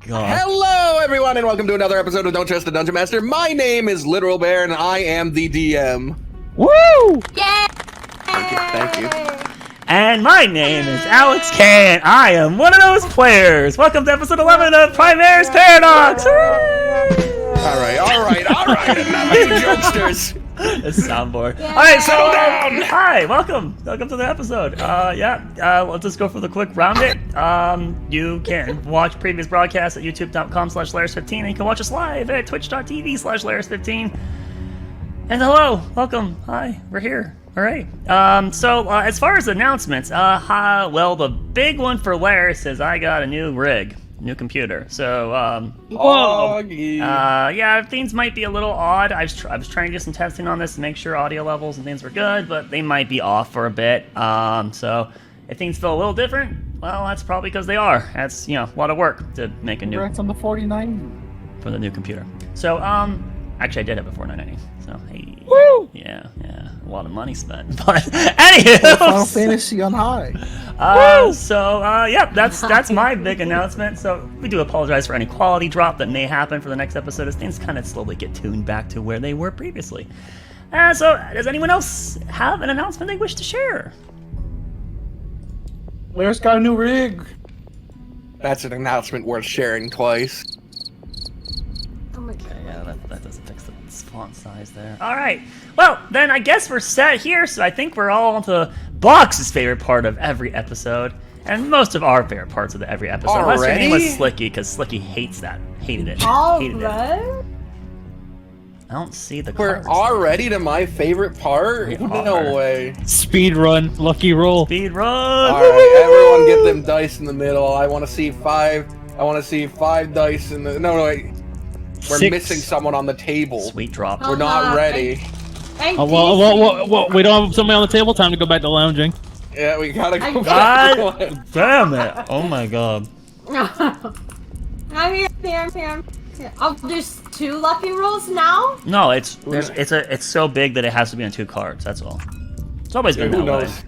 god. Hello, everyone, and welcome to another episode of Don't Trust the Dungeon Master. My name is Literal Bear, and I am the DM. Woo! Yay! Thank you. And my name is Alex K, and I am one of those players. Welcome to episode 11 of Primerus Paradox. All right, enough you jokesters. It's soundboard. Yeah. All right, so down. Hi, welcome to the episode. Let's just go for the quick round it. You can watch previous broadcasts at youtube.com/Laris15, and you can watch us live at twitch.tv/Laris15. And hello, welcome, hi, we're here. All right. As far as announcements, the big one for Laris is I got a new rig. New computer. So, things might be a little odd. I was trying to do some testing on this to make sure audio levels and things were good, but they might be off for a bit. So if things feel a little different, well, that's probably because they are. That's, a lot of work to make a new... Congrats on the 49. For the new computer. So, actually I did have a 4990. So, hey. Woo! Yeah, a lot of money spent. But, anywho! Final Fantasy on high. That's my big announcement. So we do apologize for any quality drop that may happen for the next episode as things kind of slowly get tuned back to where they were previously. So does anyone else have an announcement they wish to share? Laris got a new rig. That's an announcement worth sharing twice. Oh my god. Yeah, that doesn't fix the font size there. All right. Well, then I guess we're set here. So I think we're all on to Box's favorite part of every episode, and most of our favorite parts of every episode. Unless your name was Slicky, because Slicky hated it. Hated it. I don't see the We're cards. already to my favorite part? We No are. way. Speed run, lucky roll. Speed run. All right, everyone get them dice in the middle. I want to see five. I want to see 5 dice in the... No, wait. We're 6. missing someone on the table. Sweet drop. We're not ready. Well, we don't have somebody on the table. Time to go back to lounging. Yeah, we gotta go God back. damn it! Oh my god. I'm here. I'll do 2 lucky rolls now? No, it's so big that it has to be on 2 cards. That's all. It's always been Who that way. knows?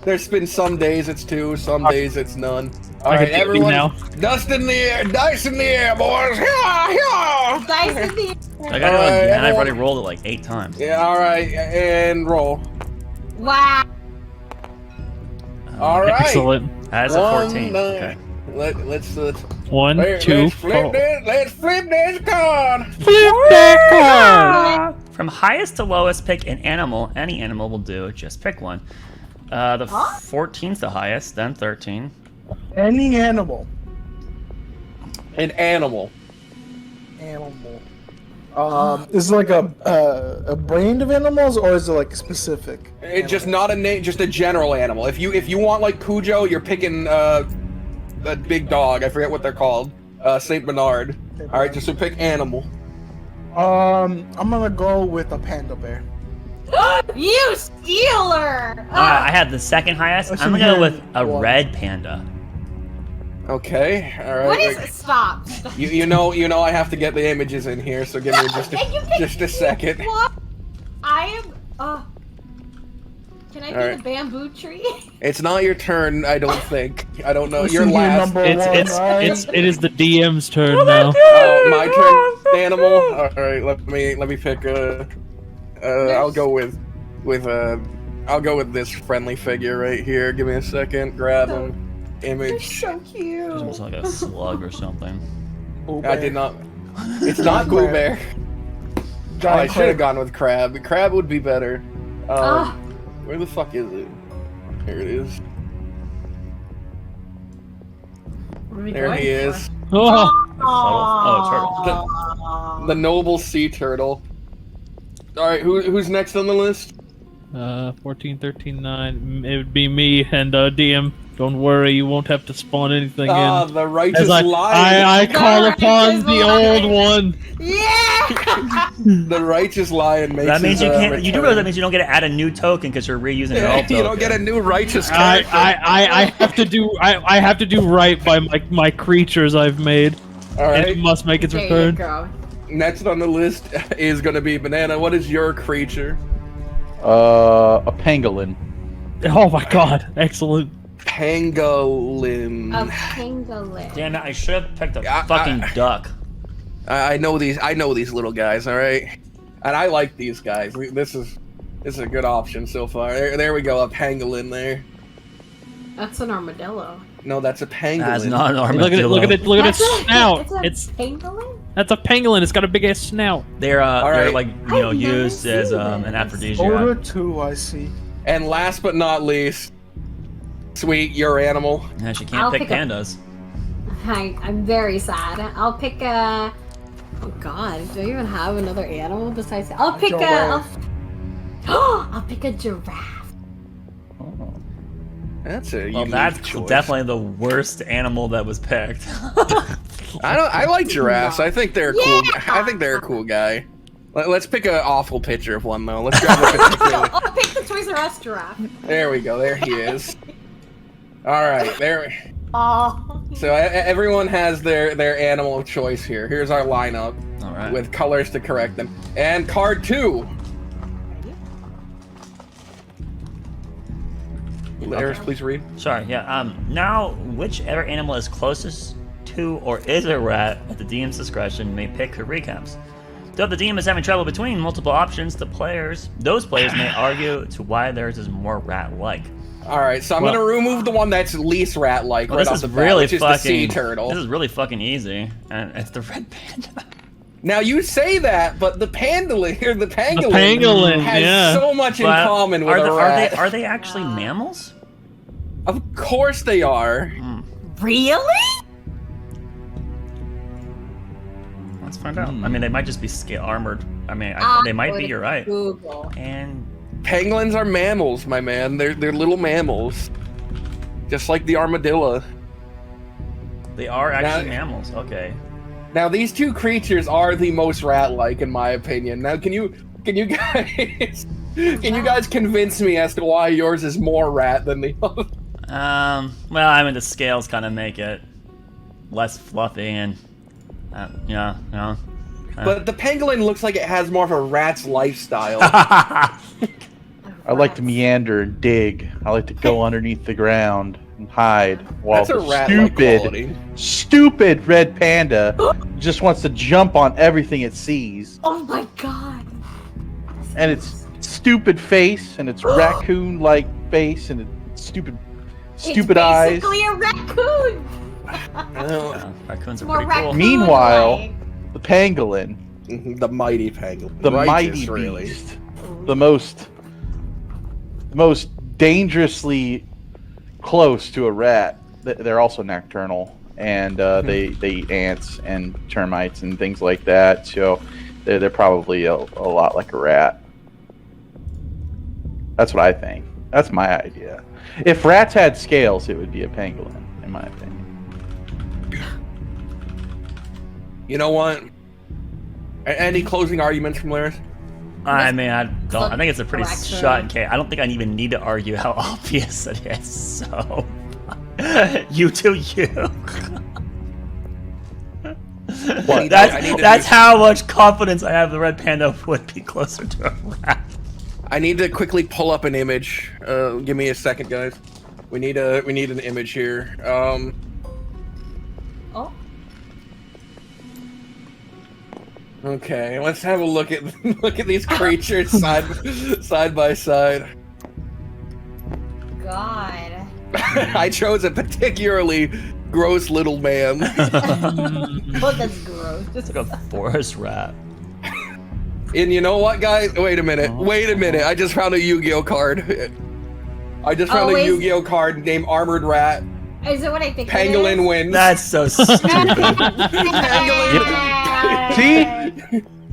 There's been some days it's 2, some days it's none. All I right, can everyone, now. dust in the air, dice in the air, boys. Yeah. Dice in the I got it, Alright, and I've everyone- already rolled it like 8 times. Yeah, all right, and roll. Wow. All right. Excellent. That's a 14. Okay. Let's 1, 2, let's flip 4. this. Let's flip this card. Flip that card. From highest to lowest, pick an animal. Any animal will do. Just pick one. The 14's the highest, then 13. Any animal. An animal. Is it like a brand of animals, or is it like specific? It's just not a name, just a general animal. If you want like Cujo, you're picking a big dog. I forget what they're called. Saint Bernard. All right, just so pick animal. I'm gonna go with a panda bear. You stealer! I have the second highest. What's I'm in gonna go here? with a What? red panda. Okay. All right. What is it? Stop. You know I have to get the images in here, so give me just a second. What? I am. Can I do Alright. the bamboo tree? It's not your turn, I don't think. I don't know. What's You're in here, last. number one, right? It is the DM's turn now. My turn, animal. All right, let me pick. I'll go with this friendly figure right here. Give me a second. Grab him. They're Image. so cute. It's almost like a slug or something. I did not. It's not Pooh Bear. Oh, I should have gone with Crab. Crab would be better. Where the fuck is it? Here it is. There he is. Oh, Turtle. The noble sea turtle. All right, who's next on the list? 14, 13, 9. It would be me and DM. Don't worry, you won't have to spawn anything in. The righteous As I lion. call upon the old one. Yeah! The righteous lion makes. That means his, you can't. You do return. realize that means you don't get to add a new token because you're reusing your old token. You don't get a new righteous I character. have to do right by my creatures I've made. All And right. it must make its There you return. go. Next on the list is gonna be Banana. What is your creature? A pangolin. Oh my god, excellent. pangolin. A pangolin. Damn it! I should have picked a I- fucking duck. I know these little guys, all right? And I like these guys. This is a good option so far. There we go, a pangolin there. That's an armadillo. No, that's a pangolin. That's not an Look at it! armadillo. Look at it! Look at its That's snout! a It's pangolin? that's a pangolin. It's got a big ass snout. They're right. like I've never used as seen an this. aphrodisiac. Order 2, I see. And last but not least, Sweet, your animal. Yeah, she can't I'll pick pick a- pandas. I'm very sad. I'll pick a... Oh god, do I even have another animal besides... I'll pick a... Giraffe. I'll pick a giraffe. That's a Well, unique that's choice. definitely the worst animal that was picked. I like giraffes. I think they're cool. Yeah. I think they're a cool guy. Let's pick an awful picture of one though. Let's grab a picture. I'll pick the Toys R Us giraffe. There we go. There he is. All right. There. Oh. So everyone has their animal of choice here. Here's our lineup All right. with colors to correct them. And card 2. Laris, please read. Sorry, yeah. Now, whichever animal is closest to or is a rat at the DM's discretion may pick who recaps. Though if the DM is having trouble between multiple options, those players may argue to why theirs is more rat-like. All right, so I'm Well- gonna remove the one that's least rat-like Well, right this off is the bat, really which is the sea turtle. This is really fucking easy, and it's the red panda. Now you say that, but the pangolin pangolin, has yeah. so much in But common with are, a they, rat. are they actually mammals? Of course they are. Really? Let's find out. I mean, they might just be armored. I mean, I they might be. would You're right. Google. And Pangolins are mammals, my man. They're little mammals, just like the armadillo. they are actually Now- mammals. Okay. Now these two creatures are the most rat-like, in my opinion. Now, can you guys convince me as to why yours is more rat than the other? Well, I mean, the scales kind of make it less fluffy, and yeah. But the pangolin looks like it has more of a rat's lifestyle. I like to meander and dig. I like to go underneath the ground and hide while That's a the rat-like quality. stupid red panda just wants to jump on everything it sees. Oh my god. And its stupid face and its raccoon-like face and its stupid eyes. It's basically a raccoon. Oh, Raccoons are More pretty cool. raccoon. Meanwhile, the pangolin, the mighty pangolin. the Righteous, mighty really. beast, the most dangerously close to a rat. They're also nocturnal, and they eat ants and termites and things like that. So they're probably a lot like a rat. That's what I think. That's my idea. If rats had scales, it would be a pangolin, in my opinion. You know what? Any closing arguments from Laris? I mean, I think it's a pretty Correct. shot in case. I don't think I even need to argue how obvious it is. So, you do you. What? I need to That's do- how much confidence I have the red panda would be closer to a rat. I need to quickly pull up an image. Give me a second, guys. We need an image here. Oh. Okay, let's have a look at these creatures side by side. God. I chose a particularly gross little man. Oh, that's gross. It's like a forest rat. And you know what, guys? Wait a minute. I just found a Yu-Gi-Oh card. I just found a is- Yu-Gi-Oh card named Armored Rat. Is it what I think? Pangolin wins. That's so stupid. See?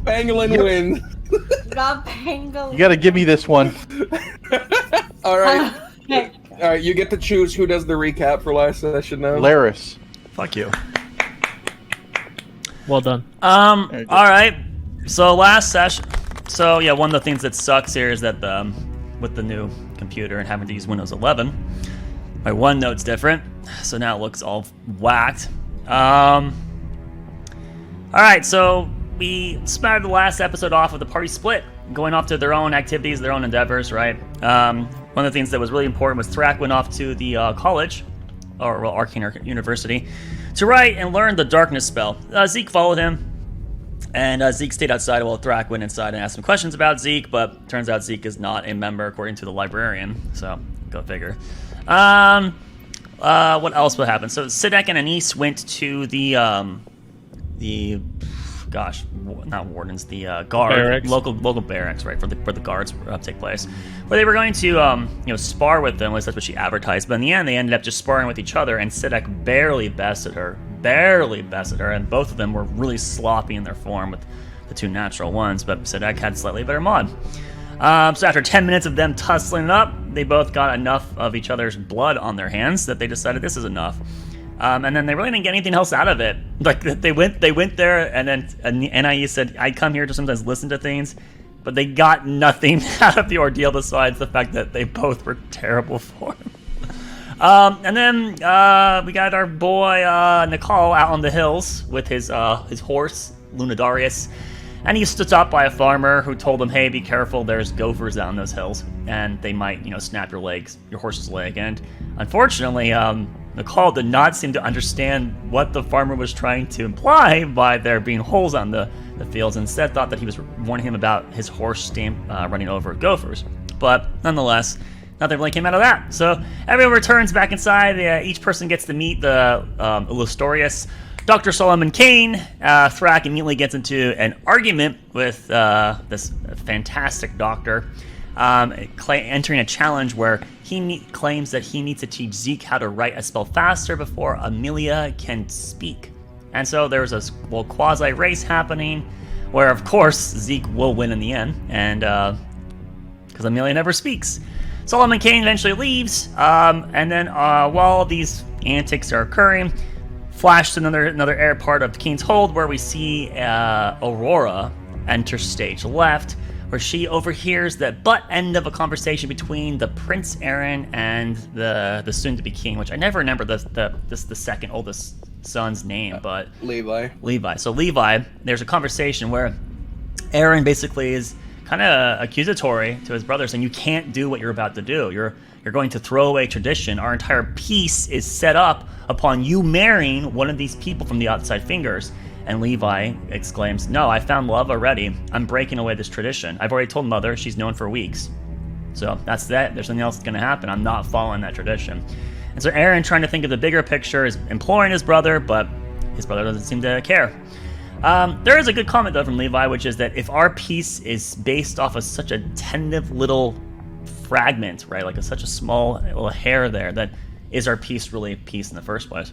Pangolin wins. The pangolin. You gotta give me this one. All right. All right, you get to choose who does the recap for last session now. Laris. Fuck you. Well done. All right. So last session. So yeah, one of the things that sucks here is that with the new computer and having to use Windows 11, my OneNote's different. So now it looks all whacked. All right. So we started the last episode off with the party split, going off to their own activities, their own endeavors, right? One of the things that was really important was Thrak went off to the college, or Arcane University, to write and learn the darkness spell. Zeke followed him, and Zeke stayed outside while Thrak went inside and asked some questions about Zeke, but turns out Zeke is not a member according to the librarian, so go figure. What else would happen? So Sidek and Anise went to the not wardens, the guard barracks. local barracks, right, where the guards take place, where they were going to spar with them. At least that's what she advertised. But in the end, they ended up just sparring with each other, and Sidek barely bested her, and both of them were really sloppy in their form with the two natural ones. But Sidek had slightly better mod. So after 10 minutes of them tussling it up, they both got enough of each other's blood on their hands that they decided this is enough. And then they really didn't get anything else out of it. Like, they went there, and then NIE said, I come here to sometimes listen to things, but they got nothing out of the ordeal besides the fact that they both were terrible form. And then we got our boy Nicole out on the hills with his horse, Lunadarius. And he stood up by a farmer who told him, hey, be careful, there's gophers out on those hills, and they might, snap your horse's leg. And unfortunately, Nicole did not seem to understand what the farmer was trying to imply by there being holes on the fields, and instead thought that he was warning him about his horse running over gophers. But nonetheless, nothing really came out of that. So everyone returns back inside. Each person gets to meet the Illustorious. Dr. Solomon Kane, Thrak immediately gets into an argument with this fantastic doctor, entering a challenge where he claims that he needs to teach Zeke how to write a spell faster before Amelia can speak. And so there's a quasi-race happening where, of course, Zeke will win in the end, and because Amelia never speaks. Solomon Kane eventually leaves, and then while these antics are occurring, flash to another part of Kane's hold where we see Aurora enter stage left, where she overhears the butt end of a conversation between the Prince Aaron and the soon-to-be king, which I never remember the second oldest son's name, but Levi. So Levi, there's a conversation where Aaron basically is kind of accusatory to his brother, saying you can't do what you're about to do. You're going to throw away tradition. Our entire peace is set up upon you marrying one of these people from the outside fingers. And Levi exclaims, no, I found love already. I'm breaking away this tradition. I've already told Mother, she's known for weeks. So that's that. There's nothing else that's going to happen. I'm not following that tradition. And so Aaron, trying to think of the bigger picture, is imploring his brother, but his brother doesn't seem to care. There is a good comment, though, from Levi, which is that if our peace is based off of such a tentative little fragment, right, like such a small little hair there, that is our peace really peace in the first place?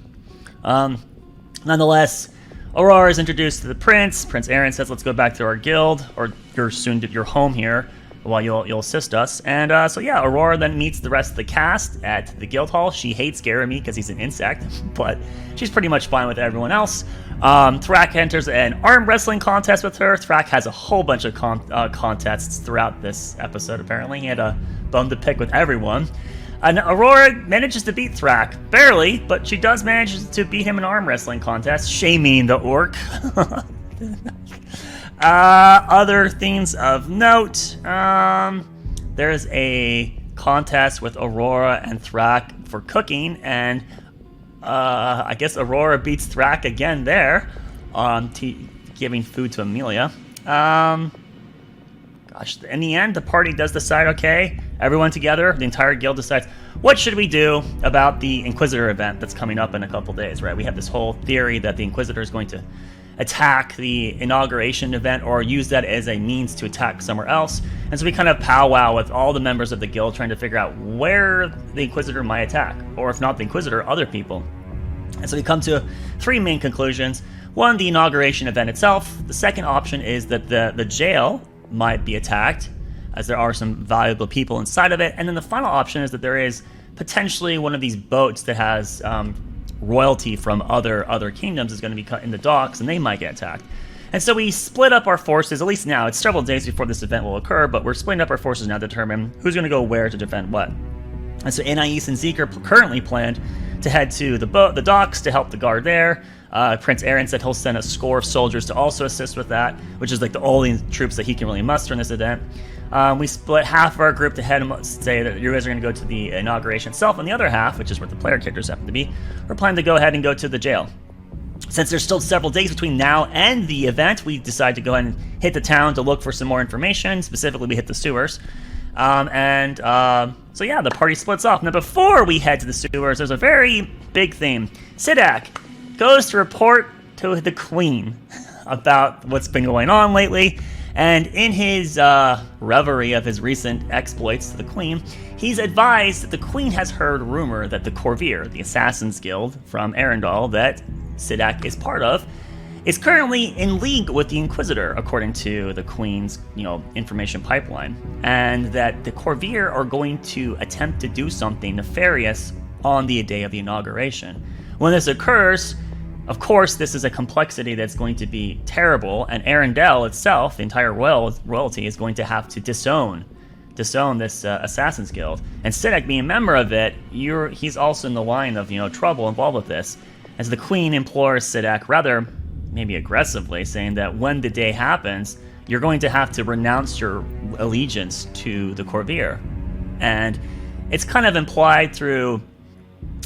Nonetheless, Aurora is introduced to the prince. Prince Aaron says, let's go back to our guild, or your home here, while you'll assist us. And Aurora then meets the rest of the cast at the guild hall. She hates Garamy because he's an insect, but she's pretty much fine with everyone else. Thrak enters an arm wrestling contest with her. Thrak has a whole bunch of contests throughout this episode, apparently. He had a bone to pick with everyone. And Aurora manages to beat Thrak, barely, but she does manage to beat him in an arm wrestling contest, shaming the orc. Other things of note, there's a contest with Aurora and Thrak for cooking, and I guess Aurora beats Thrak again there on giving food to Amelia. In the end, the party does decide, okay, everyone together, the entire guild decides, what should we do about the Inquisitor event that's coming up in a couple days, right? We have this whole theory that the Inquisitor is going to attack the inauguration event or use that as a means to attack somewhere else. And so we kind of powwow with all the members of the guild trying to figure out where the Inquisitor might attack, or if not the Inquisitor, other people. And so we come to three main conclusions. One, the inauguration event itself. The second option is that the jail might be attacked, as there are some valuable people inside of it. And then the final option is that there is potentially one of these boats that has royalty from other kingdoms is going to be cut in the docks, and they might get attacked. And so we split up our forces, at least now. It's several days before this event will occur, but we're splitting up our forces now to determine who's going to go where to defend what. And so Anais and Zeke are currently planned to head to the docks to help the guard there. Prince Aaron said he'll send a score of soldiers to also assist with that, which is like the only troops that he can really muster in this event. We split half of our group to head and say that you guys are going to go to the inauguration itself, and the other half, which is where the player characters happen to be, we're planning to go ahead and go to the jail. Since there's still several days between now and the event, we decided to go ahead and hit the town to look for some more information. Specifically, we hit the sewers. So yeah, the party splits off. Now, before we head to the sewers, there's a very big theme. Sidak goes to report to the Queen about what's been going on lately. And in his reverie of his recent exploits to the Queen, he's advised that the Queen has heard rumor that the Corvair, the Assassin's Guild from Arendelle that Sidak is part of, is currently in league with the Inquisitor, according to the Queen's, information pipeline, and that the Corvair are going to attempt to do something nefarious on the day of the inauguration. When this occurs, of course, this is a complexity that's going to be terrible, and Arendelle itself, the entire royalty, is going to have to disown this Assassin's Guild. And Sidak, being a member of it, he's also in the line of trouble involved with this. As the Queen implores Sidak, rather maybe aggressively, saying that when the day happens, you're going to have to renounce your allegiance to the Corvair. And it's kind of implied through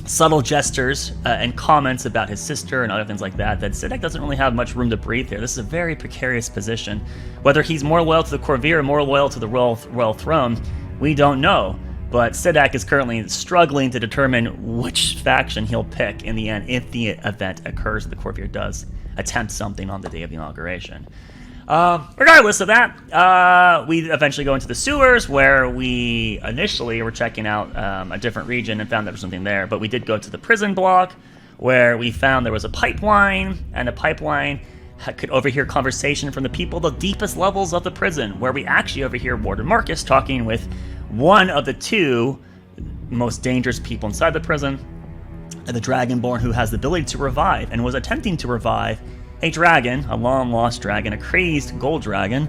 subtle gestures and comments about his sister and other things like that Sidak doesn't really have much room to breathe here. This is a very precarious position. Whether he's more loyal to the Corvair or more loyal to the royal throne, we don't know. But Sidak is currently struggling to determine which faction he'll pick in the end if the event occurs, the Corvair does attempt something on the day of the inauguration. Regardless of that, we eventually go into the sewers, where we initially were checking out a different region and found there was something there. But we did go to the prison block, where we found there was a pipeline, and the pipeline could overhear conversation from the people at the deepest levels of the prison, where we actually overhear Warden Marcus talking with one of the two most dangerous people inside the prison, the Dragonborn, who has the ability to revive and was attempting to revive a dragon, a long-lost dragon, a crazed gold dragon,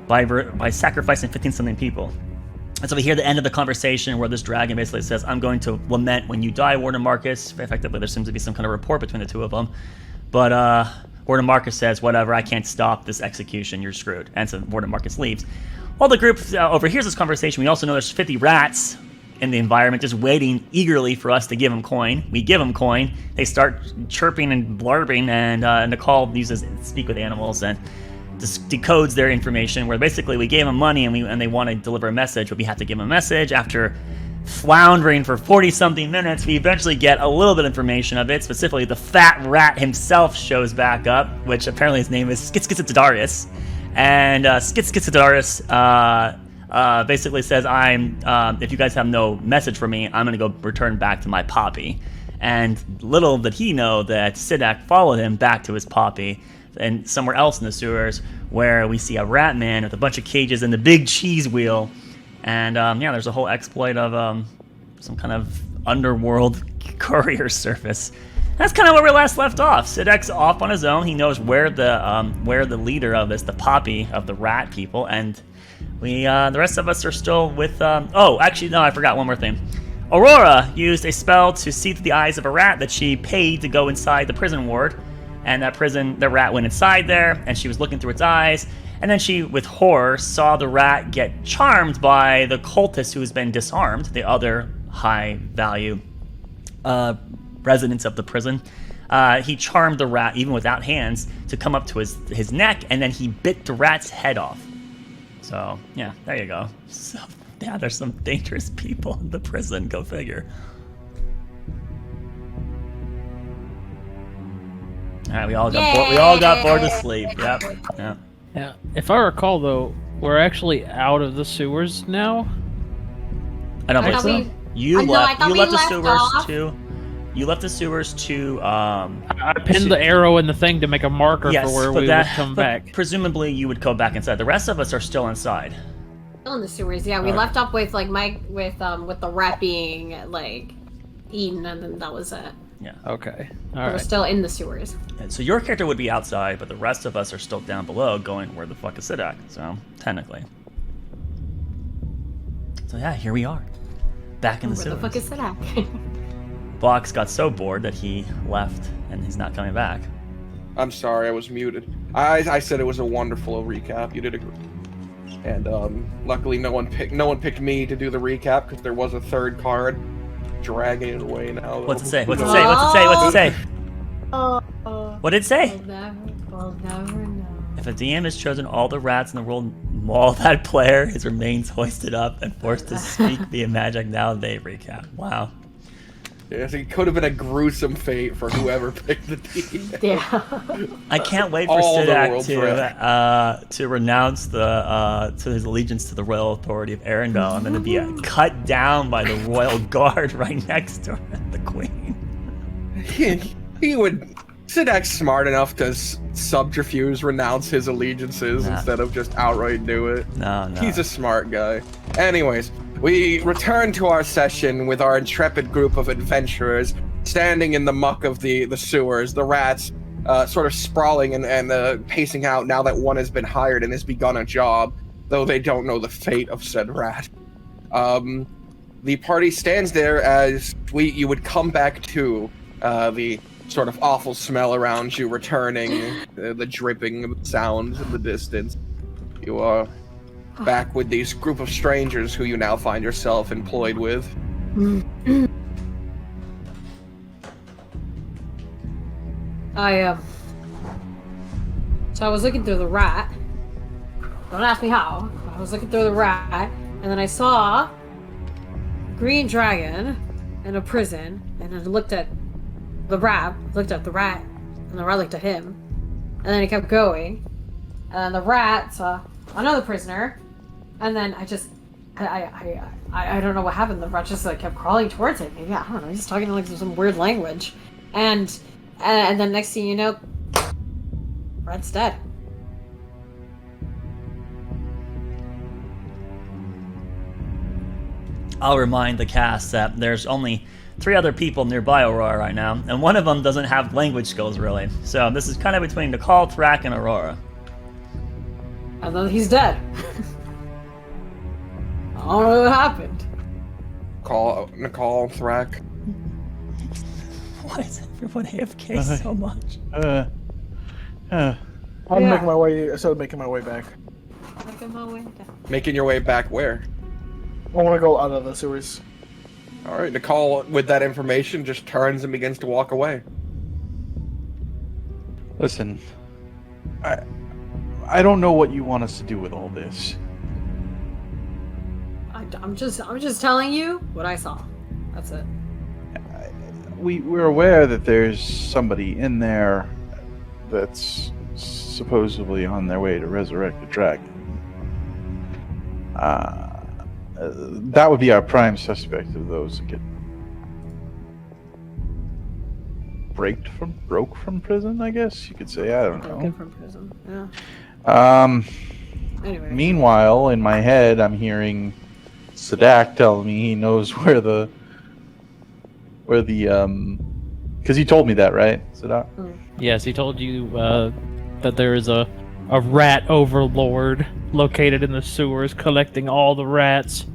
by sacrificing 15-something people. And so we hear the end of the conversation where this dragon basically says, I'm going to lament when you die, Warden Marcus. Effectively, there seems to be some kind of rapport between the two of them. But Warden Marcus says, whatever, I can't stop this execution, you're screwed. And so Warden Marcus leaves. While the group overhears this conversation, we also know there's 50 rats in the environment just waiting eagerly for us to give them coin. We give them coin. They start chirping and blurbing, and Nicole uses speak with animals and just decodes their information, where basically we gave them money and they want to deliver a message, but we have to give them a message. After floundering for 40-something minutes, we eventually get a little bit of information of it. Specifically, the fat rat himself shows back up, which apparently his name is Skitskitsidarius. And Skitskitsidarius basically says, if you guys have no message for me, I'm going to go return back to my poppy. And little did he know that Sidak followed him back to his poppy, and somewhere else in the sewers, where we see a rat man with a bunch of cages and the big cheese wheel. And there's a whole exploit of some kind of underworld courier service. That's kind of where we last left off. Sidak's off on his own. He knows where the leader of this, the poppy of the rat people, and we the rest of us are still with. I forgot one more thing. Aurora used a spell to see through the eyes of a rat that she paid to go inside the prison ward, and the rat went inside there, and she was looking through its eyes, and then she, with horror, saw the rat get charmed by the cultist who has been disarmed, the other high-value residents of the prison. He charmed the rat, even without hands, to come up to his neck, and then he bit the rat's head off. So, yeah, there you go. So, yeah, there's some dangerous people in the prison. Go figure. All right, we all got bored to sleep. Yep. Yeah. Yeah. If I recall, though, we're actually out of the sewers now. I don't think so. You left the sewers off. too. You left the sewers to. I pinned the arrow in the thing to make a marker for where we would come back. Presumably, you would go back inside. The rest of us are still inside. Still in the sewers, yeah. We left up with with the rat being eaten, and then that was it. Yeah. Okay. We're still in the sewers. And so your character would be outside, but the rest of us are still down below, going, where the fuck is Sidak? So technically. So yeah, here we are, back in the sewers. Where the fuck is Sidak? Box got so bored that he left, and he's not coming back. I'm sorry, I was muted. I said it was a wonderful recap. You did a great. And luckily, no one picked me to do the recap because there was a third card dragging it away now. What's it say? What's it say? What's it say? What's it say? What did it say? We'll never know. If a DM has chosen all the rats in the world, maul that player, his remains hoisted up and forced to speak via magic. Now they recap. Wow. Yes, it could have been a gruesome fate for whoever picked the team. Yeah. I can't wait for All the Sidak world's to renounce to his allegiance to the royal authority of Arendelle and then to be cut down by the royal guard right next to her, the queen. He would. Sidak's smart enough to subterfuge, renounce his allegiances instead of just outright do it. No. He's a smart guy. Anyways, we return to our session with our intrepid group of adventurers standing in the muck of the sewers, the rats sort of sprawling and pacing out now that one has been hired and has begun a job, though they don't know the fate of said rat. The party stands there as you would come back to the sort of awful smell around you returning, the dripping sounds in the distance. You are back with these group of strangers who you now find yourself employed with. So I was looking through the rat. Don't ask me how. I was looking through the rat, and then I saw a green dragon in a prison, and I looked at the rat, and the rat looked at him, and then he kept going, and then the rat saw another prisoner, and then I don't know what happened. The rat just like kept crawling towards him. Maybe, I don't know, he's talking like some weird language, and then next thing you know, rat's dead. I'll remind the cast that there's only 3 other people nearby Aurora right now, and one of them doesn't have language skills really. So this is kind of between Nicole, Thrak, and Aurora. And then he's dead. I don't know what happened. Nicole, Thrak. Why is everyone AFK so much? I'm making my way. I started making my way back. Making my way down. Making your way back where? I want to go out of the sewers. Alright, Nicole, with that information, just turns and begins to walk away. Listen, I don't know what you want us to do with all this. I'm just telling you what I saw. That's it. We're aware that there's somebody in there that's supposedly on their way to resurrect the dragon. That would be our prime suspect of those that get broke from prison, I guess you could say. I don't know. Broken from prison. Yeah. Anyway. Meanwhile, in my head, I'm hearing Sadak telling me he knows where the because he told me that, right, Sadak? Yes, he told you that there is a rat overlord located in the sewers collecting all the rats,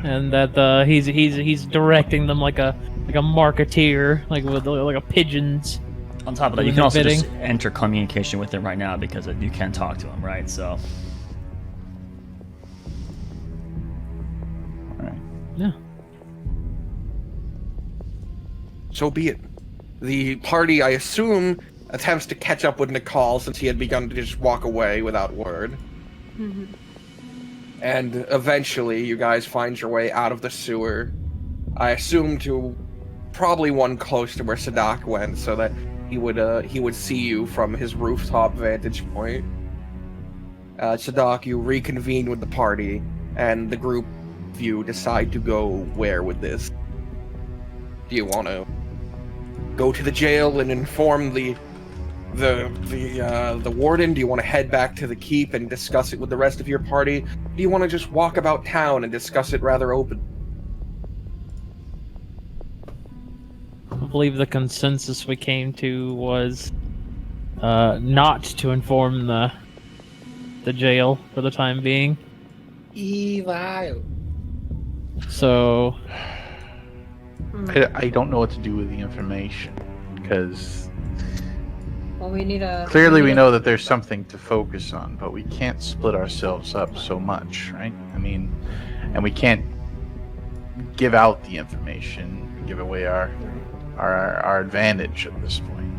and that he's directing them like a marketeer, like with like a pigeons. On top of that, you can also just enter communication with him right now because you can talk to him, right? So. All right. Yeah. So be it. The party, I assume, attempts to catch up with Nicole since he had begun to just walk away without word. Mm-hmm. And eventually, you guys find your way out of the sewer. I assume to probably one close to where Sadak went, so that he would see you from his rooftop vantage point. Sadak, you reconvene with the party, and the group of you decide to go where with this. Do you want to go to the jail and inform the warden? Do you want to head back to the keep and discuss it with the rest of your party? Do you want to just walk about town and discuss it rather open? I believe the consensus we came to was not to inform the jail for the time being. Evil. So I don't know what to do with the information because Well, we need a. clearly we need know that there's something to focus on, but we can't split ourselves up so much, right? I mean, and we can't give out the information, give away our advantage at this point.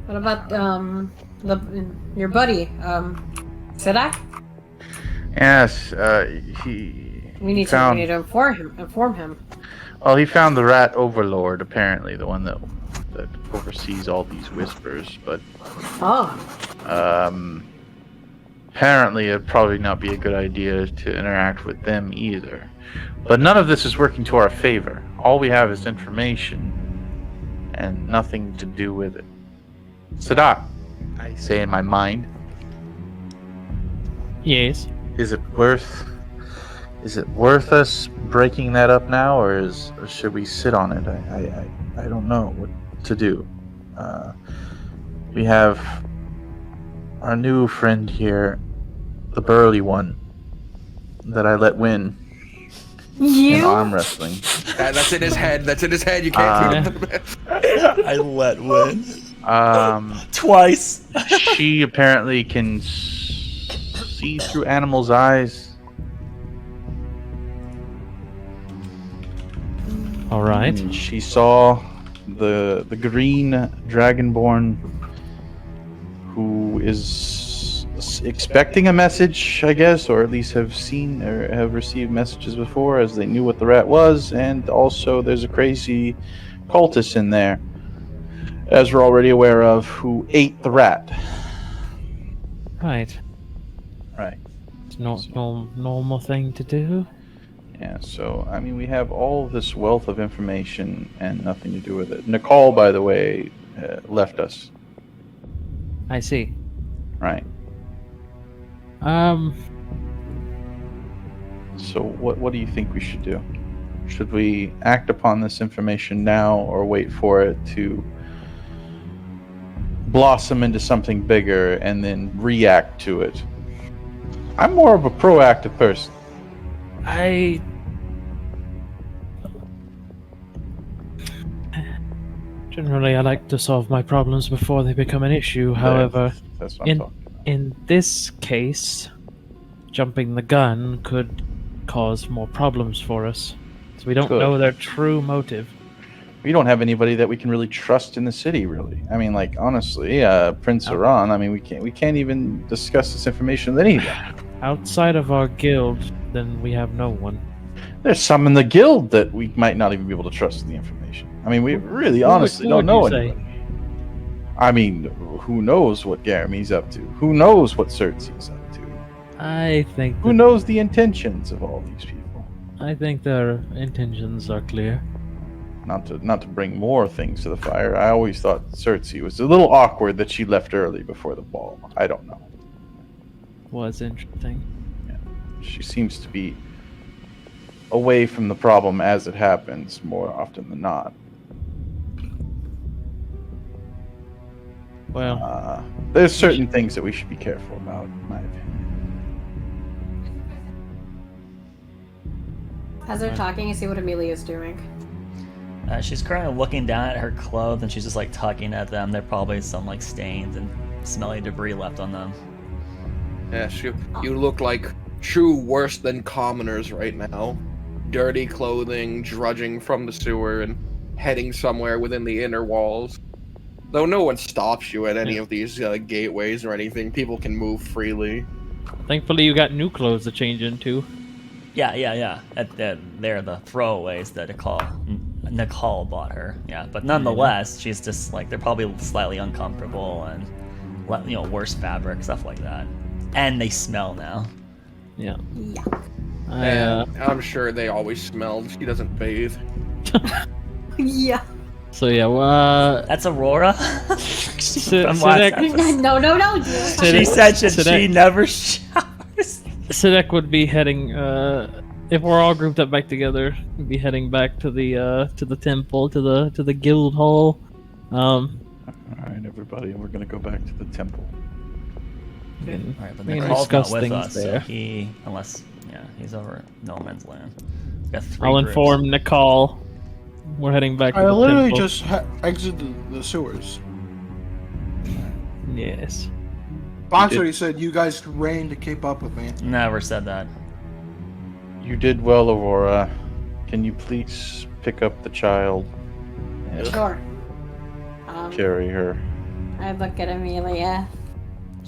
What about your buddy, Sidak? Yes, We need found, to inform him. Well, he found the rat overlord, apparently, the one that oversees all these whispers, but Oh. apparently it'd probably not be a good idea to interact with them either. But none of this is working to our favor. All we have is information and nothing to do with it. Sadak, I say in my mind, Yes. is it worth us breaking that up now, or should we sit on it? I don't know what to do. We have our new friend here, the burly one that I let win in You? arm wrestling. That's in his head. That's in his head. You can't do it. I let win. Um, Twice. she apparently can see through animals' eyes. All right. And she saw the green dragonborn who is expecting a message, I guess, or at least have seen or have received messages before, as they knew what the rat was, and also there's a crazy cultist in there, as we're already aware of, who ate the rat. Right. Right. It's not normal thing to do. Yeah, so, I mean, we have all this wealth of information and nothing to do with it. Nicole, by the way, left us. I see. Right. So what do you think we should do? Should we act upon this information now or wait for it to blossom into something bigger and then react to it? I'm more of a proactive person. Generally, I like to solve my problems before they become an issue. However, That's what I'm talking about. in this case, jumping the gun could cause more problems for us. So we don't Could. know their true motive. We don't have anybody that we can really trust in the city, really. I mean, like, honestly, Prince Iran, I mean, we can't even discuss this information with anyone. Outside of our guild, then we have no one. There's some in the guild that we might not even be able to trust in the information. I mean, we really honestly Who don't would know you say? anybody. I mean, who knows what Garamy's up to? Who knows what Cersei's up to? I think Who knows the intentions of all these people? I think their intentions are clear. Not to bring more things to the fire. I always thought Cersei was a little awkward that she left early before the ball. I don't know. Was interesting. She seems to be away from the problem as it happens more often than not. Well, There's certain things that we should be careful about, in my opinion. As they're talking, you see what Amelia's doing. She's currently looking down at her clothes and she's just like tugging at them. There are probably some like stains and smelly debris left on them. Yes, you look like true worse than commoners right now. Dirty clothing, drudging from the sewer, and heading somewhere within the inner walls. Though no one stops you at any of these gateways or anything, people can move freely. thankfully you got new clothes to change into. Yeah. They're the throwaways that Nicole bought her. Yeah, but nonetheless, she's just like, they're probably slightly uncomfortable and, worse fabric, stuff like that. And they smell now. Yeah. Yeah. I'm sure they always smelled. She doesn't bathe. Yeah. So yeah, That's Aurora. From last episode. No, dear. She said she never showers. Sidek would be heading. If we're all grouped up back together, we'd be heading back to the temple, to the guild hall. All right, everybody, we're gonna go back to the temple. Alright, but We can Nicole's not discuss with things us, there. so he's over at No Man's Land. Got three I'll groups. inform Nicole We're heading back to I the literally temple. just exited the sewers. Yes. Box already said you guys ran to keep up with me. Never said that. You did well, Aurora. Can you please pick up the child and Sure. carry her? I look at Amelia,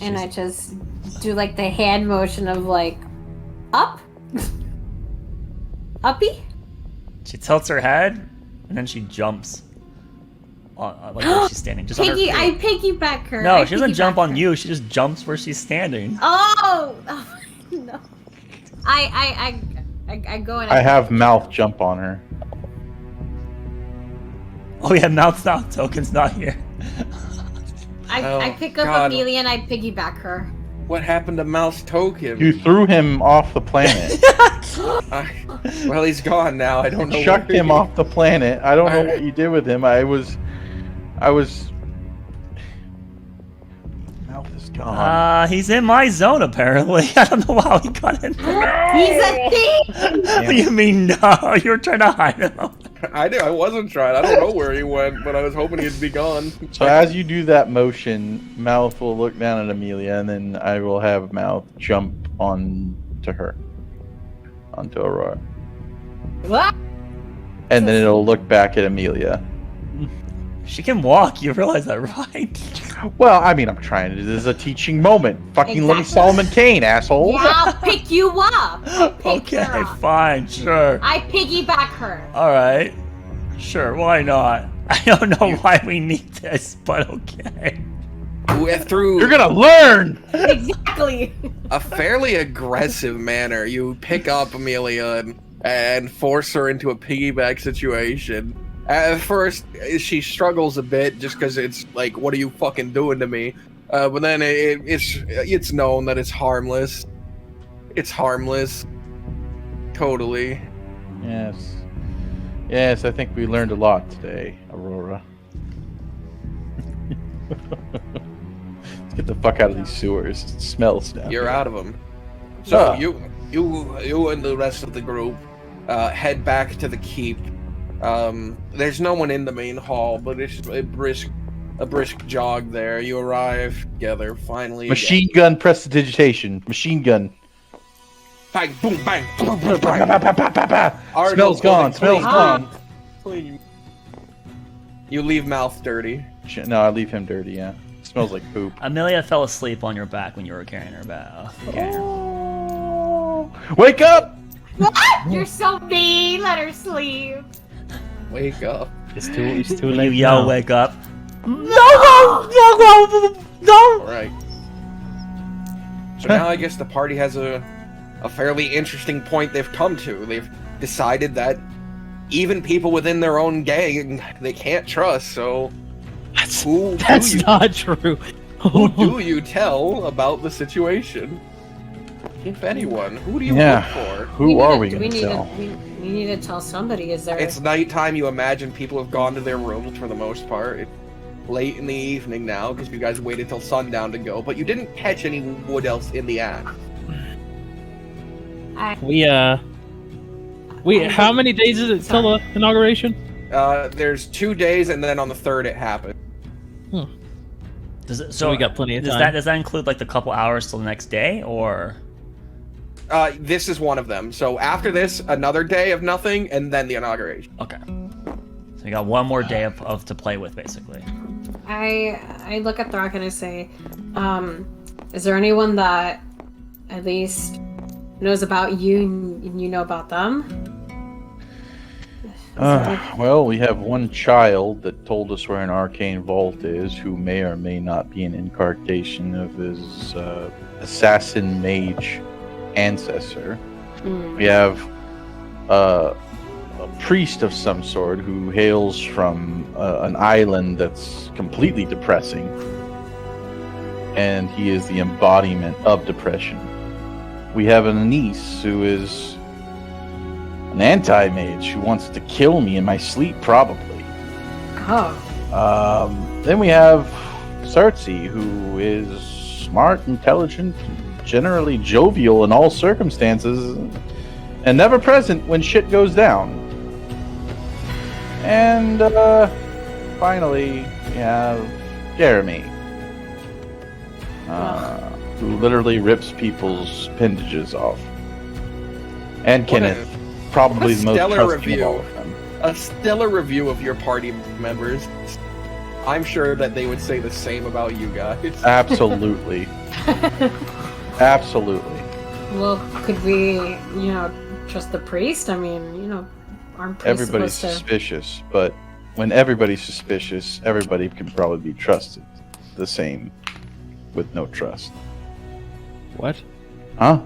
and I just do like the hand motion of like, up, uppy. She tilts her head, and then she jumps. Like where she's standing. Just on her Piggy, feet. I piggyback her. No, I she doesn't piggyback jump on her. you. She just jumps where she's standing. Oh, no. I go and I have mouth jump on her. Oh yeah, Mouth's not. Token's not here. I pick up God. Amelia and I piggyback her. What happened to Mouse Token? You threw him off the planet. Well, he's gone now. I don't know. Chucked where him he- off the planet. I don't know what you did with him. I was. Mouth is gone. He's in my zone apparently. I don't know how he got in. He's a thief! What do you mean no? You were trying to hide him. I did. I wasn't trying. I don't know where he went, but I was hoping he'd be gone. So as you do that motion, Mouth will look down at Amelia, and then I will have Mouth jump onto her, onto Aurora, What? and then it'll look back at Amelia. She can walk. You realize that, right? Well, I mean, I'm trying to. This is a teaching moment. Fucking let me Exactly. Solomon Kane, asshole. Yeah, I'll pick you up. I'll pick Okay, her up. fine, sure. I piggyback her. All right, sure. Why not? I don't know why we need this, but okay. Through You're gonna learn. Exactly. a fairly aggressive manner, you pick up Amelia and force her into a piggyback situation. At first, she struggles a bit just because it's like, what are you fucking doing to me? But then it's known that it's harmless. It's harmless. Totally. Yes. Yes, I think we learned a lot today, Aurora. Let's get the fuck out of these sewers. It smells now. You're out of them. So Ah. you and the rest of the group head back to the keep. There's no one in the main hall, but it's a brisk jog there. You arrive together finally. Machine gun prestidigitation. Machine gun. Bang, boom, bang, boom, Ba, boom, ba, bang. ba, ba, ba, ba. Arnold Smells gone. clothing, Smells clean. gone. You leave Mouth dirty. No, I leave him dirty. Yeah. Smells like poop. Amelia fell asleep on your back when you were carrying her back. Wake up! What? You're so mean. Let her sleep. Wake up. It's too You late. yell, now. wake up. All right. So now I guess the party has a fairly interesting point they've come to. They've decided that even people within their own gang they can't trust. So who That's do you, not true. who do you tell about the situation? If anyone, who do you Yeah. look for? Who are we we gonna need tell? we need to tell somebody. Is there? It's nighttime. You imagine people have gone to their rooms for the most part. It's late in the evening now because you guys waited till sundown to go, but you didn't catch any wood else in the act. How many days is it till the inauguration? There's 2 days, and then on the 3rd it happens. Does it, So we got plenty of does time. Does that include like the couple hours till the next day, or? This is one of them. So after this, another day of nothing, and then the inauguration. Okay. So you got one more day of to play with, basically. I look at Thrak and I say, is there anyone that at least knows about you and you know about them? Well, we have one child that told us where an arcane vault is, who may or may not be an incarnation of his assassin mage ancestor. We have a priest of some sort who hails from an island that's completely depressing, and he is the embodiment of depression. We have a niece who is an anti-mage who wants to kill me in my sleep, probably. Oh. Then we have Cersei, who is smart, intelligent, generally jovial in all circumstances, and never present when shit goes down. And finally, we have Jeremy, who literally rips people's appendages off. And Kenneth, probably the most trusting of all of them. A stellar review of your party members. I'm sure that they would say the same about you guys. Absolutely. Absolutely. Well, could we, trust the priest? I mean, aren't priests Everybody's supposed to... suspicious, but when everybody's suspicious, everybody can probably be trusted. The same with no trust. What? Huh?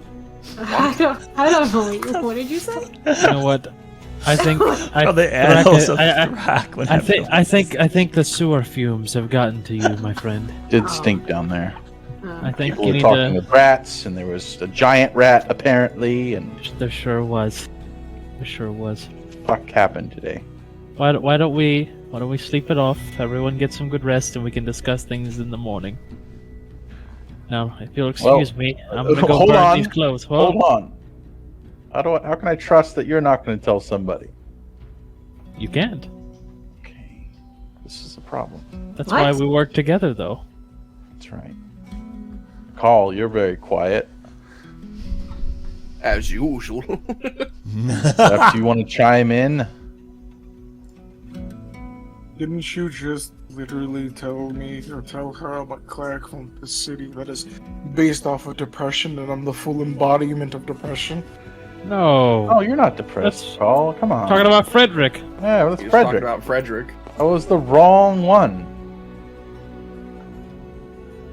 I don't know. What did you say? You know what? I think The annals of Thrak would have to- I think the sewer fumes have gotten to you, my friend. Did stink down there. I think People you were need talking to. with rats, and there was a giant rat apparently, and There sure was. There sure was. fuck happened today. Why don't we sleep it off? Everyone get some good rest, and we can discuss things in the morning. Now, if you'll excuse me, I'm gonna go hold burn on. these clothes. Hold on. How can I trust that you're not going to tell somebody? You can't. Okay. This is a problem. That's What? why we work together, though. That's right. Carl, you're very quiet. As usual. Perhaps you want to chime in? Didn't you just literally tell me or tell her I'm a cleric from the city that is based off of depression and I'm the full embodiment of depression? No. Oh, you're not depressed, That's- Carl. Come on. Talking about Frederick. Yeah, that's He was talking Frederick. about Frederick. I was the wrong one.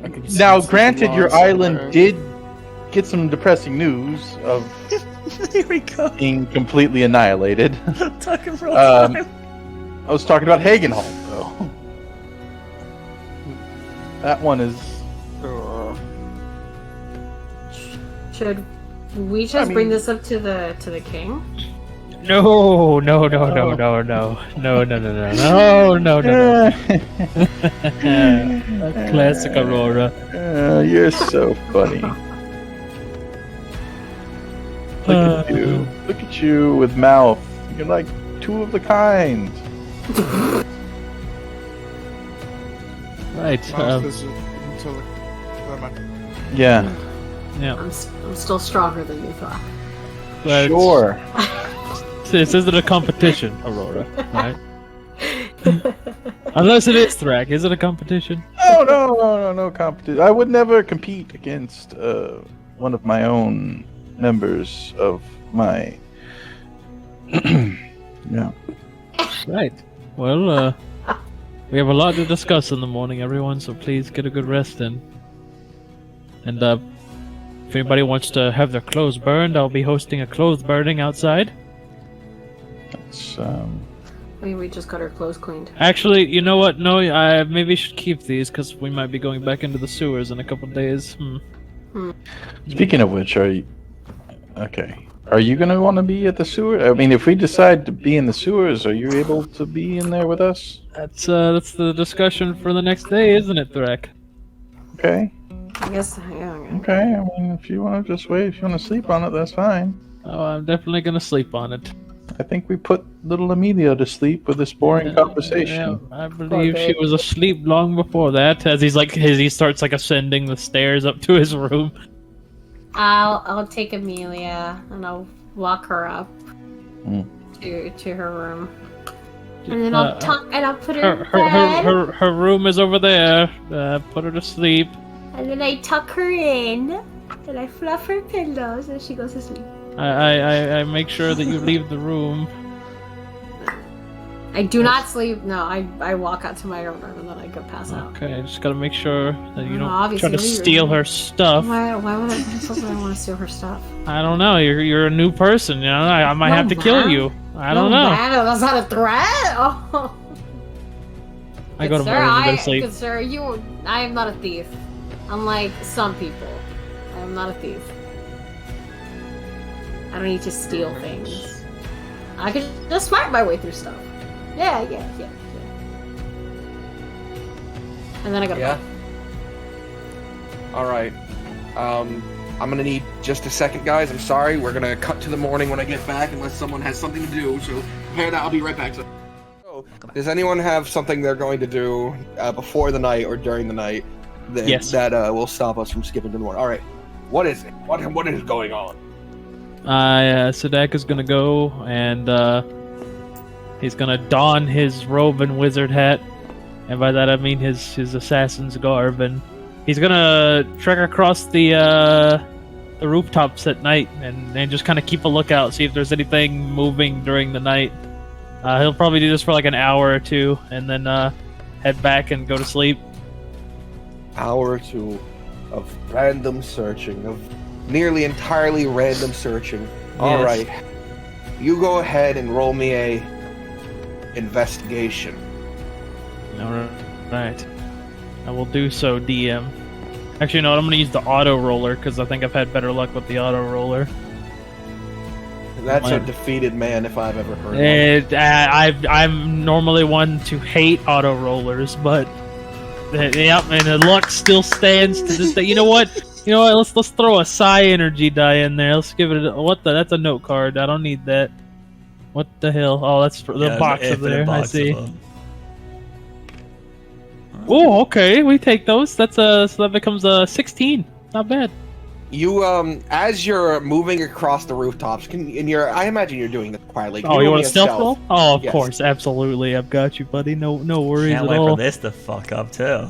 I can Now, sense the granted, your loss island somewhere. did get some depressing news of Here we go. being completely annihilated. Talking for Um, time. I was talking about Hagenholm, though. That one is... Should we just bring this up to the king? No. Classic Aurora. You're so funny. Look at you. Look at you with mouth. You're like two of the kind. Right. Yeah. Yeah. I'm still stronger than you thought. But Sure. This isn't a competition, Aurora. Right? Unless it is Thrak. Is it a competition? No competition. I would never compete against one of my own members of my... yeah. Right. Well, we have a lot to discuss in the morning, everyone, so please get a good rest in. And if anybody wants to have their clothes burned, I'll be hosting a clothes burning outside. It's, We just got our clothes cleaned. Actually, you know what? No, I maybe should keep these because we might be going back into the sewers in a couple days. Speaking of which, are you going to want to be at the sewer? I mean, if we decide to be in the sewers, are you able to be in there with us? That's the discussion for the next day, isn't it, Thrak? Okay. I guess, yeah. Okay. I mean, if you want to just wait, if you want to sleep on it, that's fine. Oh, I'm definitely gonna sleep on it. I think we put little Amelia to sleep with this boring conversation. Yeah, I believe she was asleep long before that. As he starts ascending the stairs up to his room. I'll take Amelia and I'll walk her up to her room, and then I'll put her in bed. Her room is over there. Put her to sleep. And then I tuck her in, and I fluff her pillows, and she goes to sleep. I make sure that you leave the room. I do not sleep. No, I walk out to my own room, and then I go pass out. Okay, just gotta make sure that you don't obviously try to leave steal her. her stuff. Why would I want to steal her stuff? I don't know. You're a new person. You know, I might have to kill you. I don't know. That's not a threat. Oh. I go to Sir, my room and go to sleep. Good sir, I am not a thief. Unlike some people, I am not a thief. I don't need to steal things. I could just find my way through stuff. Yeah. And then I go to bed. Alright. I'm gonna need just a second, guys. I'm sorry. We're gonna cut to the morning when I get back, unless someone has something to do. So prepare that. I'll be right back. So Does anyone have something they're going to do before the night or during the night that, Yes. that will stop us from skipping to the morning? All right. What is it? What is going on? Sadak is gonna go and he's gonna don his robe and wizard hat, and by that I mean his assassin's garb, and he's gonna trek across the rooftops at night and just kind of keep a lookout, see if there's anything moving during the night. He'll probably do this for like an hour or two, and then head back and go to sleep. Hour or two of random searching, of nearly entirely random searching. All right. You go ahead and roll me a investigation. All right. I will do so, DM. Actually, no, I'm going to use the auto roller because I think I've had better luck with the auto roller. That's a defeated man if I've ever heard one. I'm normally one to hate auto rollers, but yep, and the luck still stands to this day. You know what? Let's throw a psi energy die in there. Let's give it that's a note card. I don't need that. What the hell? Oh, that's for the box over there. I see. Oh, okay. We take those. So that becomes a 16. Not bad. You as you're moving across the rooftops, I imagine you're doing this quietly. Oh, you want a stealth roll? Oh, of Yes. course, absolutely. I've got you, buddy. No worries Can't at wait all. for this to fuck up too.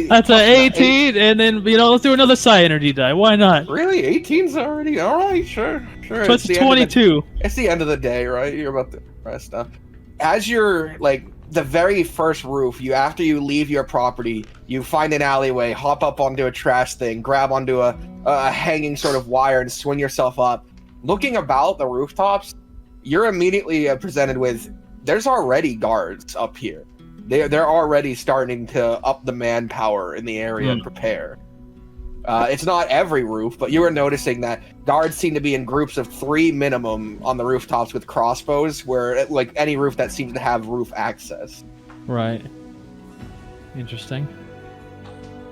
That's an 18, and then let's do another psi energy die. Why not? Really? 18's already? Alright, sure. So it's 22. It's the end of the day, right? You're about to rest up. As you're the very first roof, after you leave your property, you find an alleyway, hop up onto a trash thing, grab onto a hanging sort of wire and swing yourself up. Looking about the rooftops, you're immediately presented with, there's already guards up here. They're already starting to up the manpower in the area and prepare. It's not every roof, but you were noticing that guards seem to be in groups of 3 minimum on the rooftops with crossbows, where any roof that seems to have roof access. Right. Interesting.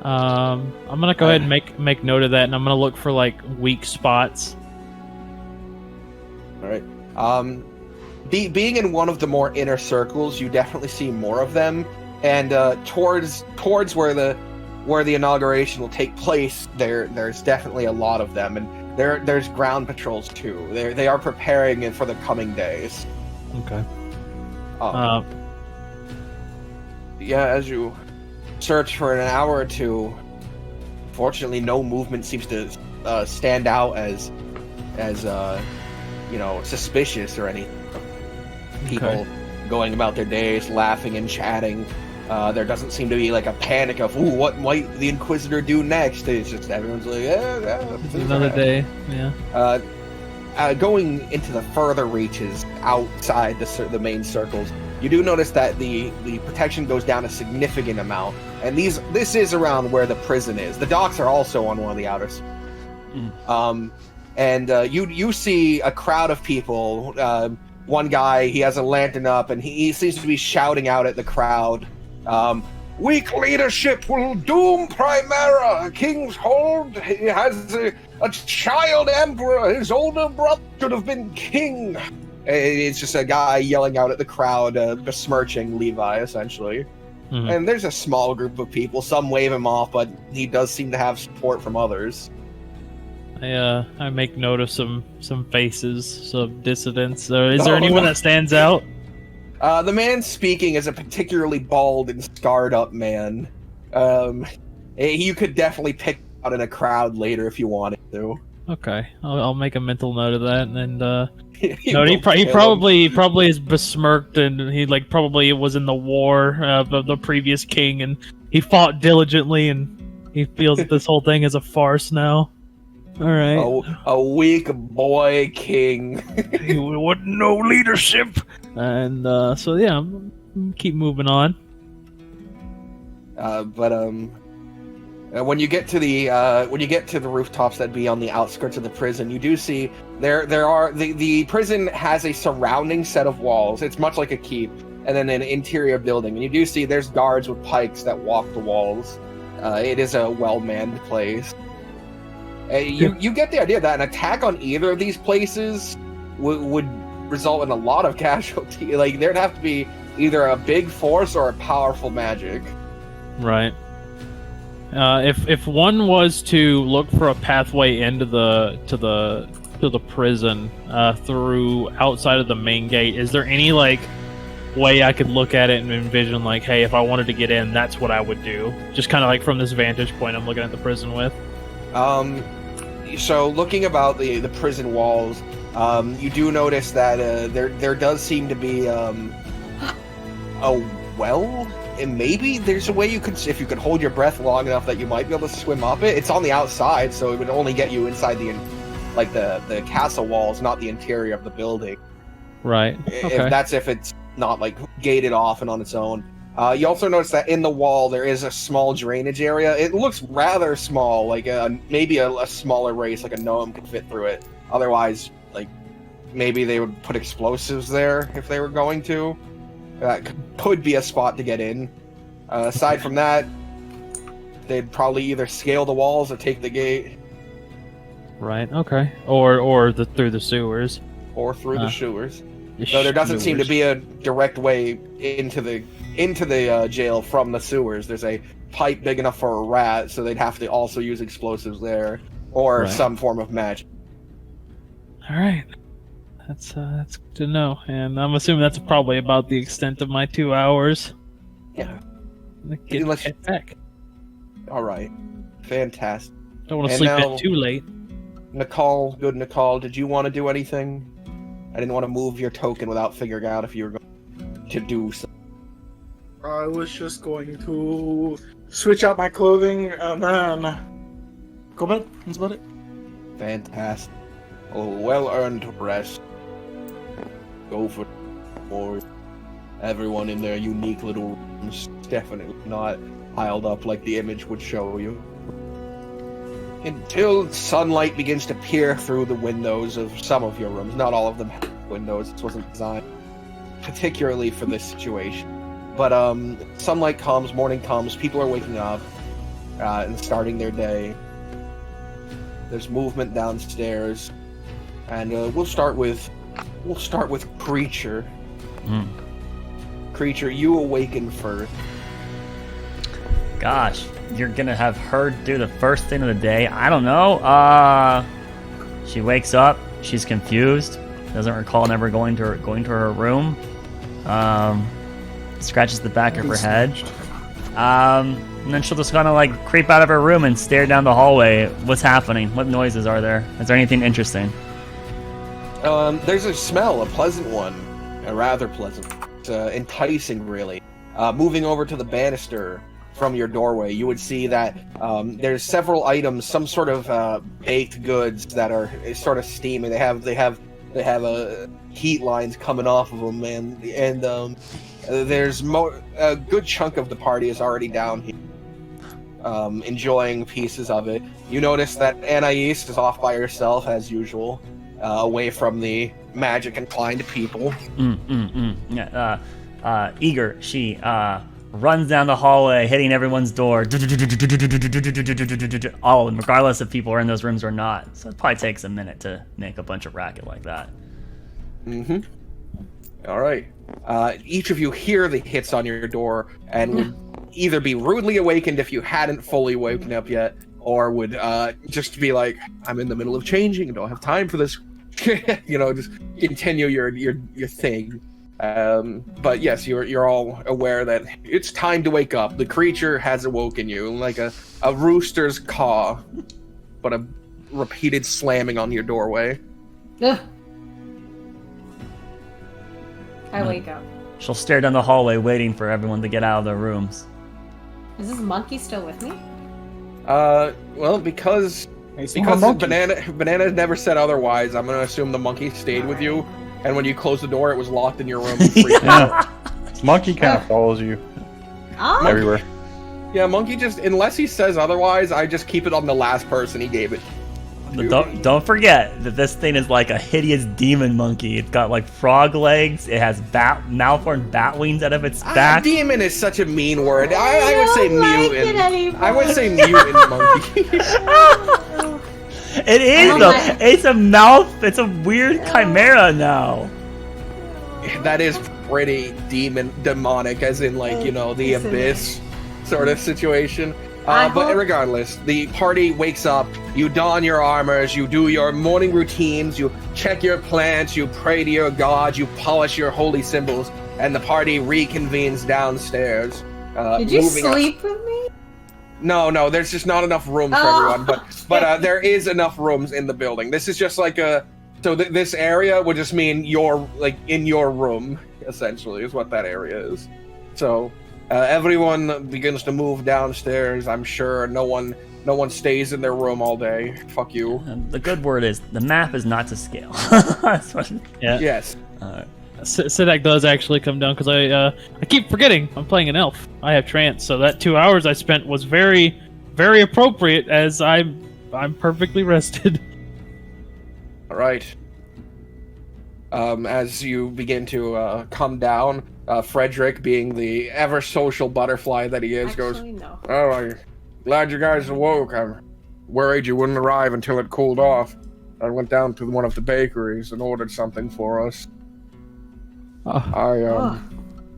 I'm gonna go ahead and make note of that, and I'm gonna look for weak spots. All right. Being in one of the more inner circles, you definitely see more of them, and towards where the inauguration will take place, there's definitely a lot of them, and there's ground patrols too. They are preparing for the coming days. Okay. Yeah, as you search for an hour or two, fortunately, no movement seems to stand out as suspicious or anything. People going about their days, laughing and chatting. There doesn't seem to be a panic of, ooh, what might the Inquisitor do next? It's just everyone's like, yeah. It's another day, yeah. Going into the further reaches outside the main circles, you do notice that the protection goes down a significant amount, and this is around where the prison is. The docks are also on one of the outer. You see a crowd of people. One guy, he has a lantern up, and he seems to be shouting out at the crowd. Weak leadership will doom Primera. King's hold. He has a child emperor. His older brother should have been king. It's just a guy yelling out at the crowd, besmirching Levi, essentially. Mm-hmm. And there's a small group of people. Some wave him off, but he does seem to have support from others. I make note of some faces, some dissidents. Is there anyone that stands out? The man speaking is a particularly bald and scarred up man. You could definitely pick out in a crowd later if you wanted to. Okay, I'll make a mental note of that, and he probably is besmirked, and he probably was in the war of the previous king, and he fought diligently, and he feels that this whole thing is a farce now. All right. A weak boy king. He with no leadership. And so yeah, keep moving on. When you get to the rooftops that be on the outskirts of the prison, you do see the prison has a surrounding set of walls. It's much like a keep, and then an interior building. And you do see there's guards with pikes that walk the walls. It is a well-manned place. You get the idea that an attack on either of these places would result in a lot of casualty. Like, there'd have to be either a big force or a powerful magic. Right. If one was to look for a pathway into the prison through outside of the main gate, is there any like way I could look at it and envision like, hey, if I wanted to get in, that's what I would do? Just kind of like from this vantage point I'm looking at the prison with. So looking about the prison walls, you do notice that there does seem to be a well, and maybe there's a way you could, if you could hold your breath long enough, that you might be able to swim up it. It's on the outside, so it would only get you inside the castle walls, not the interior of the building. Right. Okay. If it's not like gated off and on its own. You also notice that in the wall there is a small drainage area. It looks rather small, like maybe a smaller race, like a gnome, could fit through it. Otherwise, like maybe they would put explosives there if they were going to. That could be a spot to get in. Aside from that, they'd probably either scale the walls or take the gate. Right. Okay. Or through the sewers. Or through the sewers. So there doesn't seem to be a direct way into the jail from the sewers. There's a pipe big enough for a rat, so they'd have to also use explosives there, or some form of magic. All right, that's good to know, and I'm assuming that's probably about the extent of my 2 hours. Yeah. Get back. All right, fantastic. Don't want to sleep in too late. Nicole, did you want to do anything? I didn't want to move your token without figuring out if you were going to do something. I was just going to switch out my clothing and then go bed. That's about it. Fantastic. Oh, well-earned rest. Go for more. Everyone in their unique little rooms, definitely not piled up like the image would show you. Until sunlight begins to peer through the windows of some of your rooms. Not all of them have windows. This wasn't designed particularly for this situation. But sunlight comes, morning comes, people are waking up and starting their day. There's movement downstairs, and we'll start with Creature. Creature, you awaken first. Gosh, you're gonna have her do the first thing of the day? I don't know. She wakes up. She's confused. Doesn't recall never going to her room. Scratches the back of her head. And then she'll just kind of like creep out of her room and stare down the hallway. What's happening? What noises are there? Is there anything interesting? There's a smell, a pleasant one, a rather pleasant. It's enticing, really. Moving over to the banister from your doorway, you would see that there's several items, some sort of baked goods that are sort of steaming. They have heat lines coming off of them, and there's a good chunk of the party is already down here, enjoying pieces of it. You notice that Anais is off by herself as usual, away from the magic-inclined people. Eager, she runs down the hallway, hitting everyone's door. All of them, regardless if people are in those rooms or not. So it probably takes a minute to make a bunch of racket like that. All right. Each of you hear the hits on your door and would either be rudely awakened if you hadn't fully woken up yet, or would just be like, I'm in the middle of changing, don't have time for this. Just continue your thing. But yes, you're all aware that it's time to wake up. The creature has awoken you, like a rooster's caw, but a repeated slamming on your doorway. Ugh. I wake up. She'll stare down the hallway, waiting for everyone to get out of their rooms. Is this monkey still with me? Well, because monkey. Banana never said otherwise, I'm gonna assume the monkey stayed with you, and when you closed the door, it was locked in your room. Yeah. Monkey kind of follows you Oh, everywhere. Yeah, monkey just, unless he says otherwise, I just keep it on the last person he gave it. But don't forget that this thing is like a hideous demon monkey. It's got like frog legs. It has malformed bat wings out of its back. Demon is such a mean word. I would say don't like mutant. it anymore. I would say mutant monkey. It is don't though. like- It's a weird chimera now. that is pretty demonic, as in like, you know, the Isn't it? abyss sort of situation. I But hope- regardless, the party wakes up, you don your armors, you do your morning routines, you check your plants, you pray to your god, you polish your holy symbols, and the party reconvenes downstairs. Did you moving up- sleep with me? No, there's just not enough room for Oh. everyone, but there is enough rooms in the building. This is just like this area would just mean you're like in your room, essentially, is what that area is. So everyone begins to move downstairs. I'm sure no one stays in their room all day. Fuck you. The good word is the map is not to scale. That's what, Yeah. Yes. Sidak does actually come down because I keep forgetting I'm playing an elf. I have trance, so that 2 hours I spent was very, very appropriate as I'm perfectly rested. All right. As you begin to come down, Frederick, being the ever social butterfly that he is, goes, Actually, no. "Oh, I'm glad you guys awoke. I'm worried you wouldn't arrive until it cooled off. I went down to one of the bakeries and ordered something for us. I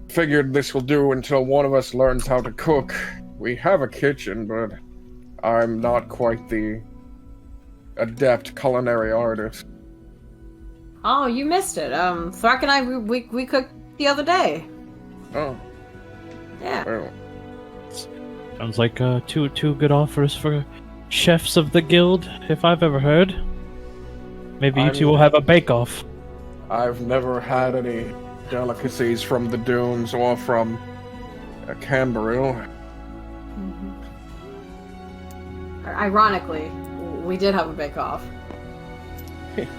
figured this will do until one of us learns how to cook. We have a kitchen, but I'm not quite the adept culinary artist." Oh, you missed it. Thrak and I, we cooked the other day. Oh, Yeah. well, Sounds like two good offers for chefs of the guild, if I've ever heard. Maybe you two will have a bake-off. I've never had any delicacies from the dunes or from Camberil. Ironically, we did have a bake-off.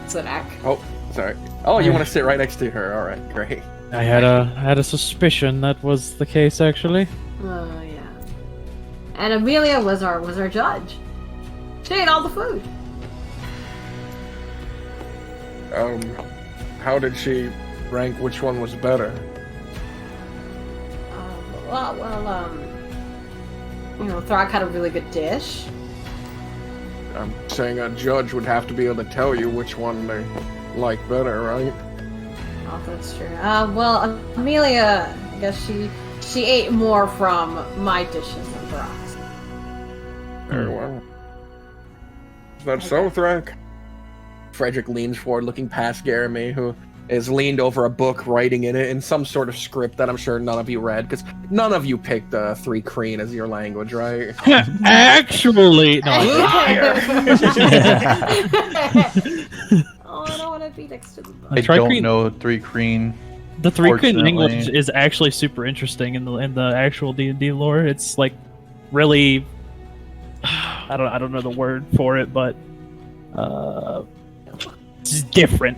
Sidak. Oh, sorry. Oh, you want to sit right next to her? All right, great. I had a suspicion that was the case, actually. Oh yeah. And Amelia was our judge. She ate all the food. How did she rank which one was better? Thrak had a really good dish. I'm saying a judge would have to be able to tell you which one they like better, right? Oh, that's true. Amelia, I guess she ate more from my dishes than Thrak's. Very well. Is that so, Thrak? Frederick leans forward, looking past Jeremy, who is leaned over a book, writing in it in some sort of script that I'm sure none of you read, because none of you picked 3 Kreen as your language, right? Actually, no. Oh, I don't want to be next to the book. I Try don't Kreen. know 3 Kreen. The 3 Kreen Fortunately. language is actually super interesting in the actual D&D lore. It's like really, I don't know the word for it, but it's different,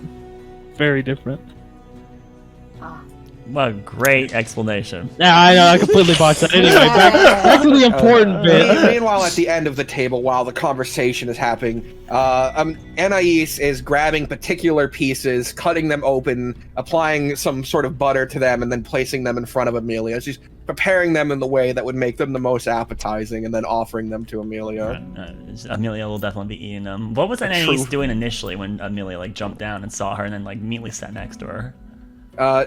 very different. what a great explanation. Yeah, I know. I completely botched that. Anyway, back to the important bit. Meanwhile, at the end of the table, while the conversation is happening, Anais is grabbing particular pieces, cutting them open, applying some sort of butter to them, and then placing them in front of Amelia. She's preparing them in the way that would make them the most appetizing, and then offering them to Amelia. Amelia will definitely be eating them. What was Anais True. doing initially when Amelia jumped down and saw her and then immediately sat next to her?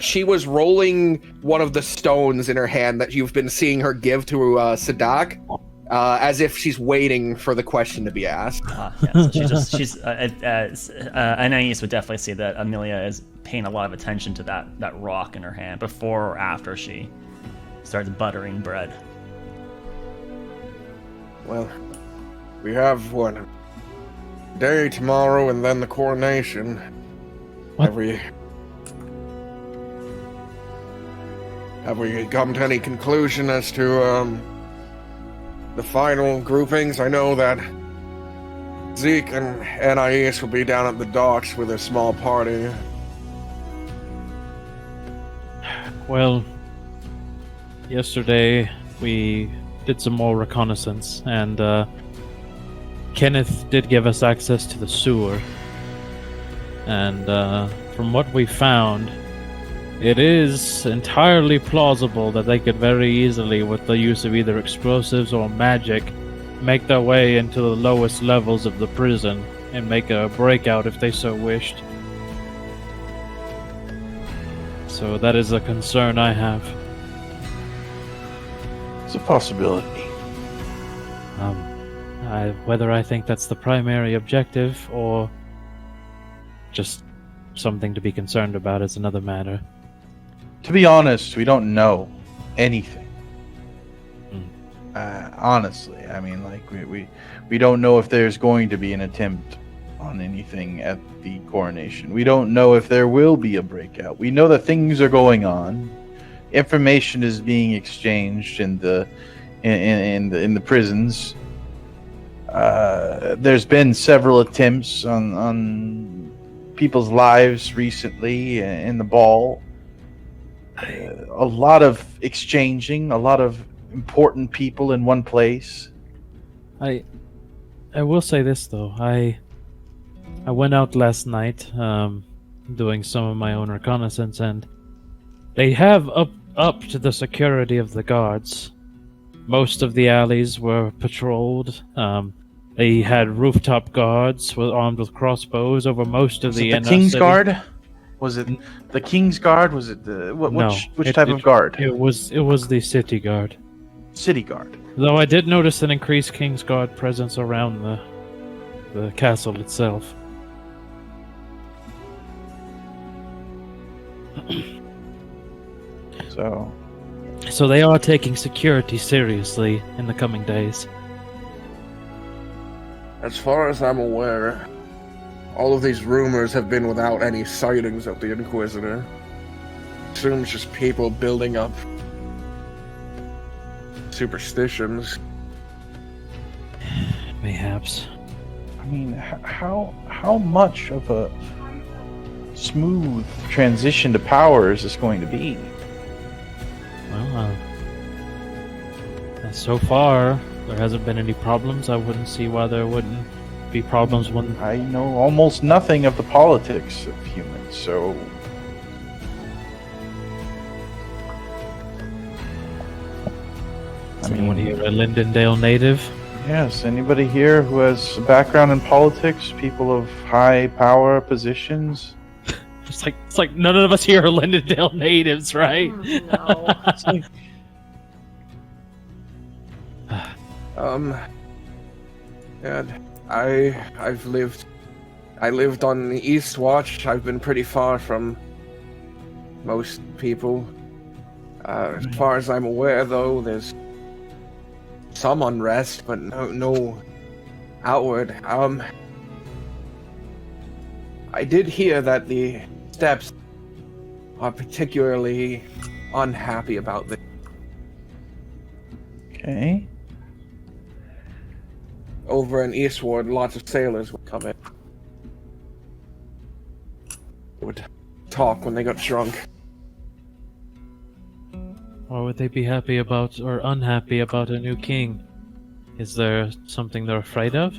She was rolling one of the stones in her hand that you've been seeing her give to Sadak, as if she's waiting for the question to be asked. Yeah, so Anais would definitely see that Amelia is paying a lot of attention to that rock in her hand before or after she starts buttering bread. Well, we have one day tomorrow and then the coronation. What? Have we come to any conclusion as to the final groupings? I know that Zeke and Anais will be down at the docks with a small party. Well, yesterday we did some more reconnaissance, and Kenneth did give us access to the sewer. And from what we found, it is entirely plausible that they could very easily, with the use of either explosives or magic, make their way into the lowest levels of the prison and make a breakout if they so wished. So that is a concern I have. It's a possibility. Whether I think that's the primary objective or just something to be concerned about is another matter. To be honest, we don't know anything. Honestly, I mean, like we don't know if there's going to be an attempt on anything at the coronation. We don't know if there will be a breakout. We know that things are going on. Information is being exchanged in the prisons. There's been several attempts on people's lives recently in the ball. A lot of exchanging, a lot of important people in one place. I will say this though. I went out last night, doing some of my own reconnaissance, and they have upped the security of the guards. Most of the alleys were patrolled. They had rooftop guards armed with crossbows over most of the inner King's city. Guard? Was it the King's Guard? Was it the which type of guard? It was the city guard. City Guard. Though I did notice an increased King's Guard presence around the castle itself. So they are taking security seriously in the coming days. As far as I'm aware, all of these rumors have been without any sightings of the Inquisitor. Assumes just people building up superstitions. Mayhaps. I mean, how much of a smooth transition to power is this going to be? Well, so far there hasn't been any problems. I wouldn't see why there wouldn't be problems when... I know almost nothing of the politics of humans, so... Anyone here a Lindendale native? Yes, anybody here who has a background in politics, people of high power positions? It's like none of us here are Lindendale natives, right? No. Yeah, I lived on the East Watch. I've been pretty far from most people. As far as I'm aware, though, there's some unrest, but no outward. I did hear that the Steps are particularly unhappy about this. Okay. Over in Eastward, lots of sailors would come in. They would talk when they got drunk. Why would they be happy about or unhappy about a new king? Is there something they're afraid of?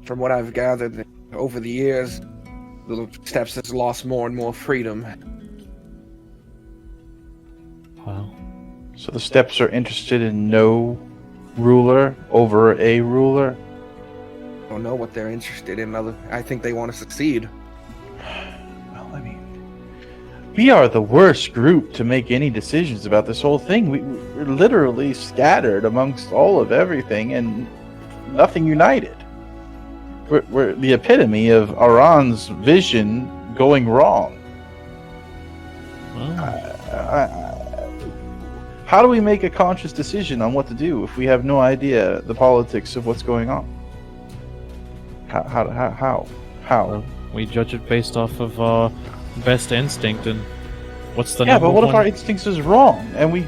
From what I've gathered over the years, the Steps has lost more and more freedom. Wow. So the Steps are interested in no ruler over a ruler? I don't know what they're interested in. I think they want to succeed. Well, I mean, we are the worst group to make any decisions about this whole thing. We're literally scattered amongst all of everything and nothing united. We're the epitome of Aran's vision going wrong. How do we make a conscious decision on what to do if we have no idea the politics of what's going on? How? Well, we judge it based off of our best instinct, and what's the Yeah, number but what one... if our instincts is wrong and we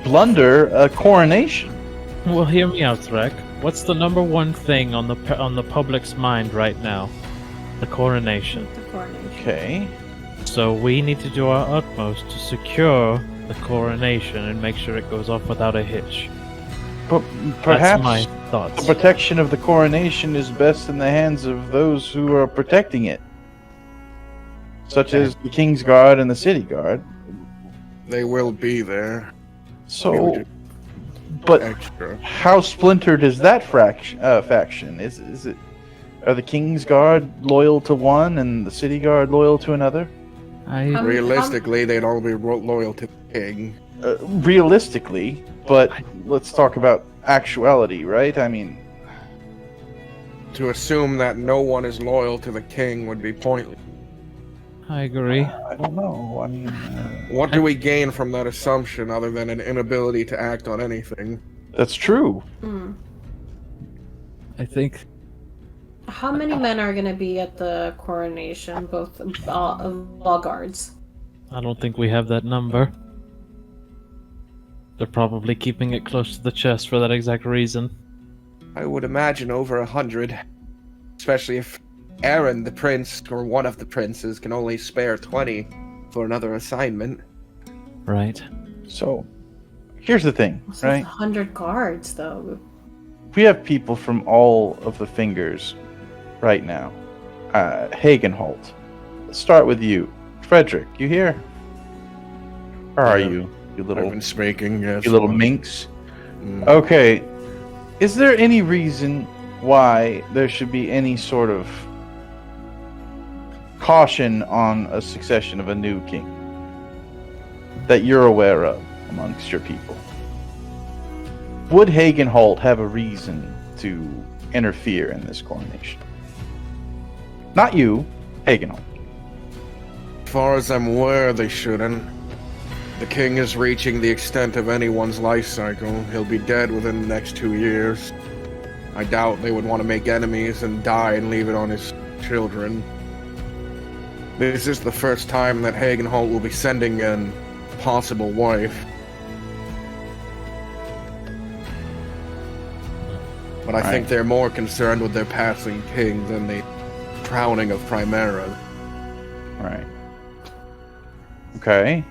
blunder a coronation? Well, hear me out, Threk. What's the number one thing on the public's mind right now? The coronation. The coronation. Okay. So we need to do our utmost to secure the coronation and make sure it goes off without a hitch. But perhaps That's my thoughts. the protection of the coronation is best in the hands of those who are protecting it, such as the King's Guard and the City Guard. They will be there. So, but Extra. how splintered is that faction? Is it Are the King's Guard loyal to one and the City Guard loyal to another? Realistically, they'd all be loyal to the king. Realistically, but let's talk about actuality, right? I mean, To assume that no one is loyal to the king would be pointless. I agree. I don't know. I mean, What do we gain from that assumption other than an inability to act on anything? that's true. I think How many men are gonna be at the coronation, both all guards? I don't think we have that number. They're probably keeping it close to the chest for that exact reason. I would imagine over 100, especially if Aaron, the prince, or one of the princes, can only spare 20 for another assignment. Right. So, here's the thing, What's right? 100 guards, though? We have people from all of the fingers right now. Hagenholt. Let's start with you. Frederick, you here? Where are Yeah. you? You I've little been speaking, yes. you little minx. Mm. Okay. Is there any reason why there should be any sort of caution on a succession of a new king that you're aware of amongst your people? Would Hagenholt have a reason to interfere in this coronation? Not you, Hagenholt. As far as I'm aware, they shouldn't. The king is reaching the extent of anyone's life cycle. He'll be dead within the next 2 years. I doubt they would want to make enemies and die and leave it on his children. This is the first time that Hagenholt will be sending a possible wife. But I think they're more concerned with their passing king than the crowning of Primerus. Right. Okay.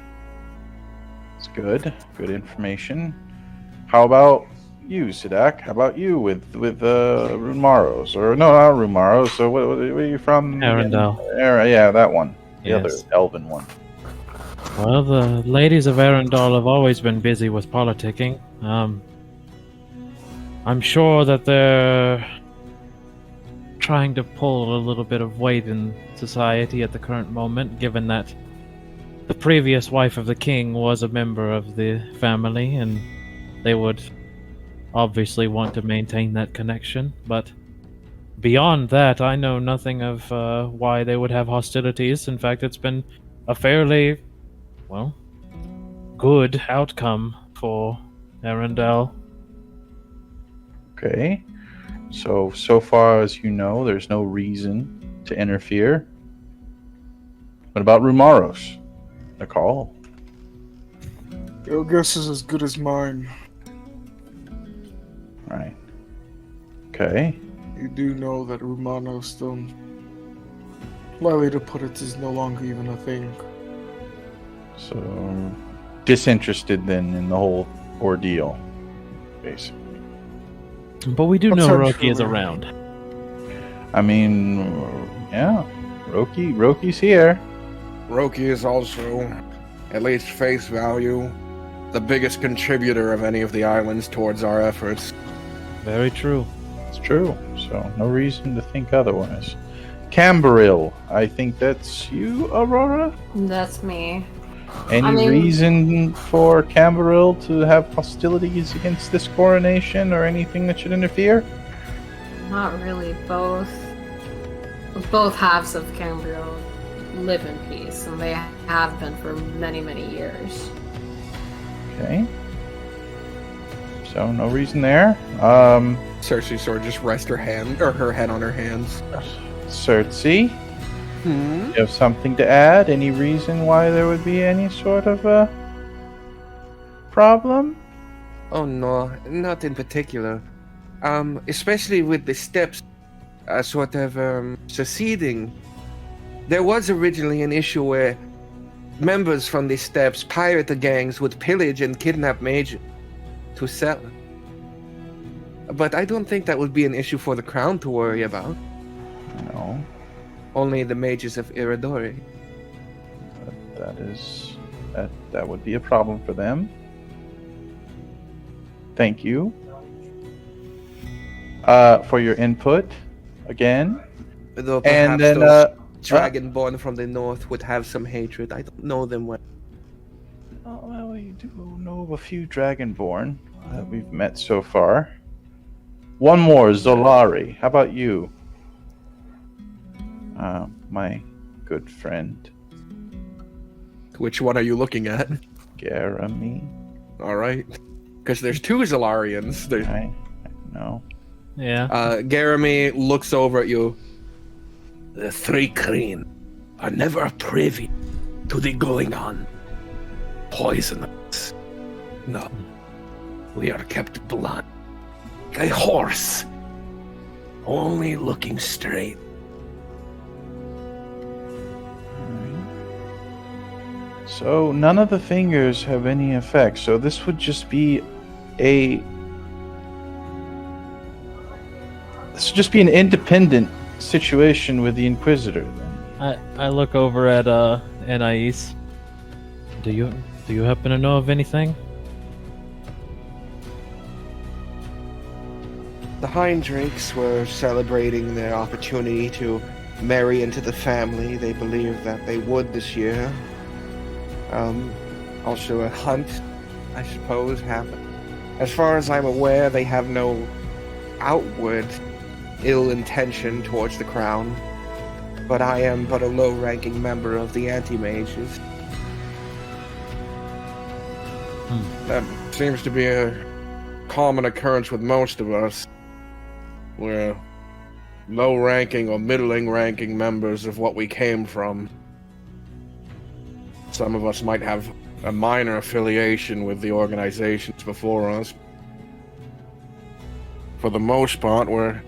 It's good. Good information. How about you, Sidak? How about you with Rumaros? Or no, not Rumaros. So where are you from? Arendelle. Yeah, that one. The Yes. other elven one. Well, the ladies of Arendelle have always been busy with politicking. I'm sure that they're trying to pull a little bit of weight in society at the current moment, given that the previous wife of the king was a member of the family, and they would obviously want to maintain that connection. But beyond that, I know nothing of why they would have hostilities. In fact, it's been a fairly, well, good outcome for Arendelle. Okay. So far as you know, there's no reason to interfere. What about Rumaros? Nicole? Your guess is as good as mine. Right. Okay. You do know that Romanos, lightly to put it, is no longer even a thing. So, disinterested then in the whole ordeal, basically. But we do What's know our Roki is true- around. I mean, yeah, Roki's here. Roki is also, at least face value, the biggest contributor of any of the islands towards our efforts. Very true. It's true. So no reason to think otherwise. Camberil, I think that's you, Aurora. That's me. Any reason for Camberil to have hostilities against this coronation or anything that should interfere? Not really. Both halves of Cambria live in peace, and they have been for many, many years. Okay. So no reason there. Cersei sort of just rests her head on her hands. Cersei, you have something to add? Any reason why there would be any sort of a problem? Oh no, not in particular. Especially with the steps sort of seceding. There was originally an issue where members from the steps, pirate gangs, would pillage and kidnap mages to sell. But I don't think that would be an issue for the crown to worry about. No. Only the mages of Iridori. That would be a problem for them. Thank you for your input. again. Though And perhaps then, those Dragonborn from the north would have some hatred. I don't know them well. Oh, well, we do know of a few Dragonborn that we've met so far. One more, Zolari. How about you? My good friend, Which one are you looking at? Jeremy. All right. Because there's two Zolarians. I know. Yeah. Jeremy looks over at you. The three Kreen are never privy to the going on. Poisonous. No. We are kept blind. Like a horse. Only looking straight. So none of the fingers have any effect. So this would just be an independent situation with the Inquisitor. Then. I look over at Anais. Do you happen to know of anything? The Hindrakes were celebrating their opportunity to marry into the family. They believed that they would this year. Also a hunt, I suppose, happened. As far as I'm aware, they have no outward ill intention towards the crown. But I am but a low-ranking member of the anti-mages. That seems to be a common occurrence with most of us. We're low-ranking or middling-ranking members of what we came from. Some of us might have a minor affiliation with the organizations before us. For the most part, we're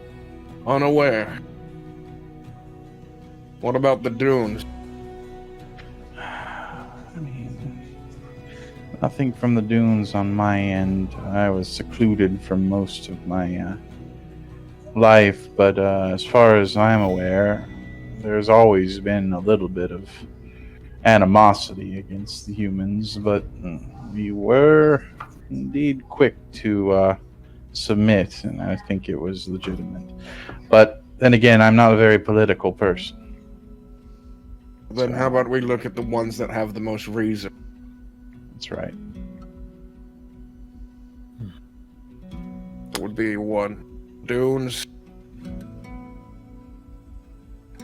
unaware. What about the dunes? I mean, nothing from the dunes on my end. I was secluded from most of my life, but as far as I'm aware, there's always been a little bit of animosity against the humans, but we were indeed quick to submit, and I think it was legitimate. But then again, I'm not a very political person. Then how about we look at the ones that have the most reason? That's right. It would be one. Dunes.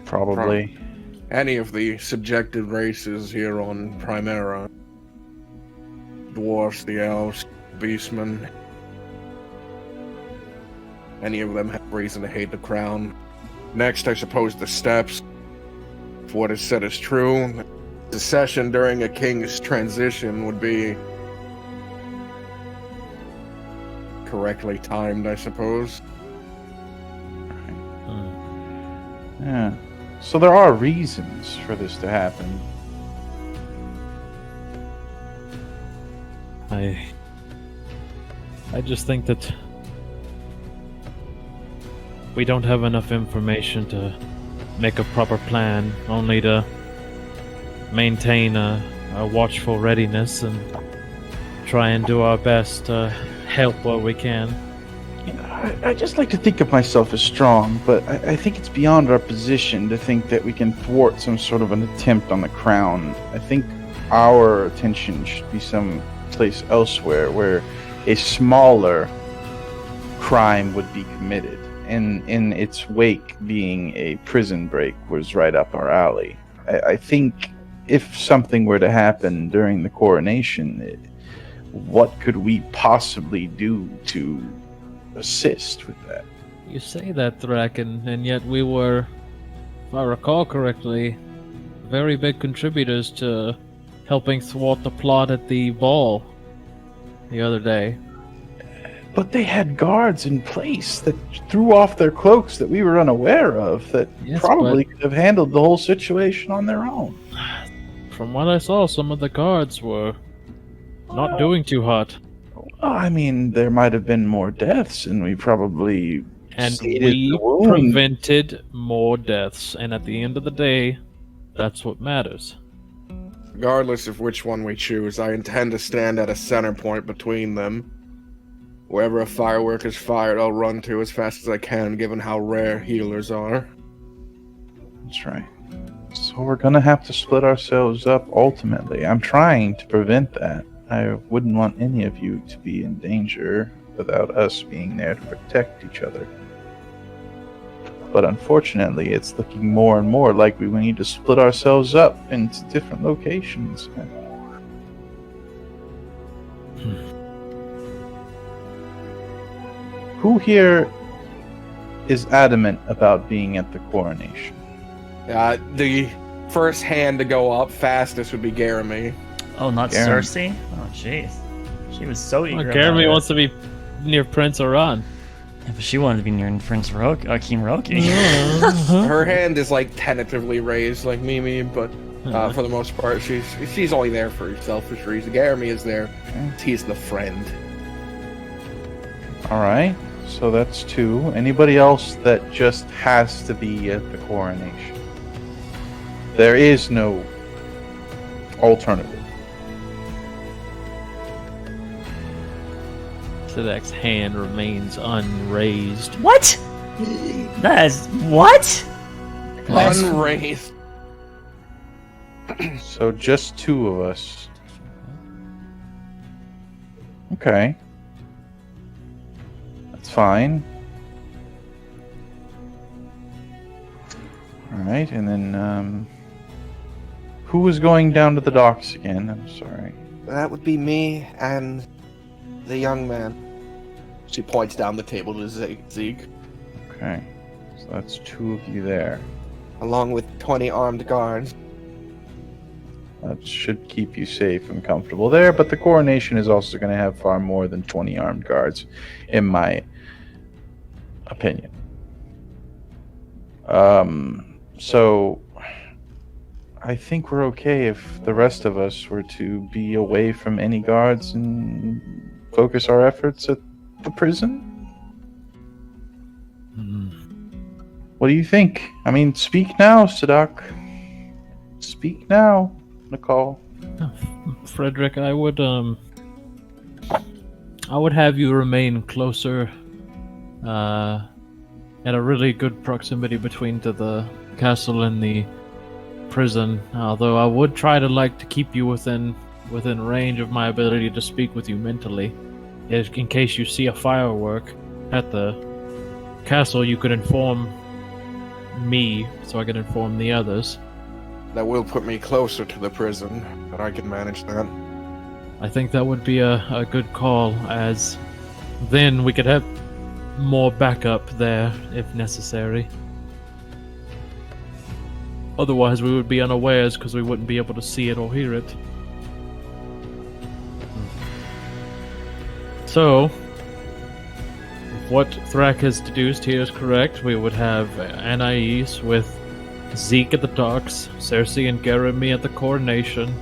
Probably. Any of the subjected races here on Primera. Dwarfs, the elves, beastmen. Any of them have reason to hate the crown. Next, I suppose the steppes. If what is said is true, secession during a king's transition would be correctly timed, I suppose. Yeah. So there are reasons for this to happen. I just think that we don't have enough information to make a proper plan, only to maintain a watchful readiness and try and do our best to help what we can. I just like to think of myself as strong, but I think it's beyond our position to think that we can thwart some sort of an attempt on the crown. I think our attention should be someplace elsewhere where a smaller crime would be committed. And in its wake, being a prison break was right up our alley. I think if something were to happen during the coronation, what could we possibly do to assist with that? You say that, Thraken, and yet we were, if I recall correctly, very big contributors to helping thwart the plot at the ball the other day. But they had guards in place that threw off their cloaks that we were unaware of, that Yes, probably could have handled the whole situation on their own. From what I saw, some of the guards were not doing too hot. I mean, there might have been more deaths, and we probably And seeded we the wound. prevented more deaths, and at the end of the day, that's what matters. Regardless of which one we choose, I intend to stand at a center point between them. Wherever a firework is fired, I'll run to as fast as I can, given how rare healers are. That's right. So we're gonna have to split ourselves up ultimately. I'm trying to prevent that. I wouldn't want any of you to be in danger without us being there to protect each other. But unfortunately, it's looking more and more like we need to split ourselves up into different locations. Who here is adamant about being at the coronation? The first hand to go up fastest would be Garamy. Oh, not Garen. Cersei? Oh, jeez. She was so eager. Well, about Jeremy it. wants to be near Prince Aran. Yeah, but she wanted to be near Prince King Roki. Her hand is like tentatively raised, like Mimi, but for the most part, she's only there for selfish reasons. Garamy is there. He's the friend. All right, so that's 2. Anybody else that just has to be at the coronation? There is no alternative. Sidak's hand remains unraised. What? That is what? Unraised. So just 2 of us. Okay. That's fine. Alright, and then, who was going down to the docks again? I'm sorry. That would be me and the young man. She points down the table to Zeke, Okay. So that's 2 of you there. along with 20 armed guards. That should keep you safe and comfortable there, but the coronation is also going to have far more than 20 armed guards, in my opinion. So I think we're okay if the rest of us were to be away from any guards and focus our efforts at the prison. What do you think? I mean, speak now, Sadak. Speak now, Nicole. Frederick, I would have you remain closer, at a really good proximity between to the castle and the prison. Although I would try to keep you within range of my ability to speak with you mentally, in case you see a firework at the castle. You could inform me, so I could inform the others. That will put me closer to the prison, but I can manage that. I think that would be a good call, as then we could have more backup there if necessary. Otherwise, we would be unawares because we wouldn't be able to see it or hear it. So, if what Thrak has deduced here is correct, we would have Anais with Zeke at the docks, Cersei and Garamy at the coronation,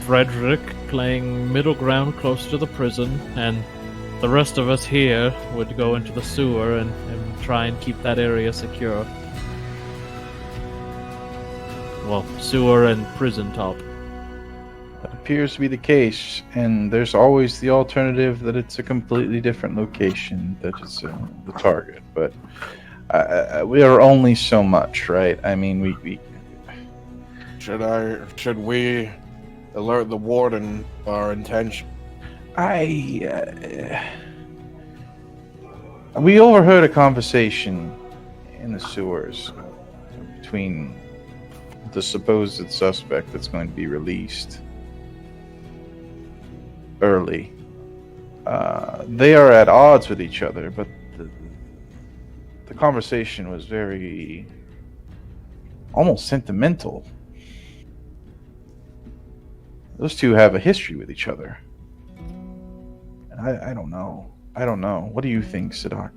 Frederick playing middle ground close to the prison, and the rest of us here would go into the sewer and try and keep that area secure. Well, sewer and prison top. That appears to be the case, and there's always the alternative that it's a completely different location that is the target, but we are only so much, right? I mean, we Should we alert the warden of our intention? We overheard a conversation in the sewers between the supposed suspect that's going to be released early. They are at odds with each other, but the conversation was very almost sentimental. Those two have a history with each other. I don't know. I don't know. What do you think, Sadak?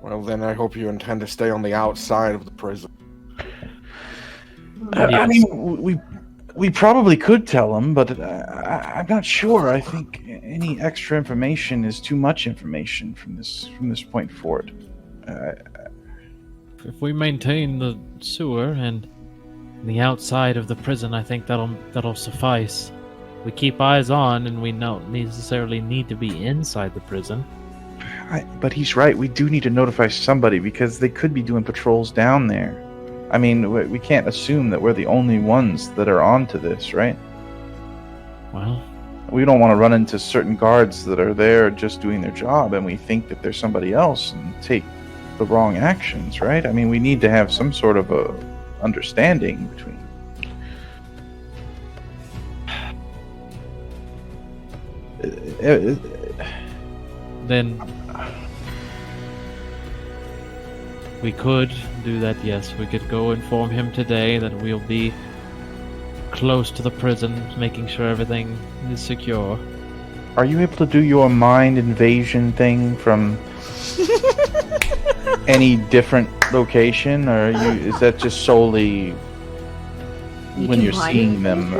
Well, then I hope you intend to stay on the outside of the prison. I mean, we probably could tell him, but I'm not sure. I think any extra information is too much information from this point forward. If we maintain the sewer and the outside of the prison, I think that'll suffice. We keep eyes on, and we don't necessarily need to be inside the prison. But he's right. We do need to notify somebody because they could be doing patrols down there. I mean, we can't assume that we're the only ones that are onto this, right? Well, We don't want to run into certain guards that are there just doing their job and we think that there's somebody else and take the wrong actions, right? I mean, we need to have some sort of a understanding between. then we could do that, yes. We could go inform him today that we'll be close to the prison, making sure everything is secure. Are you able to do your mind invasion thing from any different location, or is that just solely when you're seeing them?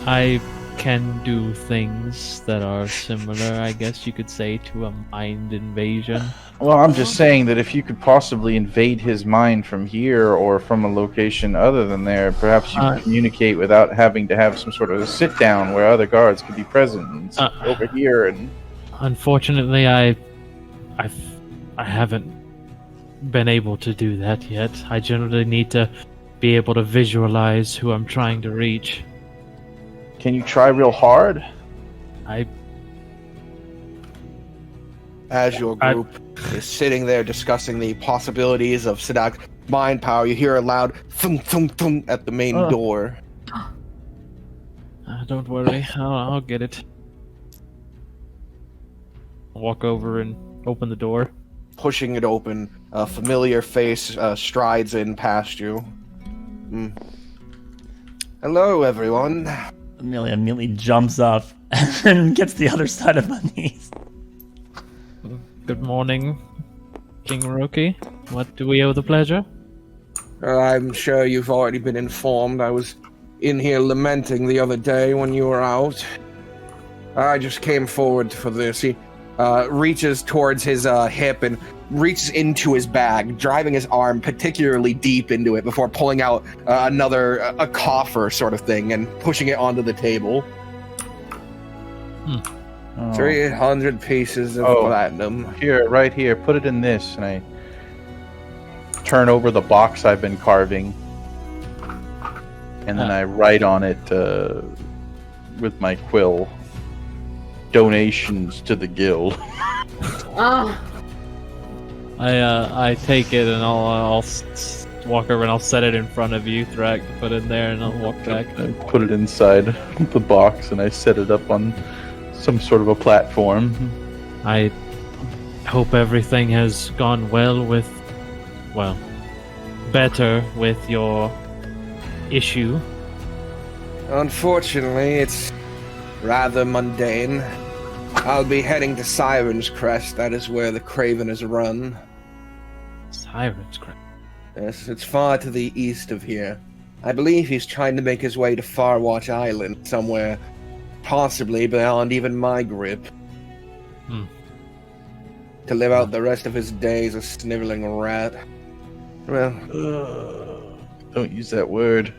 I can do things that are similar, I guess you could say, to a mind invasion. Well, I'm just saying that if you could possibly invade his mind from here or from a location other than there, perhaps you could communicate without having to have some sort of a sit down where other guards could be present and sit over here. And unfortunately, I haven't been able to do that yet. I generally need to be able to visualize who I'm trying to reach. can you try real hard? As your group is sitting there discussing the possibilities of Sadak's mind power, you hear a loud thump thump thump at the main door. Don't worry, I'll get it. I'll walk over and open the door. Pushing it open, a familiar face strides in past you. Hello, everyone. Amelia immediately jumps up and gets the other side of my knees. Good morning, King Roki. What do we owe the pleasure? I'm sure you've already been informed. I was in here lamenting the other day when you were out. I just came forward for this. He reaches towards his hip and reaches into his bag, driving his arm particularly deep into it before pulling out a coffer sort of thing and pushing it onto the table. 300 pieces of platinum. Here, right here, put it in this, and I turn over the box I've been carving, and then I write on it with my quill, donations to the guild. I take it and I'll walk over and I'll set it in front of you, Thrak, put it in there, and I'll walk back. I put it inside the box, and I set it up on some sort of a platform. I hope everything has gone better with your issue. Unfortunately, it's rather mundane. I'll be heading to Siren's Crest. That is where the Craven is run. Siren's Crest? Yes, it's far to the east of here. I believe he's trying to make his way to Farwatch Island, somewhere possibly beyond even my grip. To live out the rest of his days a sniveling rat. Well, Don't use that word.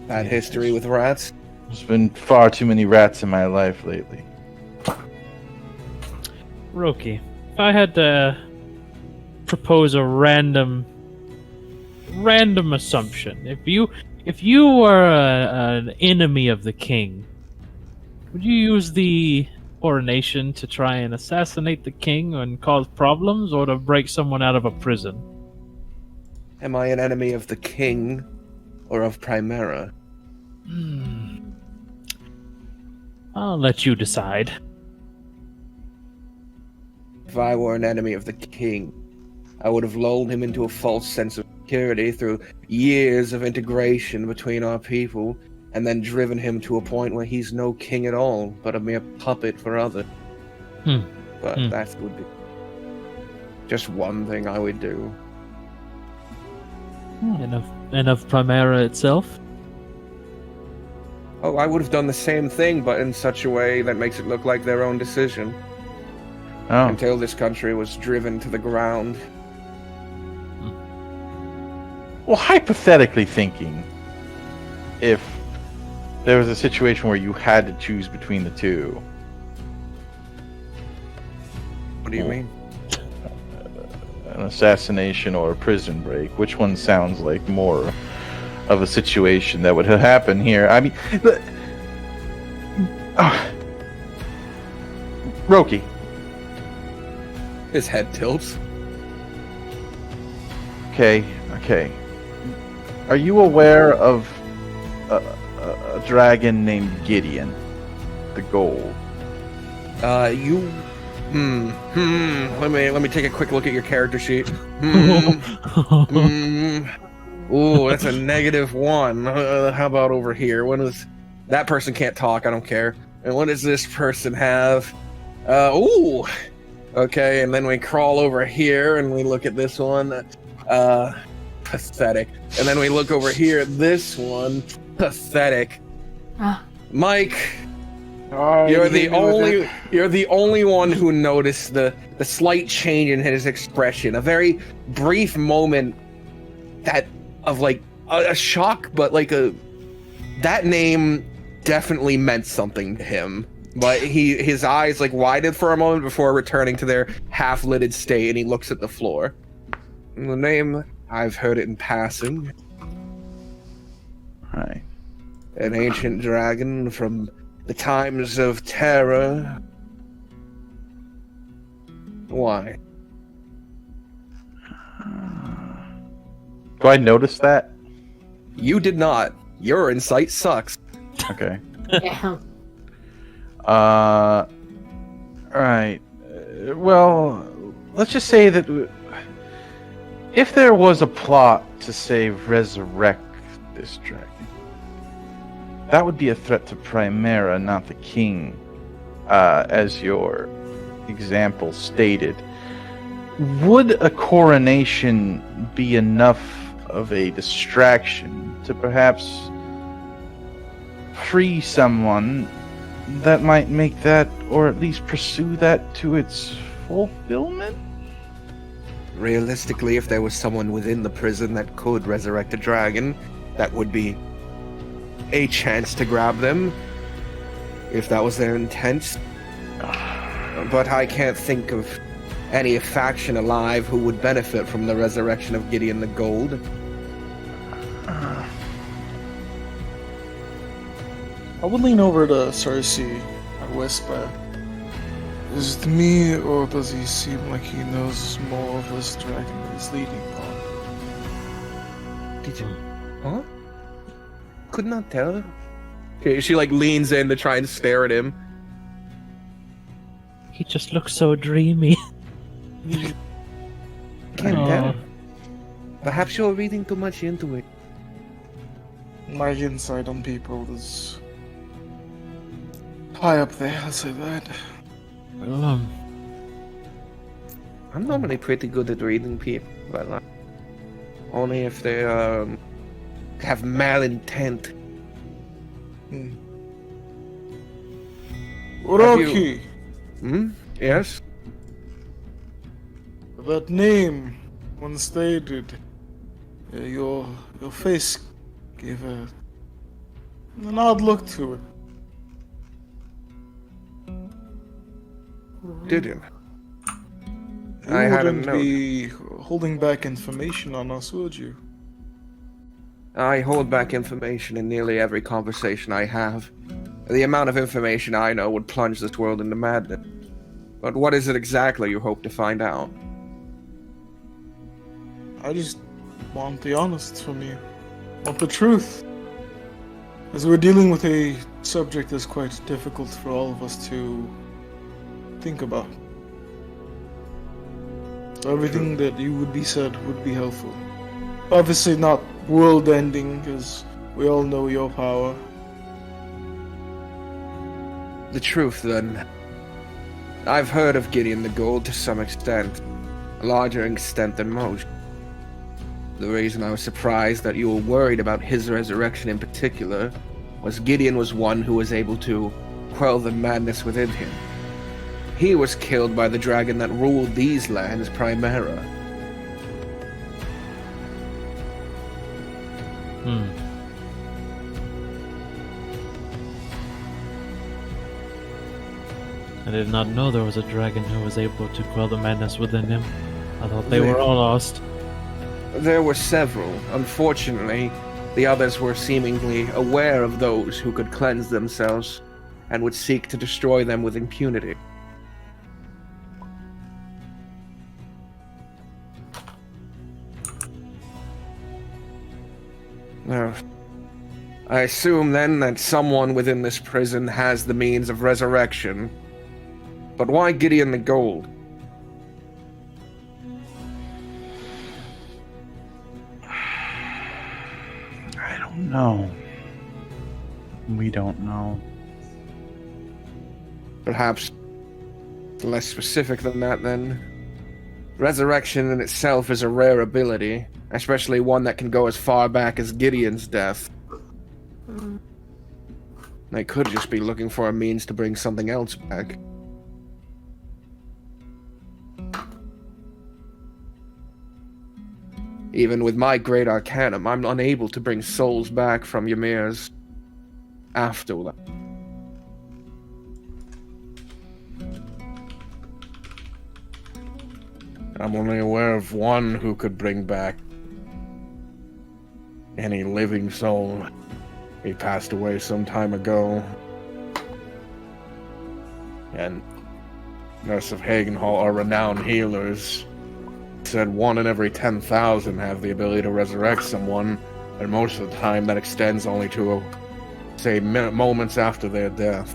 bad history with rats. There's been far too many rats in my life lately. Roki, if I had to propose a random assumption, if you were an enemy of the king, would you use the coronation to try and assassinate the king and cause problems, or to break someone out of a prison? Am I an enemy of the king or of Primera? I'll let you decide. If I were an enemy of the king, I would have lulled him into a false sense of security through years of integration between our people, and then driven him to a point where he's no king at all, but a mere puppet for others. But that would be just one thing I would do. And of Primera itself? Oh, I would have done the same thing, but in such a way that makes it look like their own decision. Until this country was driven to the ground. Well, hypothetically thinking, if there was a situation where you had to choose between the two, What do you mean? An assassination or a prison break. Which one sounds like more of a situation that would happen here? I mean, Roki. His head tilts. Okay. Are you aware of a dragon named Gideon, the Gold? Let me take a quick look at your character sheet. Ooh, that's a -1. How about over here? That person can't talk? I don't care. And what does this person have? Ooh. Okay, and then we crawl over here and we look at this one. Pathetic. And then we look over here at this one. Pathetic. Mike, you're the only one who noticed the slight change in his expression. A very brief moment of like a shock, but like that name definitely meant something to him. But his eyes like widened for a moment before returning to their half-lidded state, and he looks at the floor. The name, I've heard it in passing. Right. An ancient dragon from the times of terror. Why? Do I notice that? You did not. Your insight sucks. Okay. Yeah. Right. Well, let's just say that if there was a plot to resurrect this dragon, that would be a threat to Primera, not the king, as your example stated. Would a coronation be enough of a distraction to perhaps free someone that might make that, or at least pursue that to its fulfillment? Realistically, if there was someone within the prison that could resurrect a dragon, that would be a chance to grab them, if that was their intent. But I can't think of any faction alive who would benefit from the resurrection of Gideon the Gold. I would lean over to Cersei and whisper, "Is it me, or does he seem like he knows more of this dragon he's leading on?" Did you? Huh? Could not tell. Okay, she like leans in to try and stare at him. He just looks so dreamy. Can't Aw. tell. Perhaps you're reading too much into it. My insight on people is high up there, I'll say that. Well, I'm normally pretty good at reading people, but only if they have malintent. Roki, Yes? that name, when stated, your face gave an odd look to it. Did you? You I had a wouldn't note. be holding back information on us, would you? I hold back information in nearly every conversation I have. The amount of information I know would plunge this world into madness. But what is it exactly you hope to find out? I just want the honest from you. Want the truth. As we're dealing with a subject that's quite difficult for all of us to think about. So everything that you would be said would be helpful. Obviously not world-ending, because we all know your power. The truth, then. I've heard of Gideon the Gold to some extent. A larger extent than most. The reason I was surprised that you were worried about his resurrection in particular was Gideon was one who was able to quell the madness within him. He was killed by the dragon that ruled these lands, Primera. I did not know there was a dragon who was able to quell the madness within him. I thought they were all lost. There were several. Unfortunately, the others were seemingly aware of those who could cleanse themselves and would seek to destroy them with impunity. Now, I assume then that someone within this prison has the means of resurrection. But why Gideon the Gold? I don't know. We don't know. Perhaps less specific than that, then. Resurrection in itself is a rare ability, especially one that can go as far back as Gideon's death. They could just be looking for a means to bring something else back. Even with my great arcanum, I'm unable to bring souls back from Ymir's afterlife. I'm only aware of one who could bring back any living soul. He passed away some time ago. And Nurse of Hagenhall, our renowned healers, said 1 in every 10,000 have the ability to resurrect someone, and most of the time that extends only to, say, moments after their death.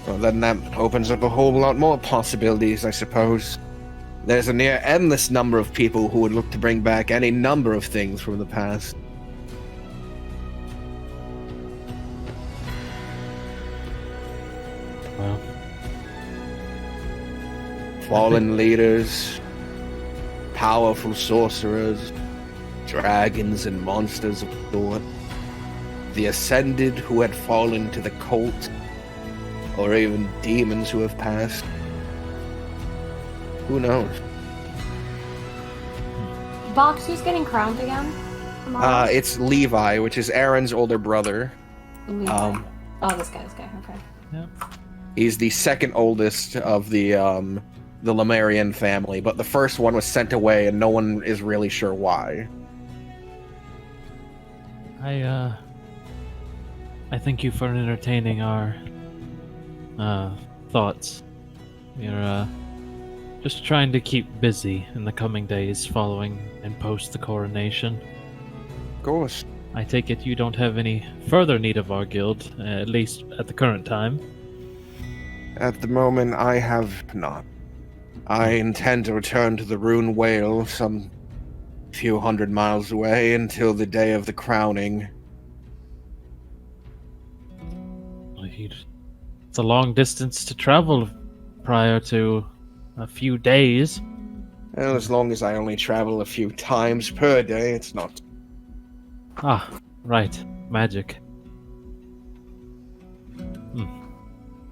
Well, then that opens up a whole lot more possibilities, I suppose. There's a near endless number of people who would look to bring back any number of things from the past. Well, Fallen leaders, powerful sorcerers, dragons and monsters of the sort, the ascended who had fallen to the cult, or even demons who have passed. Who knows? Box, who's getting crowned again? Tomorrow? It's Levi, which is Aaron's older brother. Levi. This guy, okay. yeah. He's the second oldest of the Lemurian family, but the first one was sent away and no one is really sure why. I thank you for entertaining our thoughts. We're just trying to keep busy in the coming days following and post the coronation. Of course. I take it you don't have any further need of our guild, at least at the current time. At the moment, I have not. I intend to return to the Rune Whale some few hundred miles away until the day of the crowning. It's a long distance to travel prior to a few days. Well, as long as I only travel a few times per day, it's not. Ah, right. Magic.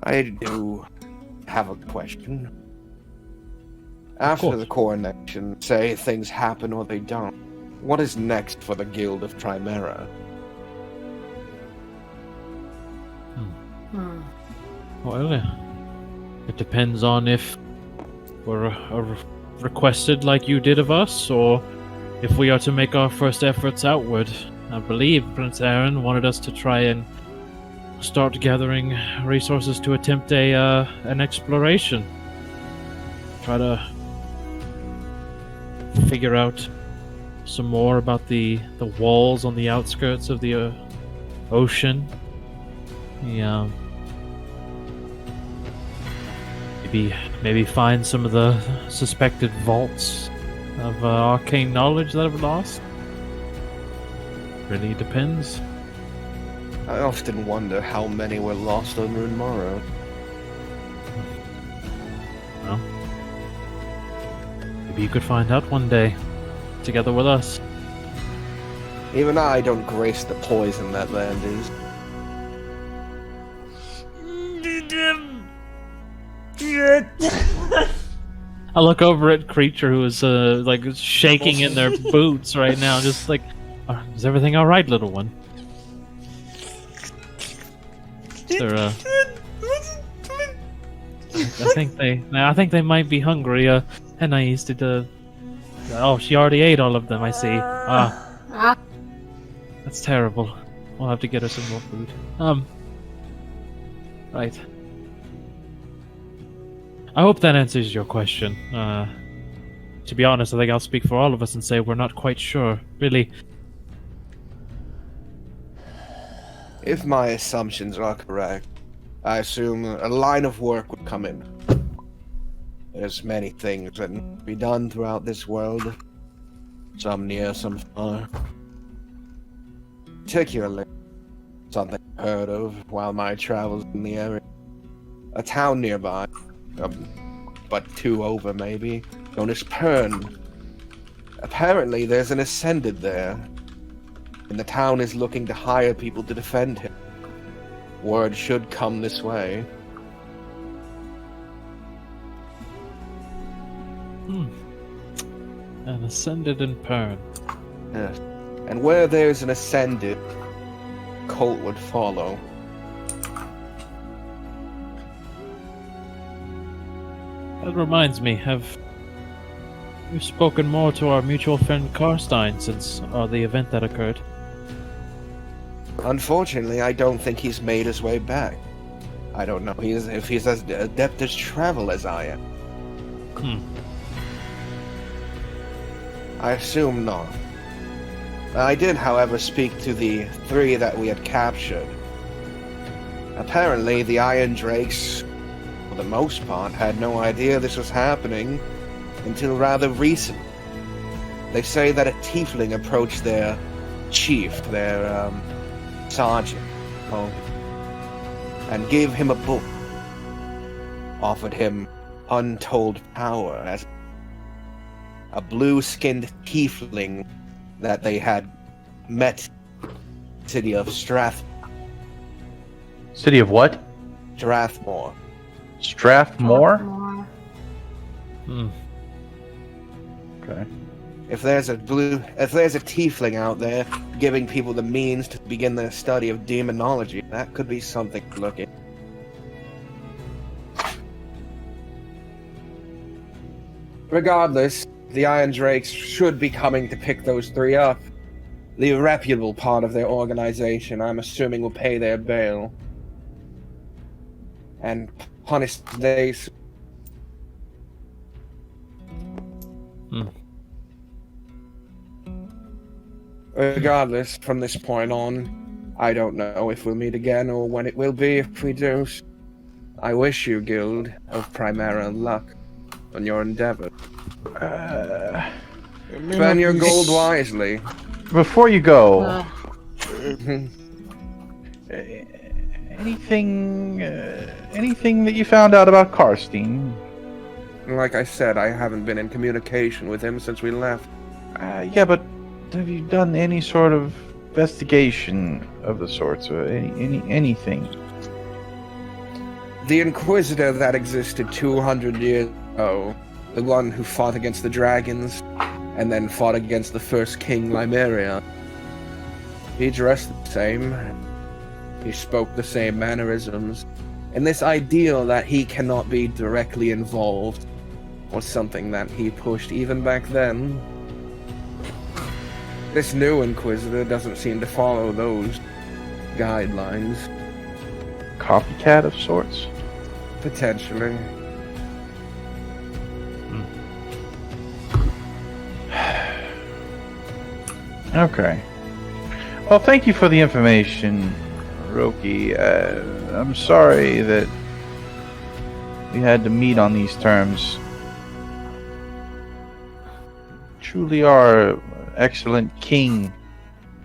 I do have a question. After the coronation, say things happen or they don't, what is next for the Guild of Primera? Well, it depends on if we're requested like you did of us, or if we are to make our first efforts outward. I believe Prince Aaron wanted us to try and start gathering resources to attempt an exploration. Try to figure out some more about the walls on the outskirts of the ocean. Maybe find some of the suspected vaults of arcane knowledge that I've lost. Really depends. I often wonder how many were lost on Rune Morrow. Well, maybe you could find out one day, together with us. Even I don't grace the poison that land is. I look over at Creature, who is like shaking in their boots right now, just like Is everything all right, little one? They're, I think they might be hungry. Anais did. Oh, she already ate all of them. I see. Ah, That's terrible. We'll have to get her some more food. Right. I hope that answers your question. To be honest, I think I'll speak for all of us and say we're not quite sure. Really. If my assumptions are correct, I assume a line of work would come in. There's many things that can be done throughout this world. Some near, some far. Particularly, something I heard of while my travels in the area. A town nearby, but 2 over maybe, known as Pern. Apparently there's an Ascended there, and the town is looking to hire people to defend him. Word should come this way. An Ascended in Pern. Yes. And where there's an Ascended, cult would follow. That reminds me, have you spoken more to our mutual friend Karstein since the event that occurred? Unfortunately, I don't think he's made his way back. I don't know if he's as adept as travel as I am. I assume not. I did, however, speak to the 3 that we had captured. Apparently, the Iron Drakes, for the most part, had no idea this was happening until rather recent. They say that a tiefling approached their chief, their sergeant, and gave him a book. Offered him untold power as a blue-skinned tiefling that they had met in the city of City of what? Strathmore. Strathmore? Okay. If there's a tiefling out there giving people the means to begin their study of demonology, that could be something to look at. Regardless, the Iron Drakes should be coming to pick those 3 up. The reputable part of their organization, I'm assuming, will pay their bail. And punish these. Regardless, from this point on, I don't know if we'll meet again or when it will be if we do. I wish you, Guild of Primera, luck on your endeavor. Spend your gold wisely. Before you go, anything that you found out about Karstein? Like I said, I haven't been in communication with him since we left. Yeah, but have you done any sort of investigation of the sorts, or anything? The Inquisitor that existed 200 years ago, the one who fought against the dragons, and then fought against the first king, Lymeria. He dressed the same. He spoke the same mannerisms. And this ideal that he cannot be directly involved was something that he pushed even back then. This new Inquisitor doesn't seem to follow those guidelines. Copycat of sorts? Potentially. Okay. Well, thank you for the information, Roki. I'm sorry that we had to meet on these terms. Truly are excellent king.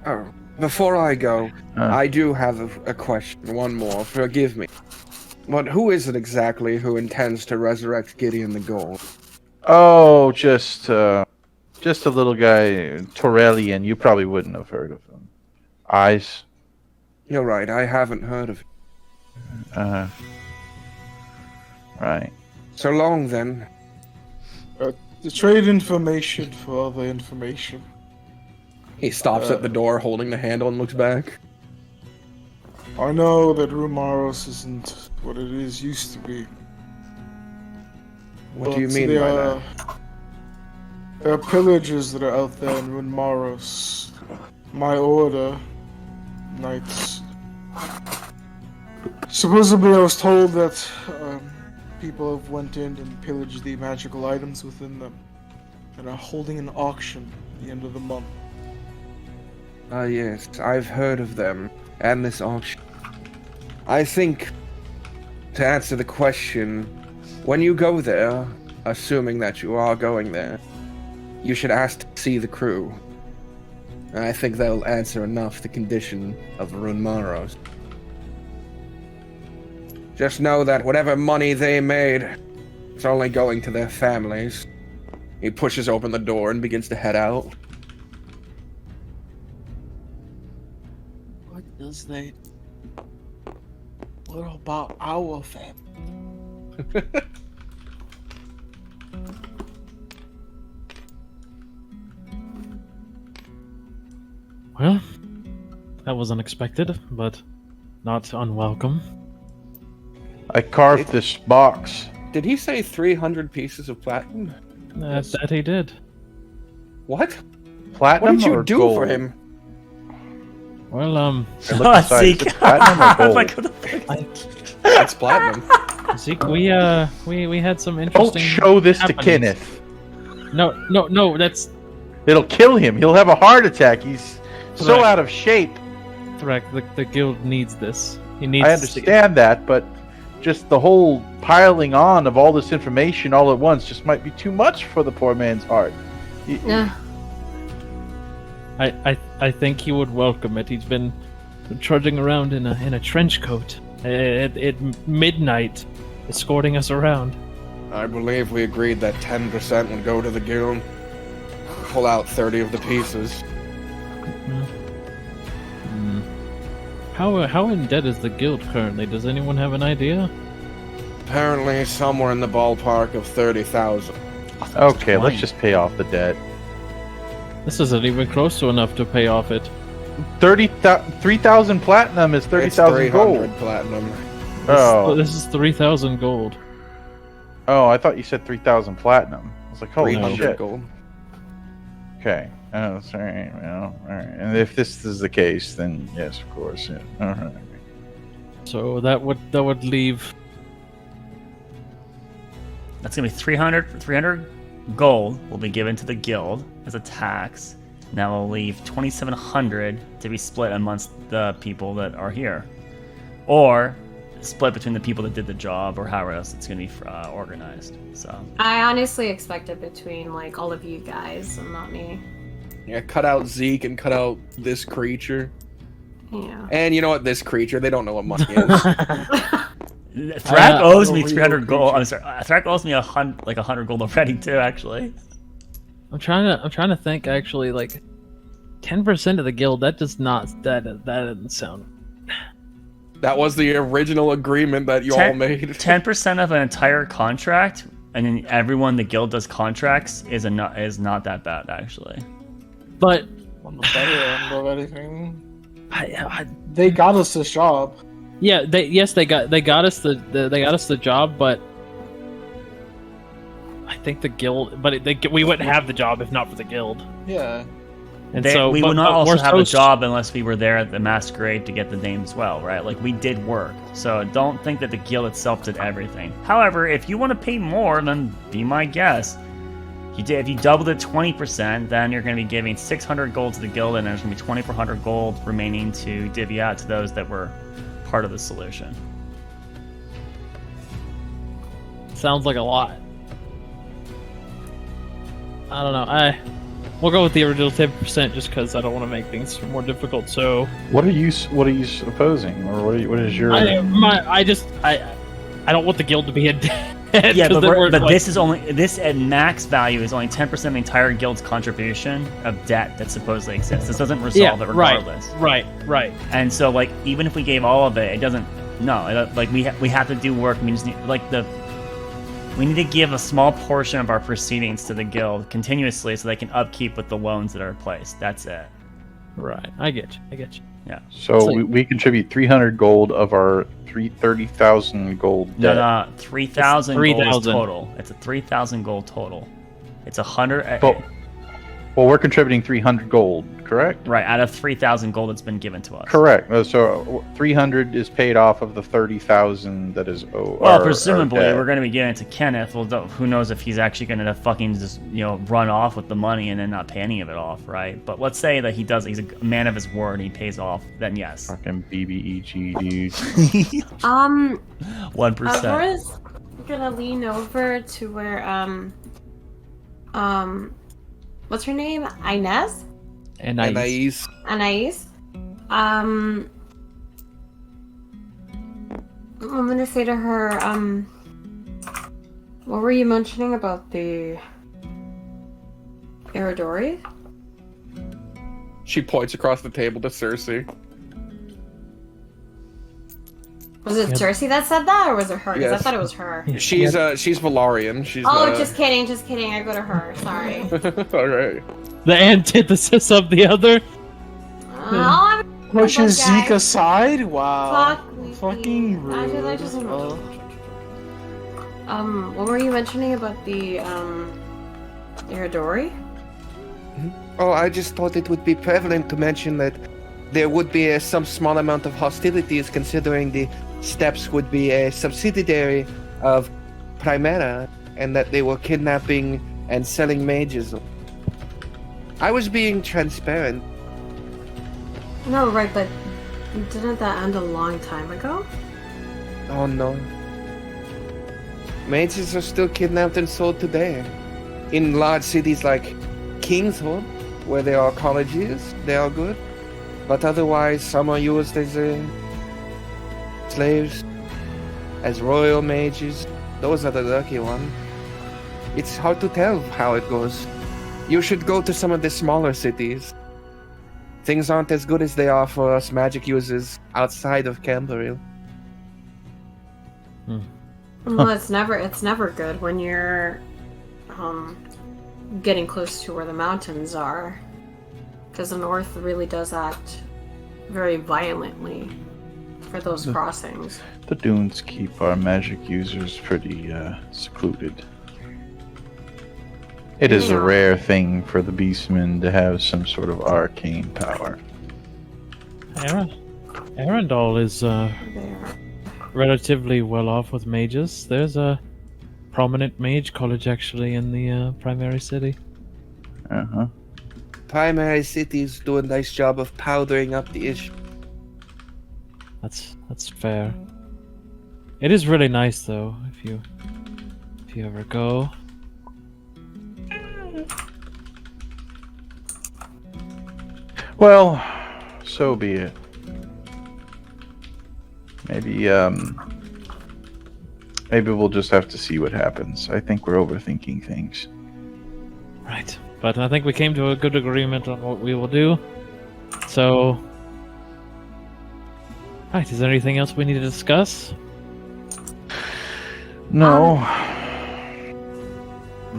Oh, before I go, I do have a question. One more. Forgive me. But who is it exactly who intends to resurrect Gideon the Gold? Oh, just a little guy, Torellian. You probably wouldn't have heard of him. Eyes. You're right, I haven't heard of it. Right. So long, then. To trade information for other information. He stops at the door holding the handle and looks back. I know that Rumaros isn't what it is used to be. What do you but mean by that? There are pillagers that are out there in Rumaros. My order, knights. Supposedly I was told that people have went in and pillaged the magical items within them and are holding an auction at the end of the month. Ah, yes, I've heard of them and this auction. I think, to answer the question, when you go there, assuming that you are going there, you should ask to see the crew. And I think that'll answer enough the condition of Runmaros. Just know that whatever money they made, it's only going to their families. He pushes open the door and begins to head out. What does they... What about our family? Well, that was unexpected, but not unwelcome. I carved this box. Did he say 300 pieces of platinum? That he did. What? Platinum What did you or do gold? for him? Well, Hey, look inside. Is Zeke. it platinum or gold? Like, what the fuck? That's platinum. Zeke, we had some Don't interesting. show this to happenings. Kenneth. No, that's It'll kill him. He'll have a heart attack. He's so Right. out of shape. correct. The guild needs this. He needs. I to understand that, but just the whole piling on of all this information all at once just might be too much for the poor man's heart. Yeah. I think he would welcome it. He's been trudging around in a trench coat at midnight, escorting us around. I believe we agreed that 10% would go to the guild. Pull out 30 of the pieces. How in debt is the guild currently? Does anyone have an idea? Apparently somewhere in the ballpark of 30,000. Okay, Fine. let's just pay off the debt. This isn't even close to enough to pay off it. 3,000 platinum is It's 30,000 300 gold. platinum. Oh. This is 3,000 gold. Oh, I thought you said 3,000 platinum. I was like, holy 300 shit. gold. Okay. Oh, sorry. Well, all right. And if this is the case, then yes, of course. Yeah. All right. So that would leave. That's gonna be 300 gold will be given to the guild as a tax. Now we'll leave 2,700 to be split amongst the people that are here, or split between the people that did the job, or however else it's gonna be organized. So I honestly expect it between like all of you guys and not me. Yeah, cut out Zeke and cut out this creature. Yeah. And you know what? This creature, they don't know what money is. Thrak owes me real 300 gold. creature. I'm sorry, Thrak owes me 100 gold already too. Actually, I'm trying to think. Actually, like 10% of the guild. That does not. That doesn't sound. That was the original agreement that you all made. 10% of an entire contract, and then everyone the guild does contracts is not that bad actually. But On the better end of anything. I, They got us this job. yeah, they got us the job, but I think the guild. But we wouldn't have the job if not for the guild. Yeah. And We but- would not but also we're have a so job unless we were there at the masquerade to get the name as well, right? Like we did work, so don't think that the guild itself did everything. However, if you want to pay more, then be my guest. If you doubled it 20%, then you're going to be giving 600 gold to the guild, and there's going to be 2,400 gold remaining to divvy out to those that were part of the solution. Sounds like a lot. I don't know. We'll go with the original 10% just because I don't want to make things more difficult. So What are you opposing, or what is your? I don't want the guild to be a debt. Yeah, 'cause but, then we're, like, this at max value is only 10% of the entire guild's contribution of debt that supposedly exists. This doesn't resolve it regardless. Right. And so, like, even if we gave all of it, it doesn't. No, like we have to do work. We just need, we need to give a small portion of our proceedings to the guild continuously, so they can upkeep with the loans that are placed. That's it. Right. I get you. So So- we contribute 300 gold of our 30,000 gold debt. No, 3,000 gold is 3,000. total. It's a 3,000 gold total. It's 100. Well, we're contributing 300 gold, correct? Right, out of 3,000 gold that's been given to us. Correct. So 300 is paid off of the 30,000 that is owed. Well, presumably we're going to be giving it to Kenneth. Well, who knows if he's actually going to fucking just run off with the money and then not pay any of it off, right? But let's say that he does. He's a man of his word and he pays off. Then yes, Fucking BBEG, dude. 1%. Aurora's gonna lean over to where what's her name? Inez? And Anais. Anais? I'm gonna say to her, what were you mentioning about the Eridori? She points across the table to Cersei. Was it Cersei that said that, or was it her? Because I Yes. thought it was her. She's Valarian. She's Just kidding. I go to her. Sorry. all right. the antithesis of the other. Oh, Pushes Good guy. Zeke aside? Wow. fuck me. Fucking rude. Actually, that doesn't. What were you mentioning about the Eridori? Oh, I just thought it would be prevalent to mention that there would be some small amount of hostilities, considering the steppes would be a subsidiary of Primera, and that they were kidnapping and selling mages. I was being transparent. No, right, but didn't that end a long time ago? Oh no. Mages are still kidnapped and sold today. In large cities like Kingswood, where there are colleges, they are good. But otherwise, some are used as slaves, as royal mages. Those are the lucky ones. It's hard to tell how it goes. You should go to some of the smaller cities. Things aren't as good as they are for us magic users outside of Camberville. Well, it's never good when you're getting close to where the mountains are, because the north really does act very violently for those crossings. The dunes keep our magic users pretty secluded. It is a Yeah. rare thing for the beastmen to have some sort of arcane power. Arundel is There. relatively well off with mages. There's a prominent mage college actually in the primary city. Uh-huh. Primary cities do a nice job of powdering up the issue. That's fair. It is really nice though, if you ever go. Well, so be it. Maybe we'll just have to see what happens. I think we're overthinking things. Right. But I think we came to a good agreement on what we will do. So right, is there anything else we need to discuss? No.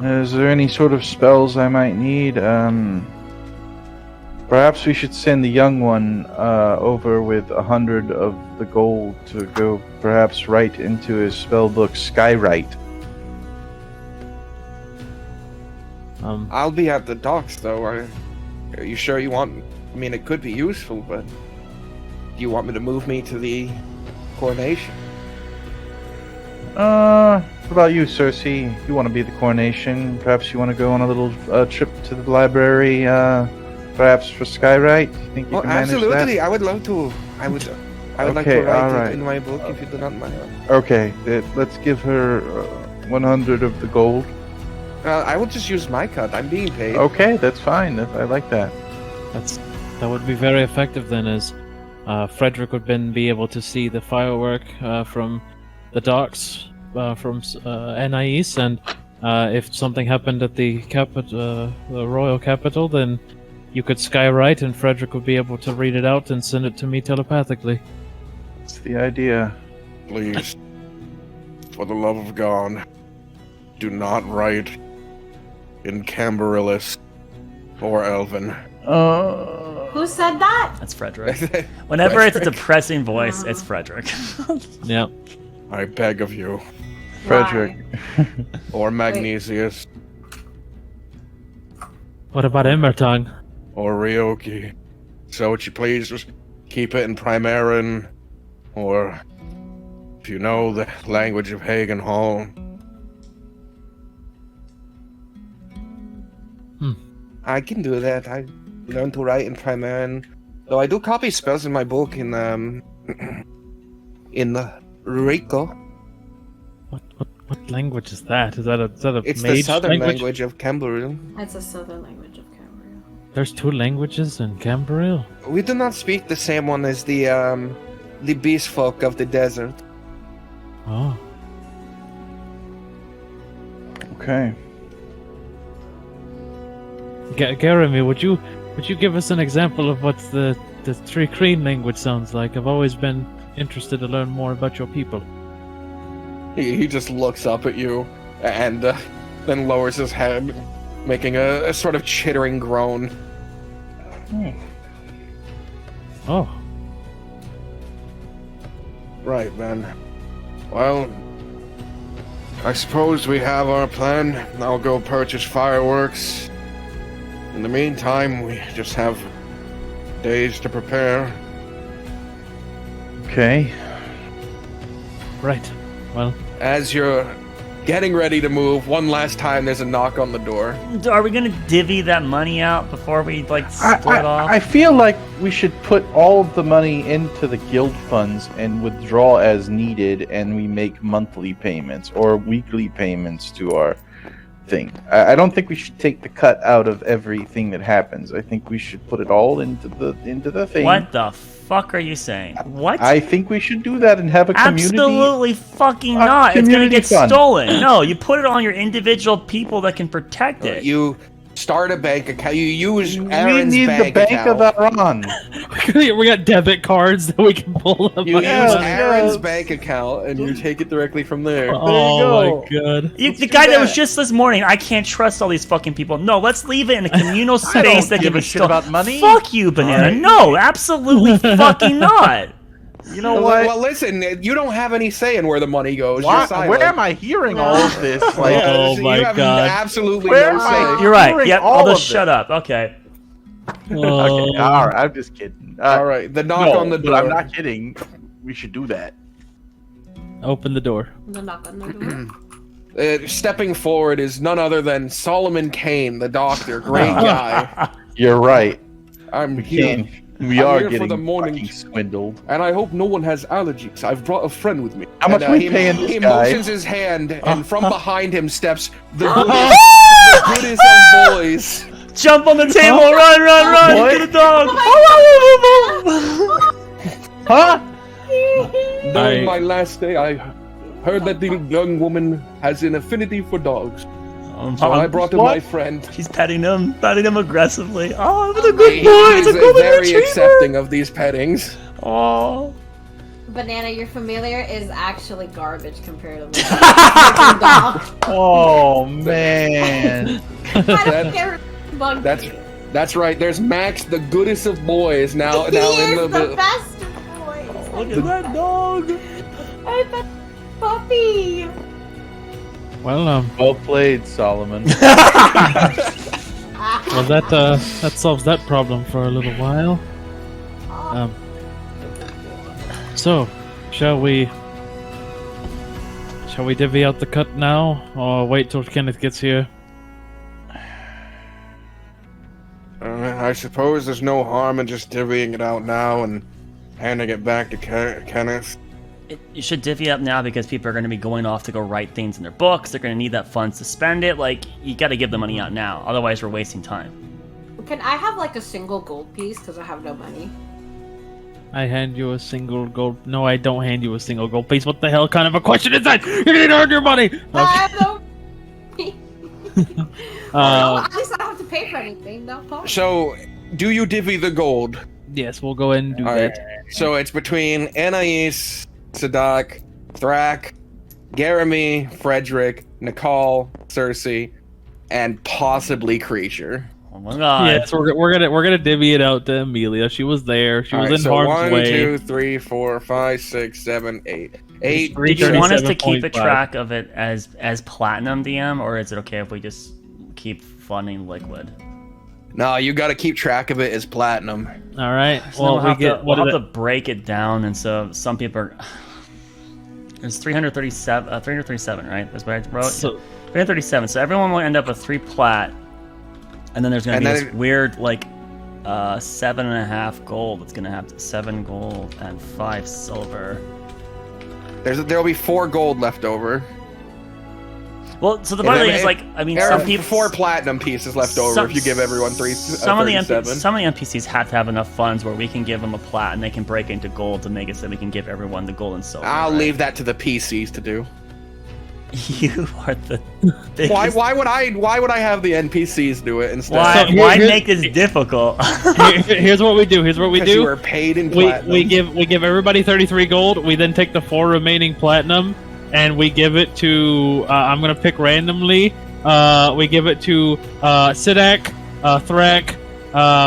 Is there any sort of spells I might need? Perhaps we should send the young one over with 100 of the gold to go perhaps right into his spellbook Skywrite. I'll be at the docks, though. Are you sure you want... I mean, it could be useful, but... Do you want me to move me to the coronation? What about you, Cersei? You want to be the coronation? Perhaps you want to go on a little trip to the library, perhaps for Skywrite? You think you Oh, can manage absolutely. that? I would love to. I would like Okay, to write alright. it in my book, if you do not mind. Okay, let's give her 100 of the gold. I will just use my cut. I'm being paid. Okay, that's fine. I like that. That would be very effective then, as Frederick would then be able to see the firework from the docks from Anais, and if something happened at the royal capital, then you could skywrite, and Frederick would be able to read it out and send it to me telepathically. That's the idea. Please, for the love of God, do not write in Camberillis or Elven. Who said that? That's Frederick. Whenever it's a Frederick. depressing voice, it's Frederick. Yep. I beg of you. Frederick. Or Magnesius. What about Embertongue? Or Ryoki. So would you please just keep it in Primaran? Or if you know the language of Hagen Hall. I can do that. I learned to write in Primaran. Though I do copy spells in my book in Rico. What language is that? Is that a It's mage the southern language? language of Camberil. That's a southern language of Cameroon. There's 2 languages in Camberil. We do not speak the same one as the beast folk of the desert. Oh. Okay. Jeremy, would you give us an example of what the Tree Creen language sounds like? I've always been interested to learn more about your people. He just looks up at you and then lowers his head, making a sort of chittering groan. Oh. Right, then. Well, I suppose we have our plan. I'll go purchase fireworks. In the meantime, we just have days to prepare. Okay. Right. Well, As you're getting ready to move, one last time there's a knock on the door. Are we gonna divvy that money out before we split off? I feel like we should put all of the money into the guild funds and withdraw as needed, and we make monthly payments or weekly payments to our thing. I don't think we should take the cut out of everything that happens. I think we should put it all into the thing. What the fuck are you saying? What? I think we should do that and have a community. Absolutely fucking not. It's gonna community get fund. stolen. No, you put it on your individual people that can protect it. You start a bank account. You use We Aaron's need bank the bank account. of Aaron. we got debit cards that we can pull them. You Yeah, use let's Aaron's go. bank account and you take it directly from there. Oh my god. The guy that was just this morning, I can't trust all these fucking people. No, let's leave it in a communal space that give can a be shit stolen. about money. Fuck you, Banana. Alright. No, absolutely fucking not. You know what? Well, listen, you don't have any say in where the money goes. Why- You're silent. where am I hearing all of this? Like, Oh You my have God. absolutely Where no am I? say. You're right. Hearing Yep, all I'll of just shut up. Okay. okay, all right, I'm just kidding. All right, the knock No, on the but door. I'm not kidding. We should do that. Open the door. The knock on the door. Stepping forward is none other than Solomon Kane, the doctor. Great guy. You're right. I'm We here. can't. We I'm are here for getting the morning fucking swindled. And I hope no one has allergies. I've brought a friend with me. How much And, we paying this He guy? motions his hand, and from behind him steps the goodest of boys. Jump on the table. Run. What? Get a dog. Huh? During my last day, I heard that the young woman has an affinity for dogs. So I brought him What? my friend. He's petting him aggressively. Oh, it's a good boy. It's a He's golden very retriever. accepting of these pettings. Oh. Banana, your familiar is actually garbage compared to my freaking dog. Oh man. I don't care. Bug That's right. There's Max, the goodest of boys. Now He in is the the best of boys. Look at that dog. I bet puppy. Well, Well played, Solomon. well that solves that problem for a little while. So, shall we divvy out the cut now, or wait till Kenneth gets here? I suppose there's no harm in just divvying it out now and handing it back to Kenneth. You should divvy up now because people are going to be going off to go write things in their books. They're going to need that funds to spend it. Like, you got to give the money out now. Otherwise, we're wasting time. Can I have like a single gold piece because I have no money? I hand you a single gold. No, I don't hand you a single gold piece. What the hell kind of a question is that? You need to earn your money. I have no. Uh, At least I don't have to pay for anything, though. Paul. So, do you divvy the gold? yes, we'll go ahead and do All right. that. So it's between Anais, Sadak, Thrak, Jeremy, Frederick, Nicole, Cersei, and possibly Creature. Oh my god. Yeah, so we're gonna divvy it out to Amelia. She was there. She was in so harm's 1, way. 2, 3, 4, 5, 6, 7, 8. 8. Did you want us to keep a 37.5. track of it as platinum, DM, or is it okay if we just keep funding liquid? No, you got to keep track of it as platinum. All right. So Well, we'll we have get to, what we'll is have it? to break it down, and so some people are. There's 337, right? That's what I wrote. So- 337. So everyone will end up with 3 plat, and then there's gonna And be then this weird 7.5 gold. It's gonna have 7 gold and 5 silver. There'll be 4 gold left over. Well, so the And funny then thing is, There are some people 4 platinum pieces left over some- if you give everyone 3. Some of the 37. NPCs have to have enough funds where we can give them a plat, and they can break into gold to make it so we can give everyone the gold and silver. I'll right? leave that to the PCs to do. You are the biggest... Why would I have the NPCs do it instead? Why, So why here's- make this difficult? Here's what we do. Here's what we Because you do. are paid in We platinum. give everybody 33 gold. We then take the 4 remaining platinum and we give it to. I'm gonna pick randomly. We give it to Sidak, Threk.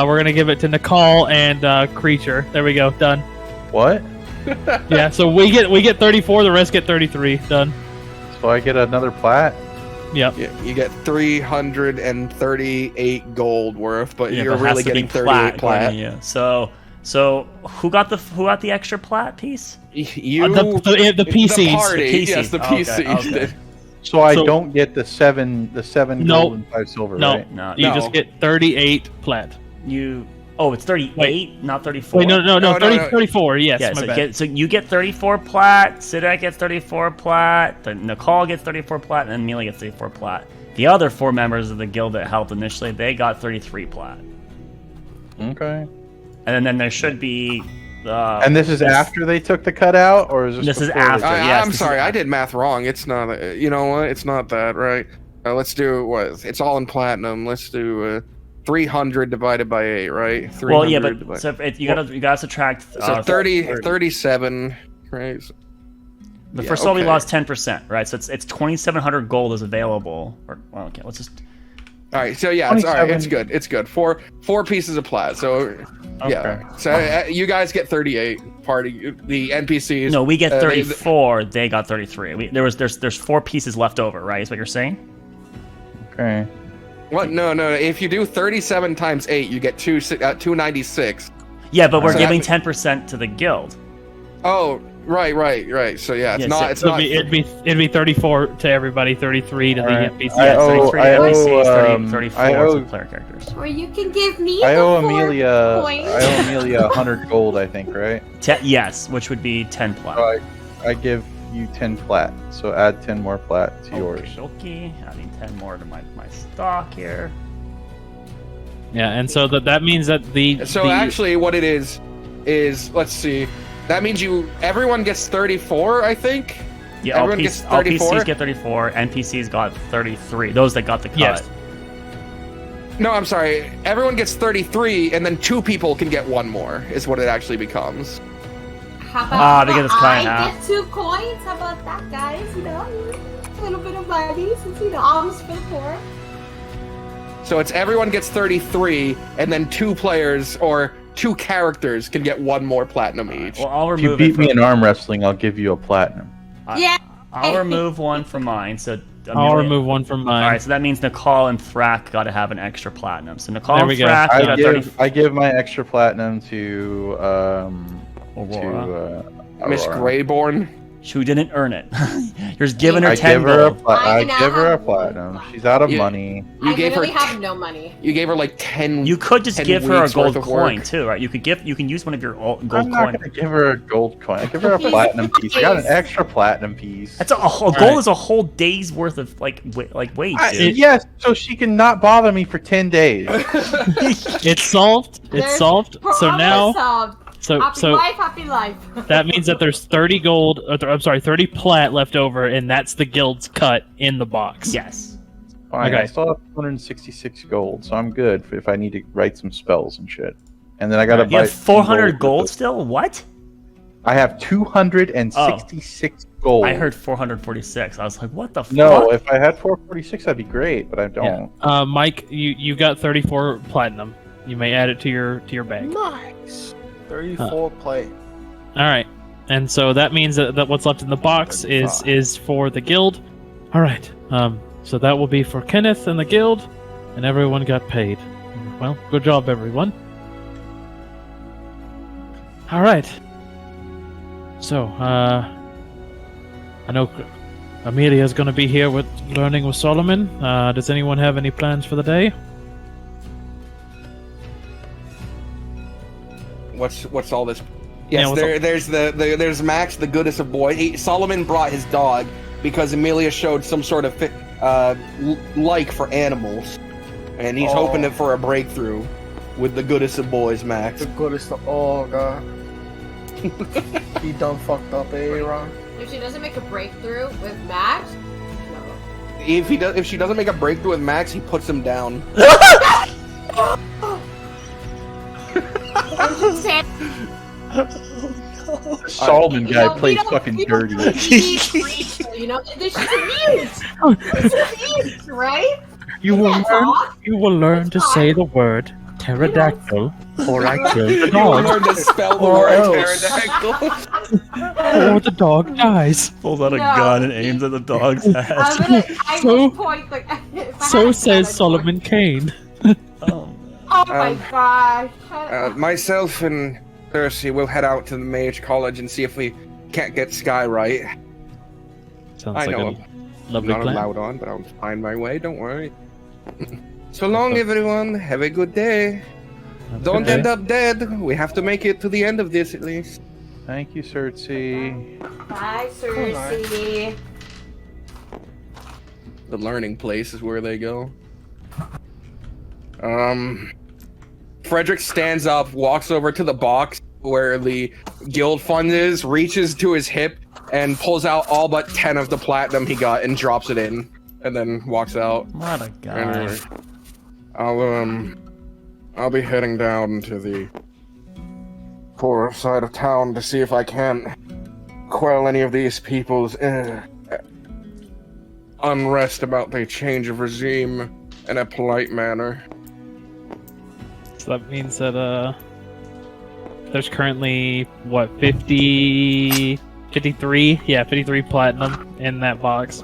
We're gonna give it to Nikal and Creature. There we go. Done. What? Yeah. So we get 34. The rest get 33. Done. So I get another plat? Yep. You get 338 gold worth, but Yeah, you're but it has really to be getting 38 plat. according to you. So who got the extra plat piece? You The PCs. The party, The PCs. yes, the Okay, PCs okay. did. So I So- don't get the seven No. gold and 5 silver, No. right? No, You No. just get 38 plat. it's 38, not 34. Wait, no, 30, no. 34. Yes, Yeah, my so, bad. so you get 34 plat, Sidak gets 34 plat, Nicole gets 34 plat, and Amelia gets 34 plat. The other 4 members of the guild that helped initially, they got 33 plat. Okay. And then there should be... And this is after they took the cut out, or is This is before they after. took- Yes, I'm this sorry, is- I did math wrong. It's not. You know what? It's not that, right? Let's do what? It's all in platinum. Let's do 300 divided by 8, right? 300 Well, yeah, but divided- so you gotta subtract... so 37, right? The Yeah, first of all, we okay. lost 10%, right? So it's 2,700 gold is available. Okay, let's just... All right, so yeah, it's all right. 27. It's good. It's good. Four pieces of plat. So yeah, so you guys get 38. Party the NPCs. No, we get they- 34. They got 33. There's 4 pieces left over, right? Is what you're saying? Okay. What? No. If you do 37 times 8, you get 296. Yeah, but we're So giving that- 10% to the guild. Oh, right. So yeah, it's Yeah, not. so It's So not. it'd be 34 to everybody, 33 to the Alright. NPC. I owe- 33 I NPCs, owe, 34 I owe- to the player characters. Or you can give me I the owe 4 Amelia. points. I owe Amelia 100 gold, I think, right? Yes, which would be 10 plat. So I give you 10 plat. So add 10 more plat to yours. Okay, adding 10 more to my stock here. Yeah, and so that means that So actually, what it is let's see. That means everyone gets 34, I think. Yeah, all, Everyone gets all 34? PCs get 34, NPCs got 33. Those that got the cut. Yes. No, I'm sorry. Everyone gets 33, and then 2 people can get 1 more. Is what it actually becomes. How about because it's cut in I half. get 2 coins? How about that, guys? You know, a little bit of money since alms for the poor. So it's everyone gets 33, and then 2 players or 2 characters can get 1 more platinum each. Well, I'll If you remove beat it me from, in arm wrestling, I'll give you a platinum. Yeah. I'll remove one from mine. So I'll Amelia- remove one from mine. All right, so that means Nicole and Thrak got to have an extra platinum. So Nicole There and we go. Thrak got 30. I give my extra platinum to Aurora. Miss Aurora. Greyborn. Who didn't earn it. You're just giving her I 10 give her a gold. I I now give her a have- platinum. She's out of Yeah. money. You I gave her literally have no money. You gave her like 10. You could just 10 give her a weeks worth gold of coin work. too, right? You can use one of your gold I'm not coin. gonna give her a gold coin. I give her a platinum piece. I got an extra platinum piece. That's a gold right. is a whole day's worth of wage, dude. Yes, so she can not bother me for 10 days. It's solved. It's There's solved. So problem now, solved. so Happy so life, happy life. that means that there's 30 gold. I'm sorry, 30 plat left over, and that's the guild's cut in the box. Yes. Fine, I Okay. still have 266 gold, so I'm good if I need to write some spells and shit. And then I gotta You buy have 400 some gold with still? What? I have 266 gold. I heard 446. I was like, what the fuck? No, if I had 446, that'd be great, but I don't. Mike, you got 34 platinum. You may add it to your bag. Nice. 34 plate. All right, and so that means that what's left in the box is for the guild. All right. So that will be for Kenneth and the guild, and everyone got paid. Well, good job, everyone. All right. So, I know Amelia's going to be here with learning with Solomon. Does anyone have any plans for the day? What's all this? Yes, Yeah, there's Max, the goodest of boys. Solomon brought his dog because Amelia showed some sort of like for animals, and he's hoping for a breakthrough with the goodest of boys, Max. The goodest of God. He done fucked up, Ron. If she doesn't make a breakthrough with Max, no. If she doesn't make a breakthrough with Max, he puts him down. This Solomon guy plays fucking dirty. You know, she's a mute. She's a mute, right? You will learn to say the word pterodactyl, or I kill the You dog, learn to spell the Or word else. pterodactyl. or the dog dies. Pulls out a No. gun and aims at the dog's head. I So- will point the. if I So had a says gun, I'd Solomon Kane. Oh, Oh my gosh. Myself and Cersei will head out to the Mage College and see if we can't get Sky right. Sounds I like know a I'm lovely not plan. allowed on, but I'll find my way. Don't worry. So long, everyone. Have a good day. Don't Okay. end up dead. We have to make it to the end of this at least. Thank you, Cersei. Bye, Cersei. The learning place is where they go. Frederick stands up, walks over to the box where the guild fund is, reaches to his hip, and pulls out all but 10 of the platinum he got and drops it in, and then walks out. what a guy. Anyway, I'll be heading down to the poor side of town to see if I can quell any of these people's unrest about the change of regime in a polite manner. So that means that there's currently what 53 platinum in that box.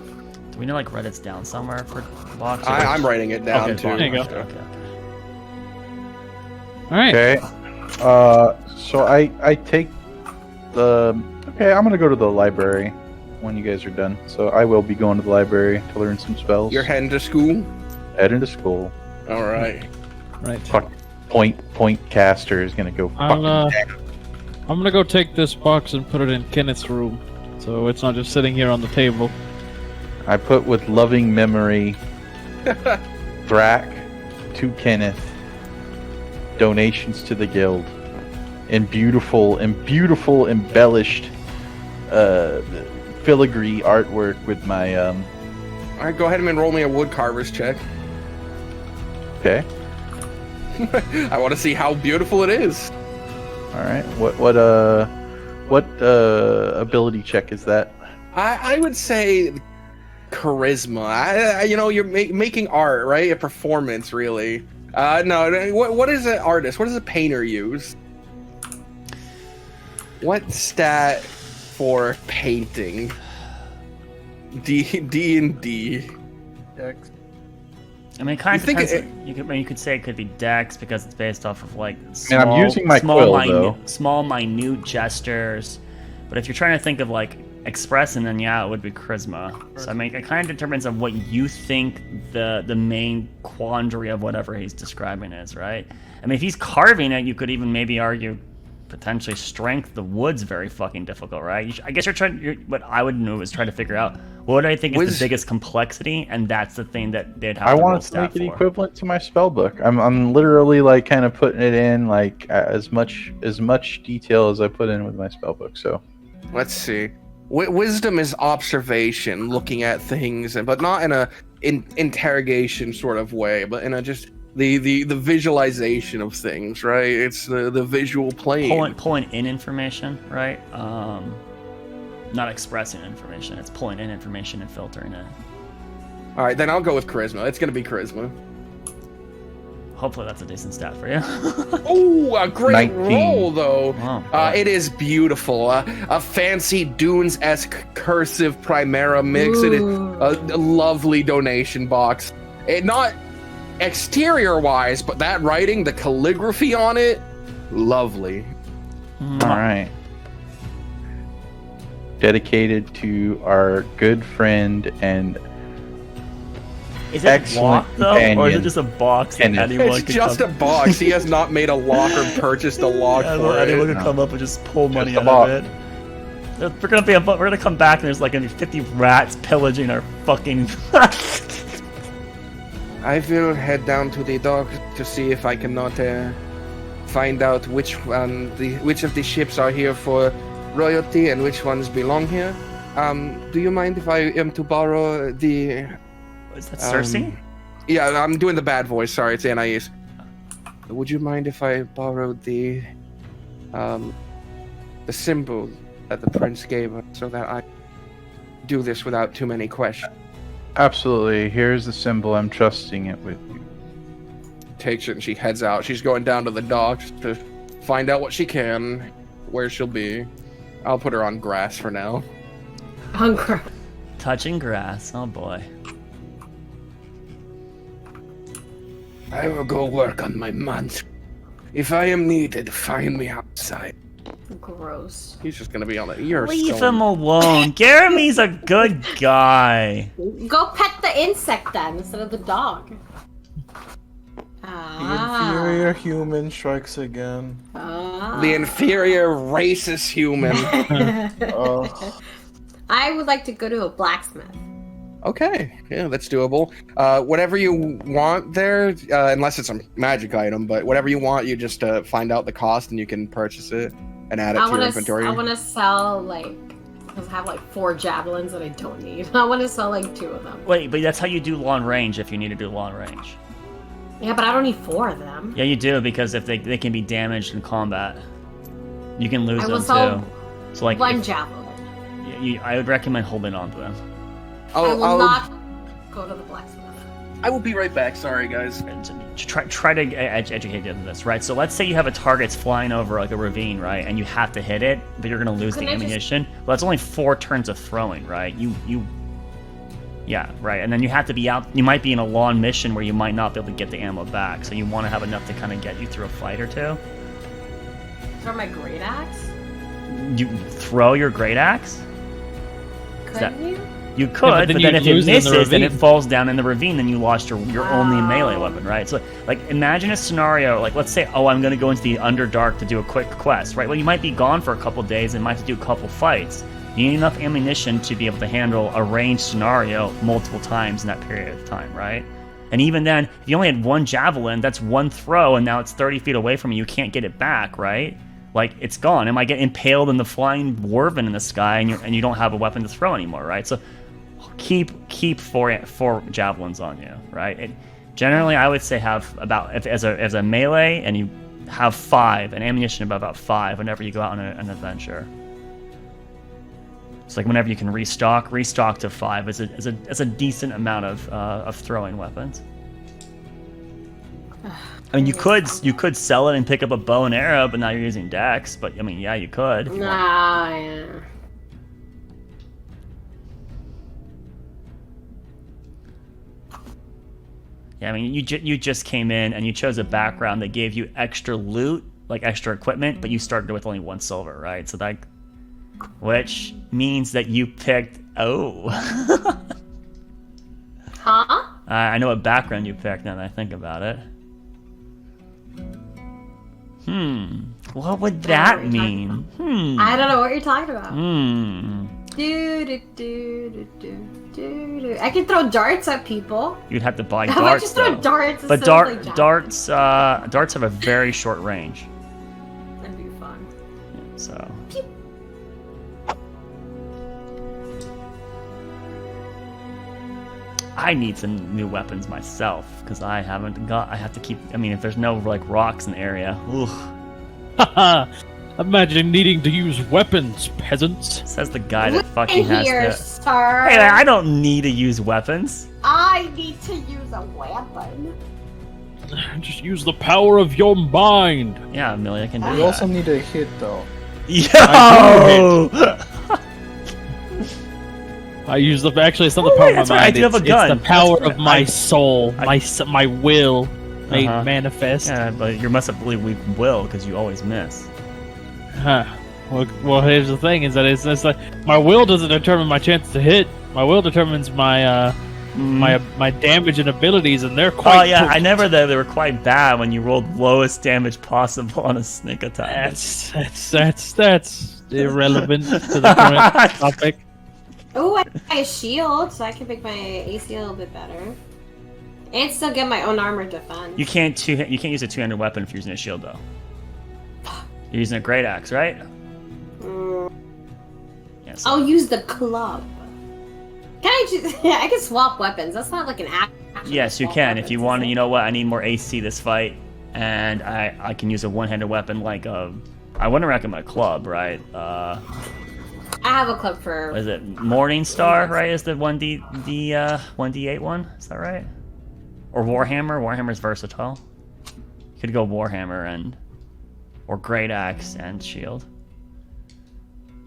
Do we know like Reddit's down somewhere for box? I'm writing it down Okay, too. There you go. Okay. All right. Okay. So I take the. Okay, I'm gonna go to the library when you guys are done. So I will be going to the library to learn some spells. You're heading to school? Head into school. All right. Right. Fuck. Point caster is gonna go. I'm Fucking gonna go take this box and put it in Kenneth's room, so it's not just sitting here on the table. I put with loving memory, Thrak to Kenneth, donations to the guild, and beautiful embellished filigree artwork with my All right, go ahead and roll me a woodcarver's check. Okay. I want to see how beautiful it is. All right. What ability check is that? I would say charisma. You're making art, right? A performance, really. No. What is an artist? What does a painter use? What stat for painting? D&D. Dex. I mean, it kind of You think depends. You could say it could be Dex because it's based off of like small, I'm using my quill, though. small, minute gestures. But if you're trying to think of like expressing, then yeah, it would be charisma. So I mean, it kind of determines on what you think the main quandary of whatever he's describing is, right? I mean, if he's carving it, you could even maybe argue potentially strength. The wood's very fucking difficult, right? I guess what I would do is try to figure out what I think is the biggest complexity, and that's the thing that they'd have I to roll want to stat make it for. equivalent to my spell book. I'm literally like kind of putting it in like as much detail as I put in with my spell book. So Let's see. Wisdom is observation, looking at things, but not in a interrogation sort of way, but in a just the visualization of things, right? It's the visual plane. Pulling in information, right? not expressing information. It's pulling in information and filtering it. All right, then I'll go with charisma. It's gonna be charisma. Hopefully that's a decent stat for you. Oh, a great 19. roll, though. Wow. It is beautiful. A fancy Dunes-esque cursive Primera mix. It is a lovely donation box. Not exterior-wise, but that writing, the calligraphy on it, lovely. All right. Dedicated to our good friend and Is it excellent locked though, or is it companion. just a box that And anyone It's could just come? a box. He has not made a lock or purchased a lock for Anyone it. could come up and just pull money Just out a of it. We're gonna come back and there's like gonna be 50 rats pillaging our fucking. I will head down to the dock to see if I cannot find out which of the ships are here for royalty and which ones belong here. Do you mind if I am to borrow the? Is that Cersei? Yeah, I'm doing the bad voice. Sorry, it's Anais. Would you mind if I borrowed the symbol that the prince gave us so that I do this without too many questions? Absolutely. Here's the symbol. I'm trusting it with you. Takes it and she heads out. She's going down to the docks to find out what she can, where she'll be. I'll put her on grass for now. Hunger. Touching grass. Oh boy. I will go work on my mantra. If I am needed, find me outside. Gross. He's just gonna be on it. You're Leave so... him alone. Jeremy's a good guy. Go pet the insect then instead of the dog. The inferior human strikes again. The inferior racist human. I would like to go to a blacksmith. Okay, yeah, that's doable. Whatever you want there, unless it's a magic item, but whatever you want, you just find out the cost and you can purchase it and add it to your inventory. I want to sell because I have 4 javelins that I don't need. I want to sell 2 of them. Wait, but that's how you do long range if you need to do long range. Yeah, but I don't need 4 of them. Yeah, you do, because if they can be damaged in combat. You can lose I them will sell too. So like one javelin. I would recommend holding on to them. I will not go to the blacksmith. I will be right back. Sorry, guys. Try to educate you on this, right? So let's say you have a target flying over like a ravine, right? And you have to hit it, but you're gonna lose the ammunition. Well, that's only 4 turns of throwing, right? Yeah, right. And then you have to be out. You might be in a long mission where you might not be able to get the ammo back, so you want to have enough to kind of get you through a fight or two. Throw my great axe? You throw your great axe? Couldn't you? You could, but but then then if you it lose it in the misses, then it ravine. falls down in the ravine, then you lost your only melee weapon, right? So, imagine a scenario, let's say, I'm going to go into the Underdark to do a quick quest, right? Well, you might be gone for a couple days and might have to do a couple fights. You need enough ammunition to be able to handle a ranged scenario multiple times in that period of time, right? And even then, if you only had 1 javelin, that's 1 throw, and now it's 30 feet away from you, you can't get it back, right? It's gone. It might get impaled in the flying dwarven in the sky, and you don't have a weapon to throw anymore, right? So keep 4 javelins on you, right? Generally, I would say have about as a melee, and you have 5, and ammunition about 5 whenever you go out on an adventure. It's whenever you can restock to 5 is a decent amount of throwing weapons. I mean, you could sell it and pick up a bow and arrow, but now you're using dex. But I mean, yeah, you could. If you want. Yeah. Yeah, I mean, you just came in and you chose a background that gave you extra loot, extra equipment, but you started with only 1 silver, right? So which means that you picked. Huh? I know what background you picked now that I think about it. What would that mean? I don't know what you're talking about. I can throw darts at people. You'd have to buy I darts. might just throw though. darts. But instead of, darts have a very short range. That'd be fun. So. I need some new weapons myself because I have to keep. I mean, if there's no rocks in the area, Imagine needing to use weapons, peasants. Says the guy that fucking has here, the. sir. Hey, I don't need to use weapons. I need to use a weapon. Just use the power of your mind. Yeah, Amelia can do You that. also need a hit, though. Yo! I use the actually it's not the Oh, power wait, of that's my right, I mind. do have a gun. It's the power That's of right. my soul, my will made Uh-huh. manifest. Yeah, but you must have believed we will because you always miss. Huh. Well, here's the thing: is that it's like my will doesn't determine my chance to hit. My will determines my my damage and abilities, and they're quite. Oh yeah, I potent. never that they were quite bad when you rolled lowest damage possible on a sneak attack. That's irrelevant to the current topic. Oh, I got a shield, so I can make my AC a little bit better. And still get my own armor defense. You can't use a two-handed weapon if you're using a shield though. You're using a great axe, right? Yes. I'll use the club. Can I just... I can swap weapons. That's not like an act. Yes, you can. If you want to, you know what? I need more AC this fight, and I can use a one-handed weapon like a. I wouldn't recommend a club, right? I have a club for... What is it? Morning Star, right? Is the 1d8 one? Is that right? Or Warhammer? Warhammer's versatile. You could go Warhammer or Great Axe and Shield.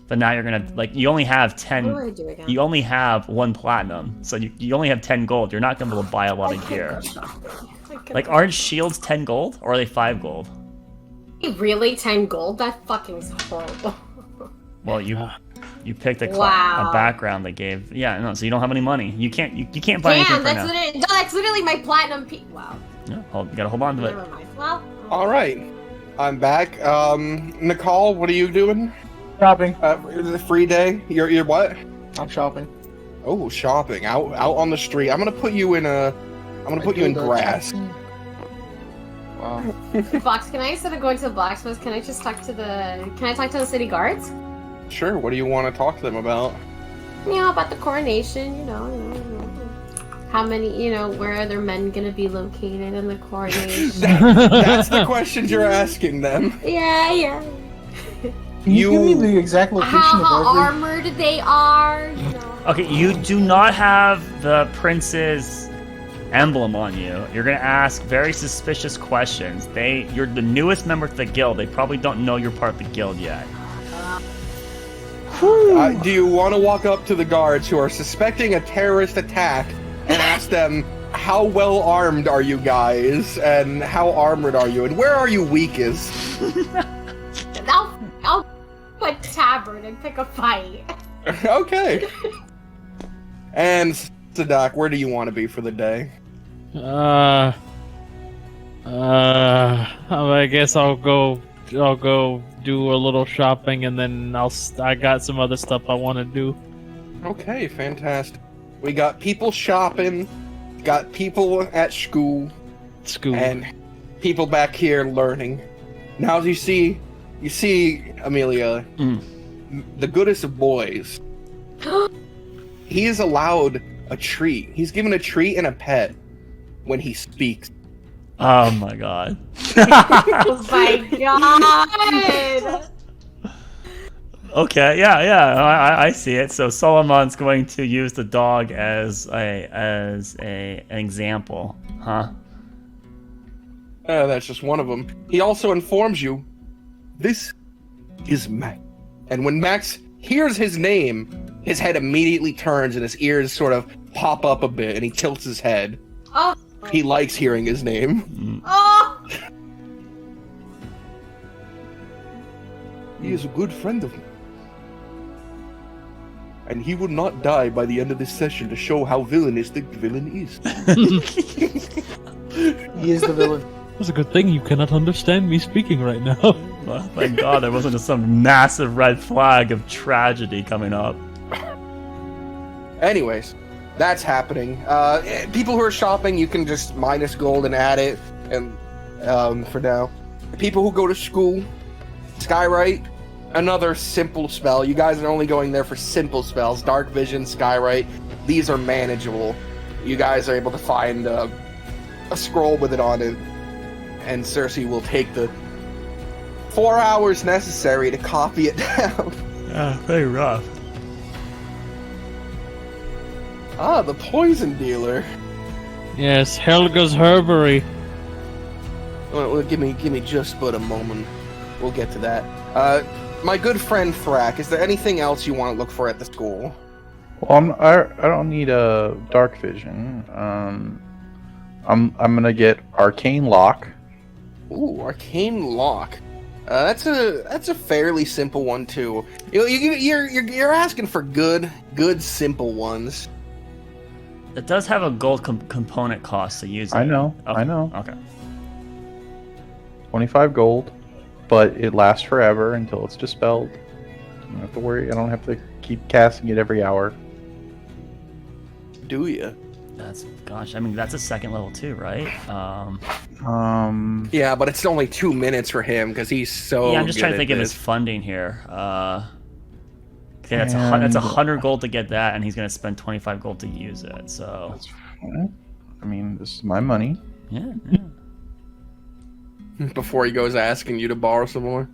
But now you're gonna you only have 10. What do I do again? You only have 1 platinum, so you only have 10 gold. You're not gonna be able to buy a lot of gear. Like, aren't shields 10 gold, or are they 5 gold? Really? 10 gold? That fucking is horrible. Well, you picked a Wow. background that gave so you don't have any money. You can't buy anything Damn, for now. that's literally my platinum Wow. Yeah, you gotta hold on to it. Never mind. Well, All right, I'm back. Nicole, what are you doing? Shopping. Is it a free day? You're what? I'm shopping. Oh, shopping out on the street. I'm gonna put you in grass. Wow. Box, can I, instead of going to the blacksmith, can I talk to the city guards? Sure. What do you want to talk to them about? You know, about the coronation, you know. How many, where are their men gonna be located in the coronation? That's the questions you're asking them. Yeah. Can you give me the exact location How of every... armored they are, you know. Okay, you do not have the prince's emblem on you. You're gonna ask very suspicious questions. You're the newest member to the guild. They probably don't know you're part of the guild yet. Do you want to walk up to the guards who are suspecting a terrorist attack and ask them, how well armed are you guys, and how armored are you, and where are you weakest? I'll put tabard and pick a fight. Okay. And Sadak, where do you want to be for the day? I guess I'll go do a little shopping, and then I got some other stuff I want to do. Okay, fantastic. We got people shopping, got people at school, and people back here learning. Now, as you see, Amelia, the goodest of boys. He is allowed a treat. He's given a treat and a pet when he speaks. Oh my god. Oh my god! Okay, yeah, I see it. So Solomon's going to use the dog as an example, huh? That's just one of them. He also informs you, this is Max. And when Max hears his name, his head immediately turns and his ears sort of pop up a bit and he tilts his head. Oh! He likes hearing his name. Oh! He is a good friend of mine. And he will not die by the end of this session to show how villainous the villain is. He is the villain. It's a good thing you cannot understand me speaking right now. Oh, thank god there wasn't just some massive red flag of tragedy coming up. Anyways, that's happening. People who are shopping, you can just minus gold and add it, and for now. People who go to school, Skywrite, another simple spell. You guys are only going there for simple spells. Dark Vision, Skywrite, these are manageable. You guys are able to find a scroll with it on it, and Cersei will take the 4 hours necessary to copy it down. Yeah, very rough. Ah, the poison dealer. Yes, Helga's Herbery. Well, give me just but a moment. We'll get to that. My good friend Thrak, is there anything else you want to look for at the school? Well, I don't need a dark vision. I'm gonna get arcane lock. Ooh, arcane lock. That's a fairly simple one too. You're asking for good simple ones. It does have a gold component cost to use it. I know. Okay. I know. Okay. 25 gold, but it lasts forever until it's dispelled. I don't have to worry. I don't have to keep casting it every hour. Do you? Gosh, I mean, that's a second level too, right? Yeah, but it's only 2 minutes for him because he's so. Yeah, I'm just good trying to at think of his this. funding here. Okay, that's that's 100 gold to get that, and he's gonna spend 25 gold to use it. So. That's fine. I mean, this is my money. Yeah. Before he goes asking you to borrow some more.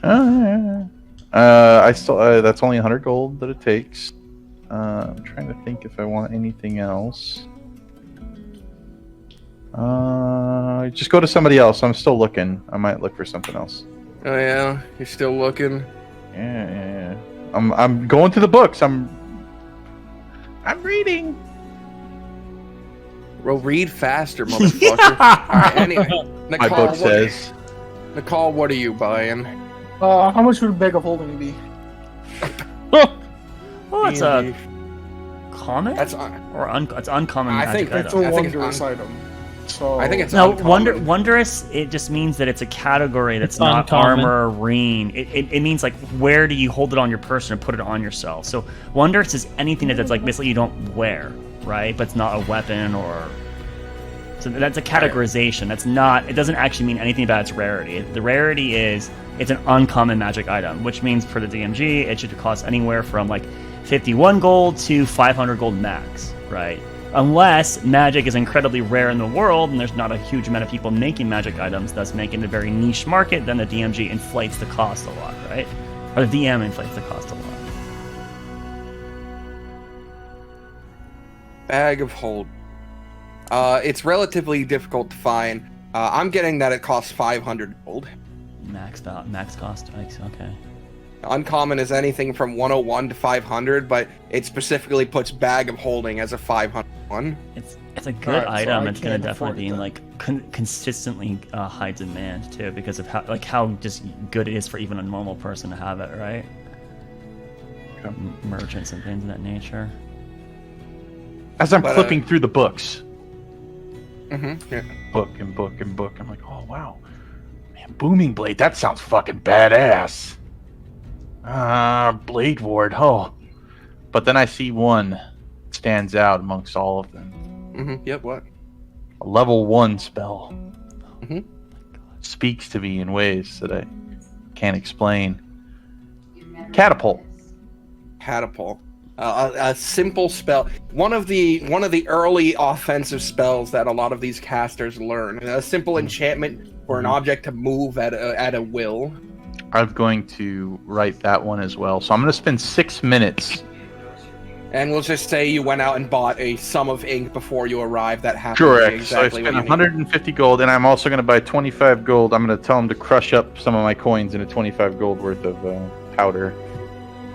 I still. That's only 100 gold that it takes. I'm trying to think if I want anything else. Just go to somebody else. I'm still looking. I might look for something else. Oh yeah, you're still looking. Yeah. I'm going to the books. I'm reading. Well, read faster, motherfucker. Alright, anyway. My Nicole, book says. Nicole, what are you buying? How much would a bag of holding be? Well, it's a common That's or it's uncommon. I magic think item. It's a I think it's wondrous item. So I think it's No, uncommon. wondrous. It just means that it's a category that's not uncommon. armor, ring. It means like where do you hold it on your person and put it on yourself. So wondrous is anything that's like basically you don't wear, right? But it's not a weapon or. So that's a categorization. That's not. It doesn't actually mean anything about its rarity. The rarity is it's an uncommon magic item, which means for the DMG it should cost anywhere from like 51 gold to 500 gold max, right? Unless magic is incredibly rare in the world and there's not a huge amount of people making magic items, thus making it a very niche market, then the DMG inflates the cost a lot, right? Or the DM inflates the cost a lot. Bag of hold. It's relatively difficult to find. I'm getting that it costs 500 gold. Max cost. Okay. Uncommon is anything from 101 to 500, but it specifically puts bag of holding as a 500 one. It's a good Alright, so item. I It's gonna can't afford definitely be in that. like consistently high demand too, because of how just good it is for even a normal person to have it, right? Merchants and things of that nature. As I'm But, flipping through the books, Yeah. book and book and book, I'm like, oh wow, man, Booming Blade. That sounds fucking badass. Blade Ward. Oh, but then I see one that stands out amongst all of them. Yep. What? A level 1 spell. Mhm. Speaks to me in ways that I can't explain. Catapult. Catapult. A simple spell. One of the early offensive spells that a lot of these casters learn. A simple enchantment for an object to move at a will. I'm going to write that one as well. So I'm going to spend 6 minutes. And we'll just say you went out and bought a sum of ink before you arrived. That happened. Correct. So I Exactly spent what you need. 150 gold, and I'm also going to buy 25 gold. I'm going to tell them to crush up some of my coins into 25 gold worth of powder.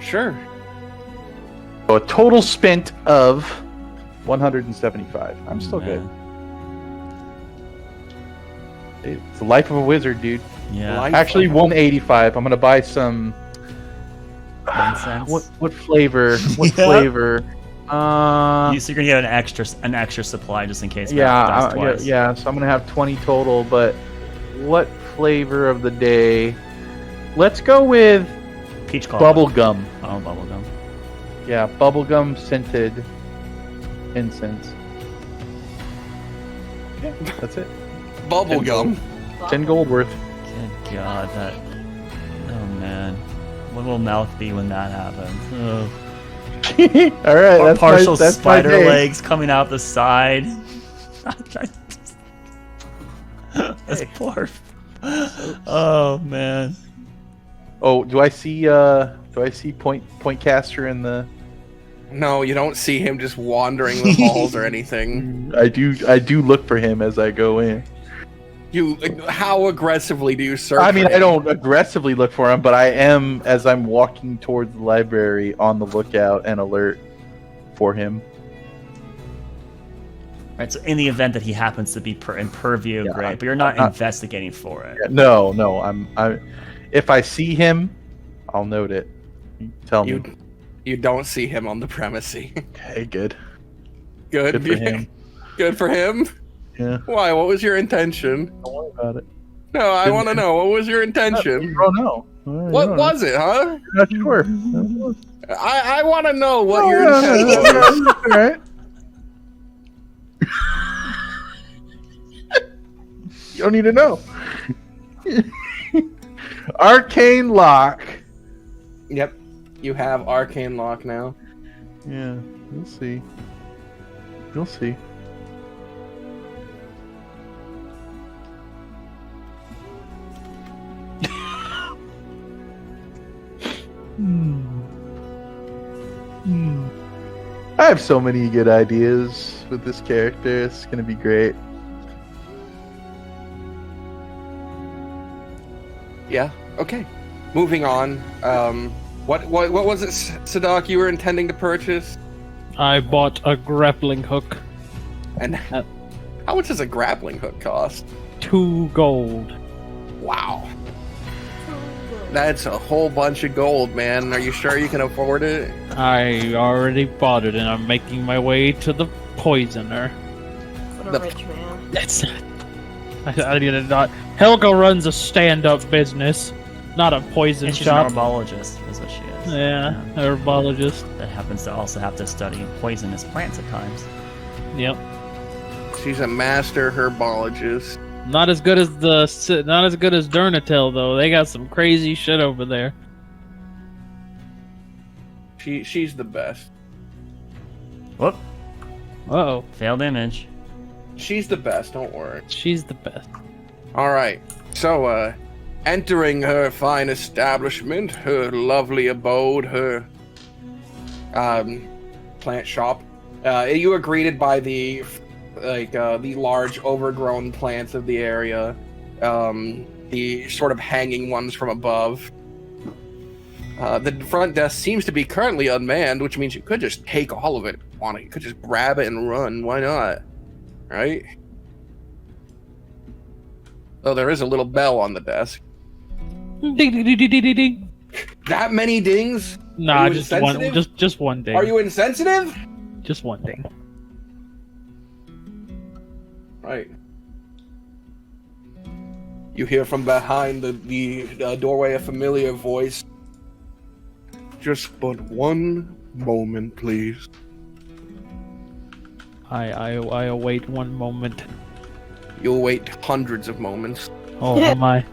Sure. So a total spent of 175. I'm still good. It's the life of a wizard, dude. Yeah. Life Actually, of- 185. I'm going to buy some... Incense. What flavor? What Yeah. flavor? So you're gonna get an extra supply just in case. Yeah, Matt dies twice. yeah. So I'm gonna have 20 total. But what flavor of the day? Let's go with Peach cobbler. bubble gum. Oh, bubblegum. Yeah, bubblegum scented incense. Yeah, that's it. Bubblegum. 10 gold worth. Good God, that. Oh man, what will mouth be when that happens? Oh. All right, Or that's partial my, that's spider my day. legs coming out the side. This Oh man. Oh, do I see point caster in the? No, you don't see him just wandering the halls or anything. I do look for him as I go in. How aggressively do you search? I mean, for him? I don't aggressively look for him, but I am, as I'm walking towards the library, on the lookout and alert for him. Right, so in the event that he happens to be in purview, Yeah, great, but you're not investigating for it. No, if I see him, I'll note it. Tell me. You don't see him on the premises. Okay, good. Good. Good for him. Good for him. Yeah. Why? What was your intention? Don't worry about it. No, I want to know. What was your intention? Oh no. What was it, huh? Not sure. I want to know what your intention was. All right. You don't need to know. Arcane lock. Yep. You have arcane lock now. Yeah, you'll see. You'll see. I have so many good ideas with this character. It's gonna be great. Yeah. Okay. Moving on. What was it, Sadak? You were intending to purchase? I bought a grappling hook. And how much does a grappling hook cost? 2 gold. Wow. That's a whole bunch of gold, man. Are you sure you can afford it? I already bought it, and I'm making my way to the poisoner. What a The- rich man. That's I did not. Helga runs a stand-up business, not a poison And she's shop. an herbologist, is what she is. Yeah, herbologist. That happens to also have to study poisonous plants at times. Yep. She's a master herbologist. Not as good as Durnatel though. They got some crazy shit over there. She's the best. Whoop. Uh-oh. Failed image. She's the best. Don't worry. She's the best. All right. So, entering her fine establishment, her lovely abode, her plant shop, you are greeted by the large overgrown plants of the area, the sort of hanging ones from above. The front desk seems to be currently unmanned, which means you could just take all of it on it. You could just grab it and run. Why not? Right? Oh, there is a little bell on the desk. Ding ding ding ding ding ding. That many dings? Nah, Are you just one. insensitive? Just one ding. Are you insensitive? Just one ding. Right. You hear from behind the doorway a familiar voice. Just but one moment, please. I await one moment. You'll wait hundreds of moments. Oh my!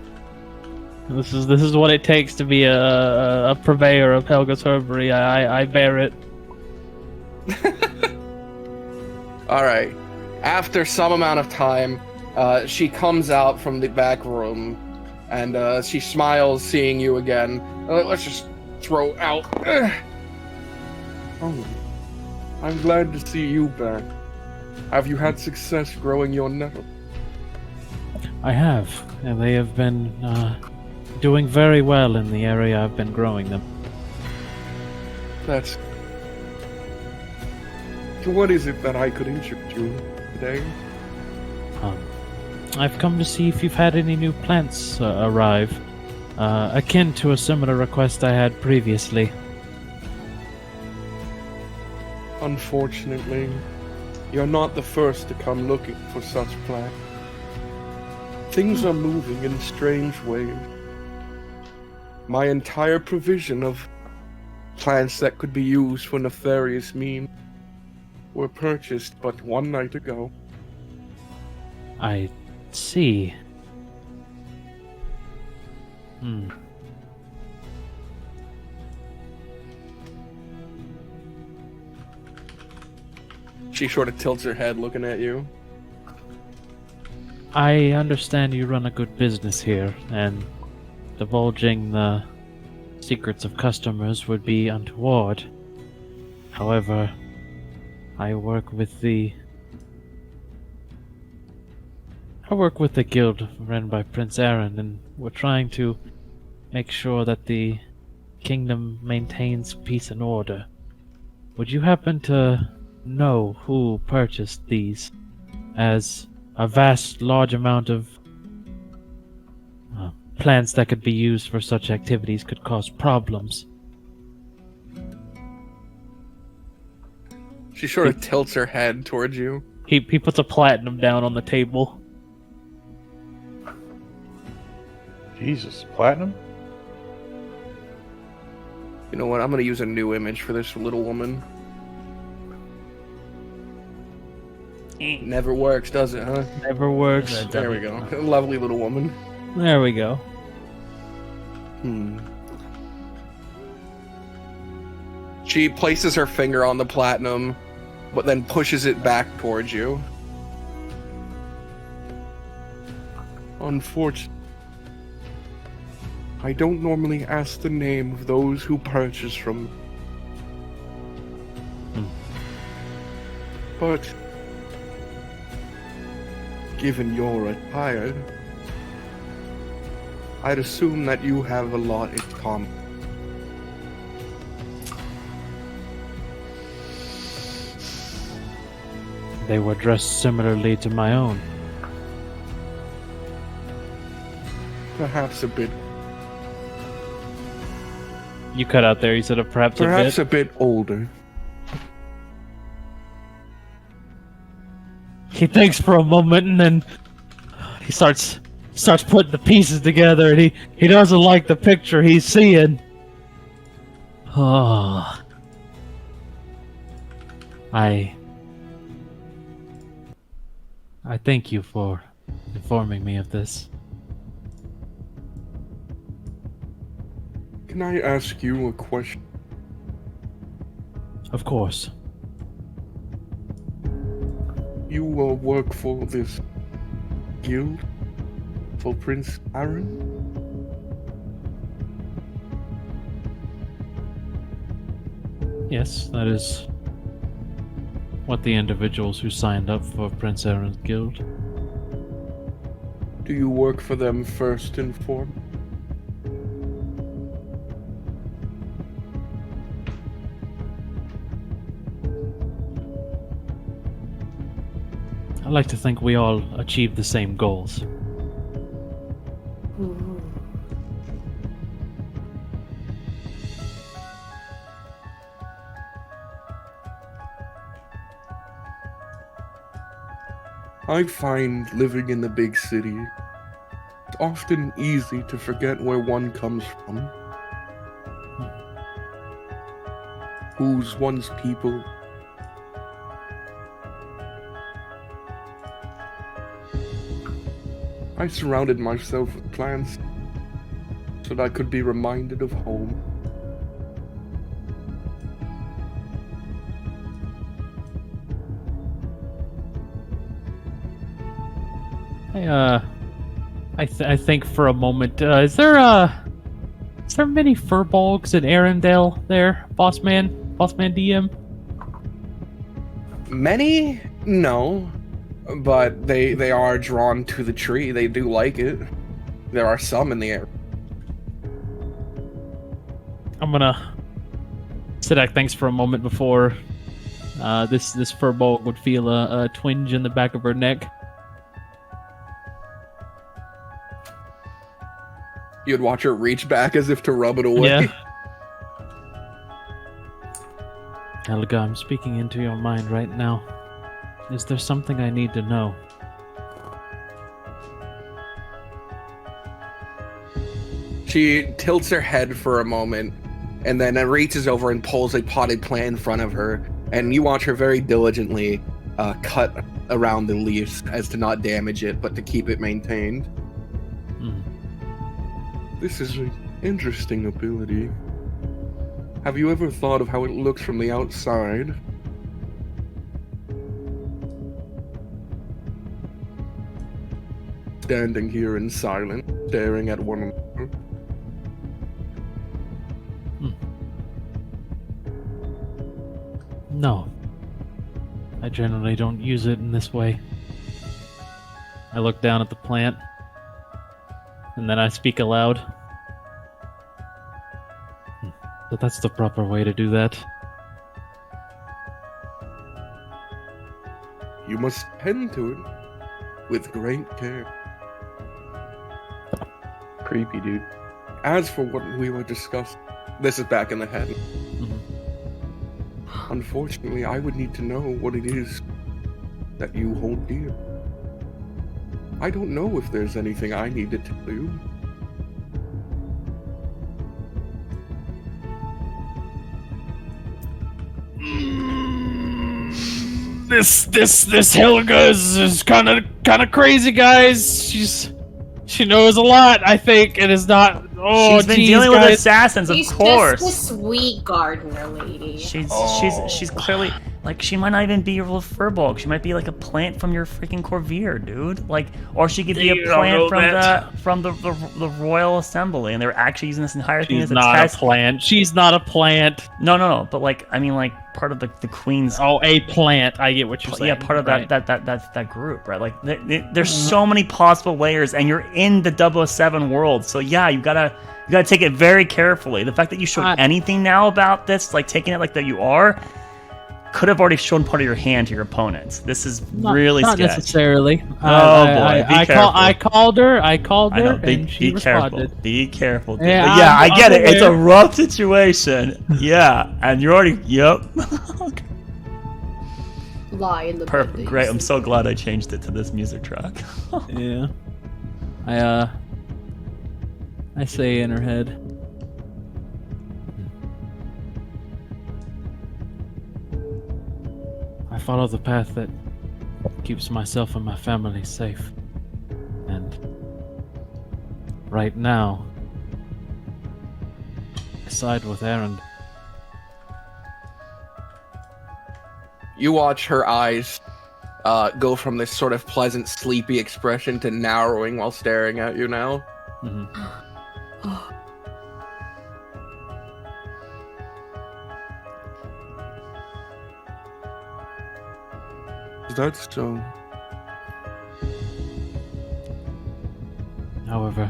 This is what it takes to be a purveyor of Helga's herbery. I bear it. All right. After some amount of time, she comes out from the back room, and she smiles, seeing you again. Let's just throw out. Oh, I'm glad to see you back. Have you had success growing your nettle? I have. And they have been doing very well in the area I've been growing them. That's. So what is it that I could interest you today? I've come to see if you've had any new plants arrive, akin to a similar request I had previously. Unfortunately, you're not the first to come looking for such plants. Things are moving in strange ways. My entire provision of plants that could be used for nefarious means were purchased but one night ago. I see. She sort of tilts her head looking at you. I understand you run a good business here, and divulging the secrets of customers would be untoward. However, I work with the guild run by Prince Aaron, and we're trying to make sure that the kingdom maintains peace and order. Would you happen to know who purchased these, as a large amount of plants that could be used for such activities could cause problems? She sort of tilts her head towards you. He puts a platinum down on the table. Jesus, platinum? You know what? I'm gonna use a new image for this little woman. Never works, does it, huh? Never works. There we go. Lovely little woman. There we go. She places her finger on the platinum, but then pushes it back towards you. Unfortunately, I don't normally ask the name of those who purchase from me. But given you're retired, I'd assume that you have a lot in common. They were dressed similarly to my own. Perhaps a bit. You cut out there, you said perhaps a bit older. He thinks for a moment, and then he starts putting the pieces together, and he doesn't like the picture he's seeing. Oh. I thank you for informing me of this. Can I ask you a question? Of course. You work for this guild? For Prince Aaron? Yes, that is what the individuals who signed up for Prince Aaron's guild. Do you work for them first and foremost? I like to think we all achieve the same goals. I find living in the big city, it's often easy to forget where one comes from. Who's one's people. I surrounded myself with plants so that I could be reminded of home. I think for a moment. Is there many furbolgs in Arendelle there, Bossman DM? Many? No. But they are drawn to the tree. They do like it. There are some in the air. I'm gonna Sidak thinks for a moment before this furbolg would feel a twinge in the back of her neck. You'd watch her reach back as if to rub it away. Yeah. Helga, I'm speaking into your mind right now. Is there something I need to know? She tilts her head for a moment, and then reaches over and pulls a potted plant in front of her, and you watch her very diligently cut around the leaves as to not damage it, but to keep it maintained. This is an interesting ability. Have you ever thought of how it looks from the outside? standing here in silence, staring at one another. No. I generally don't use it in this way. I look down at the plant, and then I speak aloud. But that's the proper way to do that. You must tend to it with great care. Creepy, dude. As for what we were discussing, this is back in the head. Unfortunately, I would need to know what it is that you hold dear. I don't know if there's anything I need to tell you. This Helga is kind of crazy, guys. She knows a lot, I think, and is not. Oh, she's been geez, dealing guys. with assassins, of course. She's just a sweet gardener lady. She's clearly like, she might not even be your little furball. She might be like a plant from your freaking Corvair, dude. Like, or she could be a plant from the Royal Assembly, and they're actually using this entire thing She's as a not test. a plant. She's not a plant. No. But like, I mean, like part of the Queen's. Oh, a plant. I get what you're saying. Yeah, part of right. that group, right? Like, there's so many possible layers, and you're in the 007 world. So yeah, you gotta take it very carefully. The fact that you showed anything now about this, like taking it like that you are, could have already shown part of your hand to your opponents. This is really not sketch. necessarily. Oh boy, be careful. I called her, and she responded. Careful. Be careful. Dude. Yeah, But yeah, I get I'm it. It's a aware. rough situation. Yeah, and you're already. Yep. Lie in the Perfect. bed, Great. I'm so glad I changed it to this music track. Yeah. I say in her head. I follow the path that keeps myself and my family safe. And right now, I side with Aaron. You watch her eyes go from this sort of pleasant, sleepy expression to narrowing while staring at you now. Is that so? However,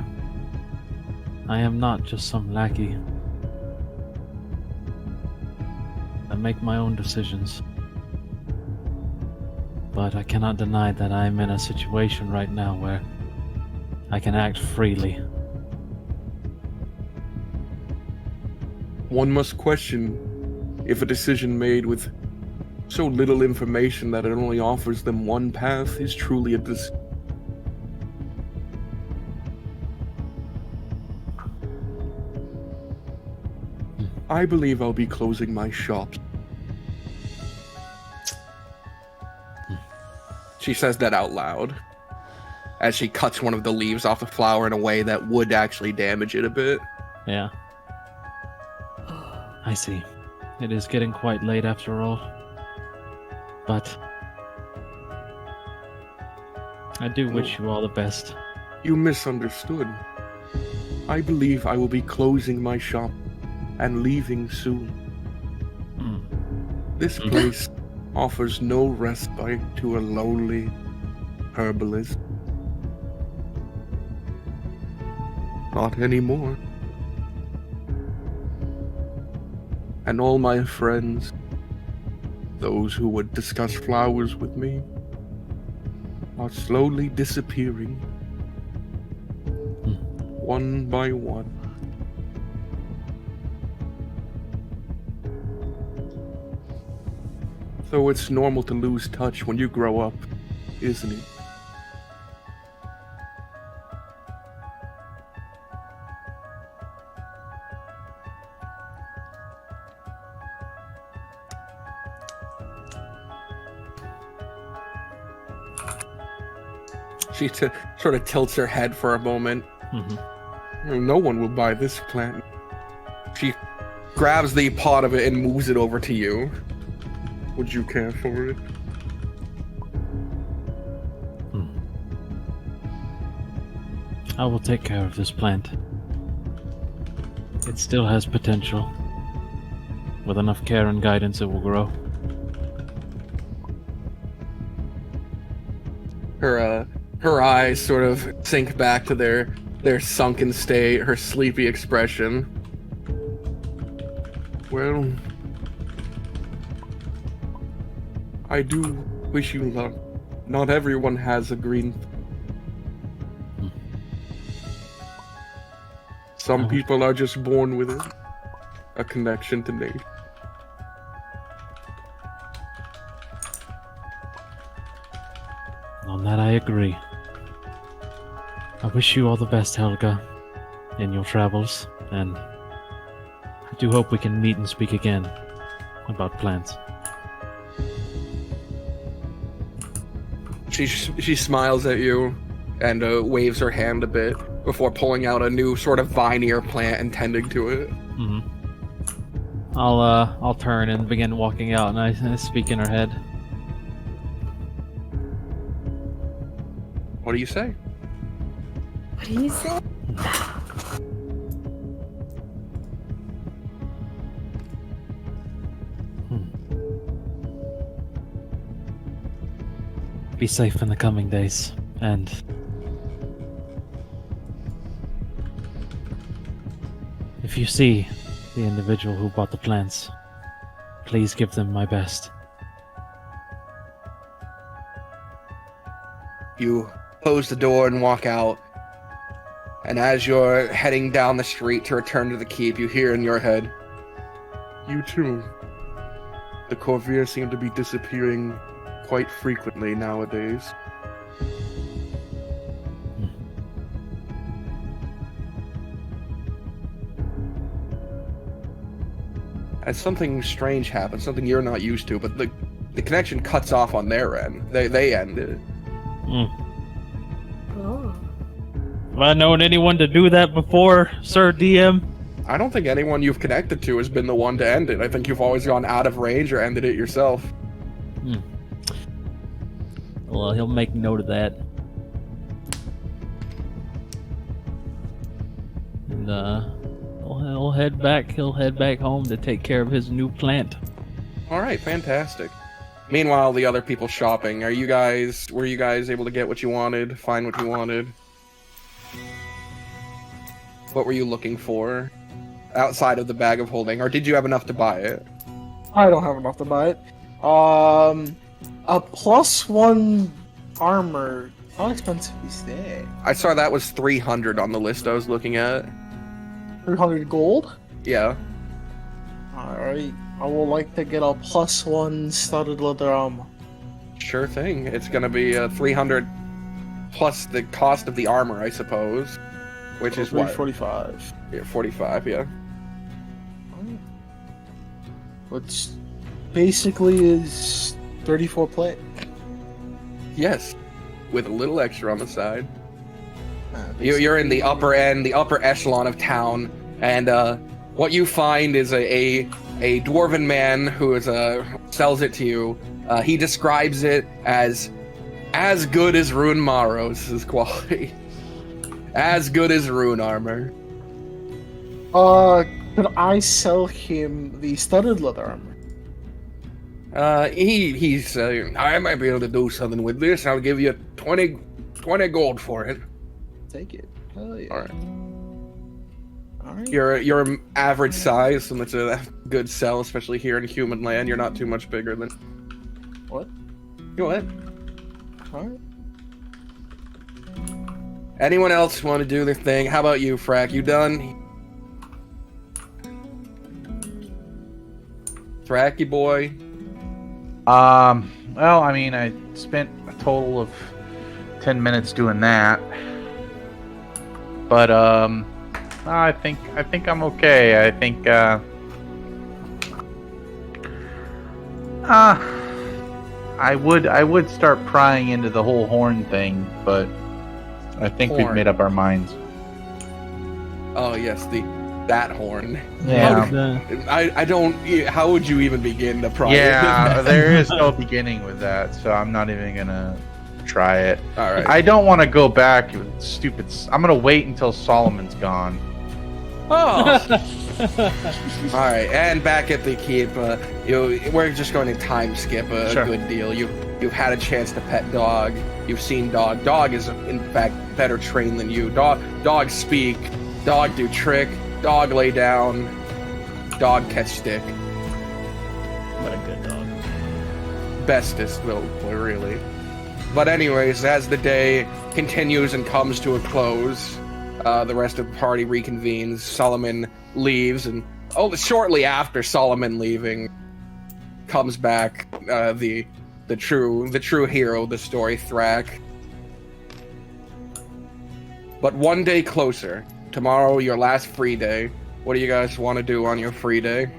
I am not just some lackey. I make my own decisions. But I cannot deny that I am in a situation right now where I can act freely. One must question if a decision made with so little information that it only offers them one path is truly a decision. I believe I'll be closing my shop. She says that out loud as she cuts one of the leaves off the flower in a way that would actually damage it a bit. Yeah. I see. It is getting quite late after all. But I do wish you all the best. You misunderstood. I believe I will be closing my shop and leaving soon. This place offers no respite to a lowly herbalist. Not anymore. And all my friends, those who would discuss flowers with me, are slowly disappearing. One by one. So it's normal to lose touch when you grow up, isn't it? She sort of tilts her head for a moment. No one will buy this plant. She grabs the pot of it and moves it over to you. Would you care for it? I will take care of this plant. It still has potential. With enough care and guidance, it will grow. Her eyes sort of sink back to their sunken state, her sleepy expression. Well, I do wish you luck. Not everyone has a green. Some people are just born with it. A connection to nature. On that I agree. I wish you all the best, Helga, in your travels, and I do hope we can meet and speak again about plants. She smiles at you and waves her hand a bit before pulling out a new sort of vine-ear plant and tending to it. Mm-hmm. I'll turn and begin walking out, and I speak in her head. What do you say? What do you say? Be safe in the coming days, and if you see the individual who bought the plants, please give them my best. You close the door and walk out, and as you're heading down the street to return to the keep, you hear in your head, "You too. The Corvair seem to be disappearing quite frequently nowadays." As something strange happens, something you're not used to, but the connection cuts off on their end. They end it. Oh. Have I known anyone to do that before, Sir DM? I don't think anyone you've connected to has been the one to end it. I think you've always gone out of range or ended it yourself. Well, he'll make note of that. And he'll head back. He'll head back home to take care of his new plant. All right, fantastic. Meanwhile, the other people shopping. Were you guys able to get what you wanted? Find what you wanted? What were you looking for outside of the bag of holding, or did you have enough to buy it? I don't have enough to buy it. A +1 armor. How expensive is that? I saw that was 300 on the list I was looking at. 300 gold? Yeah. Alright. I would like to get a +1 studded leather armor. Sure thing. It's gonna be 300 plus the cost of the armor, I suppose. Which is what? 345. Yeah, 45, yeah. Which basically is 34 plate. Yes. With a little extra on the side. You're in the upper end, the upper echelon of town, and what you find is a dwarven man who sells it to you. He describes it as good as Rune Maros' quality. As good as rune armor. Could I sell him the studded leather armor? He's I might be able to do something with this. I'll give you 20 gold for it. Take it. Hell yeah. Alright. You're average size, and it's a good sell, especially here in human land. You're not too much bigger than. What? You what? Alright. Anyone else want to do their thing? How about you, Frack? You done? Fracky boy. Well, I mean, I spent a total of 10 minutes doing that. But I think I'm okay. I think I would start prying into the whole horn thing, but I think we've Horn. made up our minds. Oh yes, that horn. Yeah. I don't. How would you even begin to pry? Yeah, there is no beginning with that, so I'm not even gonna try it. All right. I don't want to go back with stupid. I'm gonna wait until Solomon's gone. Oh. All right, and back at the keep, we're just going to time skip a Sure. good deal. You've had a chance to pet Dog. You've seen Dog. Dog is in fact better trained than you. Dog speak. Dog do trick. Dog lay down. Dog catch stick. What a good dog. Bestest, really. But anyways, as the day continues and comes to a close, the rest of the party reconvenes. Solomon leaves, and shortly after Solomon leaving, comes back the true hero of the story, Thrak. But one day closer. Tomorrow, your last free day. What do you guys want to do on your free day?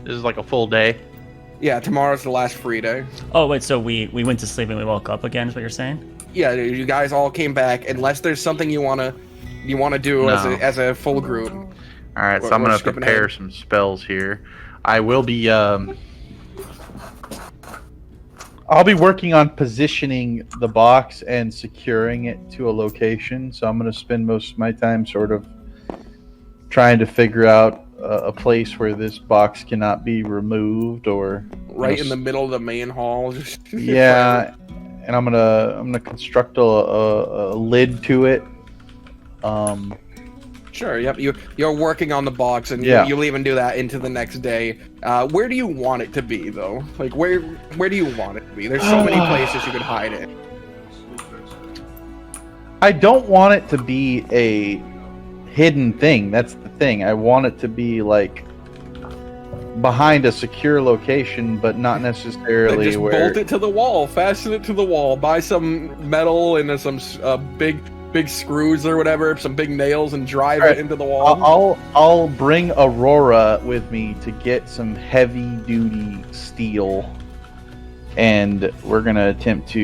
This is like a full day. Yeah, tomorrow's the last free day. Oh wait, so we went to sleep and we woke up again? Is what you're saying? Yeah, you guys all came back. Unless there's something you wanna do No. as a full group. All right, so We're I'm gonna skipping prepare ahead. some spells here. I will be. I'll be working on positioning the box and securing it to a location. So I'm gonna spend most of my time sort of trying to figure out a place where this box cannot be removed or Right in the middle of the main hall. Just yeah, and I'm gonna construct a lid to it. Sure. Yep. You're working on the box, and Yeah. you'll even do that into the next day. Where do you want it to be, though? Like, where do you want it to be? There's so many places you could hide it. I don't want it to be a hidden thing. That's the thing. I want it to be like behind a secure location, but not Then necessarily just where. bolt it to the wall. Fasten it to the wall. Buy some metal and some big screws or whatever, some big nails, and drive Alright, it into the wall. I'll bring Aurora with me to get some heavy duty steel, and we're gonna attempt to.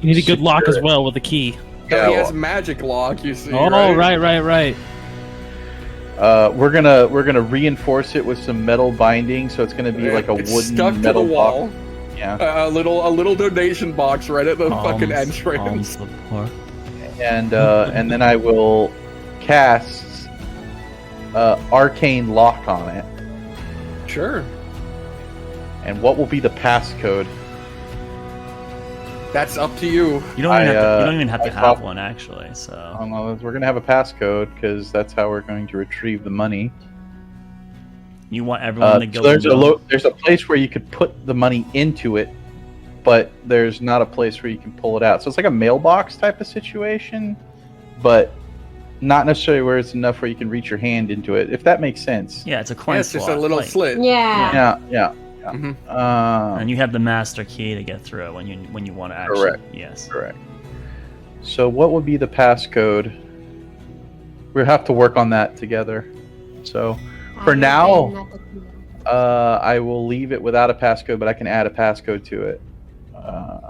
You need a good lock secure as it. well with a key. Yeah, he Yeah, has magic lock. You see? Oh, right? right. we're gonna reinforce it with some metal binding, so it's gonna be like a It's wooden stuck to the metal wall. box. Yeah, A little donation box right at the fucking entrance. and then I will cast arcane lock on it. Sure. And what will be the passcode? That's up to you. You don't even I have to thought- have one actually. So We're gonna have a passcode because that's how we're going to retrieve the money. you want everyone to So go. there's a place where you could put the money into it, but there's not a place where you can pull it out. So it's like a mailbox type of situation, but not necessarily where it's enough where you can reach your hand into it. If that makes sense. Yeah, it's a coin Yeah, it's just a slot, little like- slit. Yeah. Yeah. Mhm. And you have the master key to get through it when you want to actually. Correct. Yes. Correct. So what would be the passcode? We'll have to work on that together. So for now, I will leave it without a passcode, but I can add a passcode to it.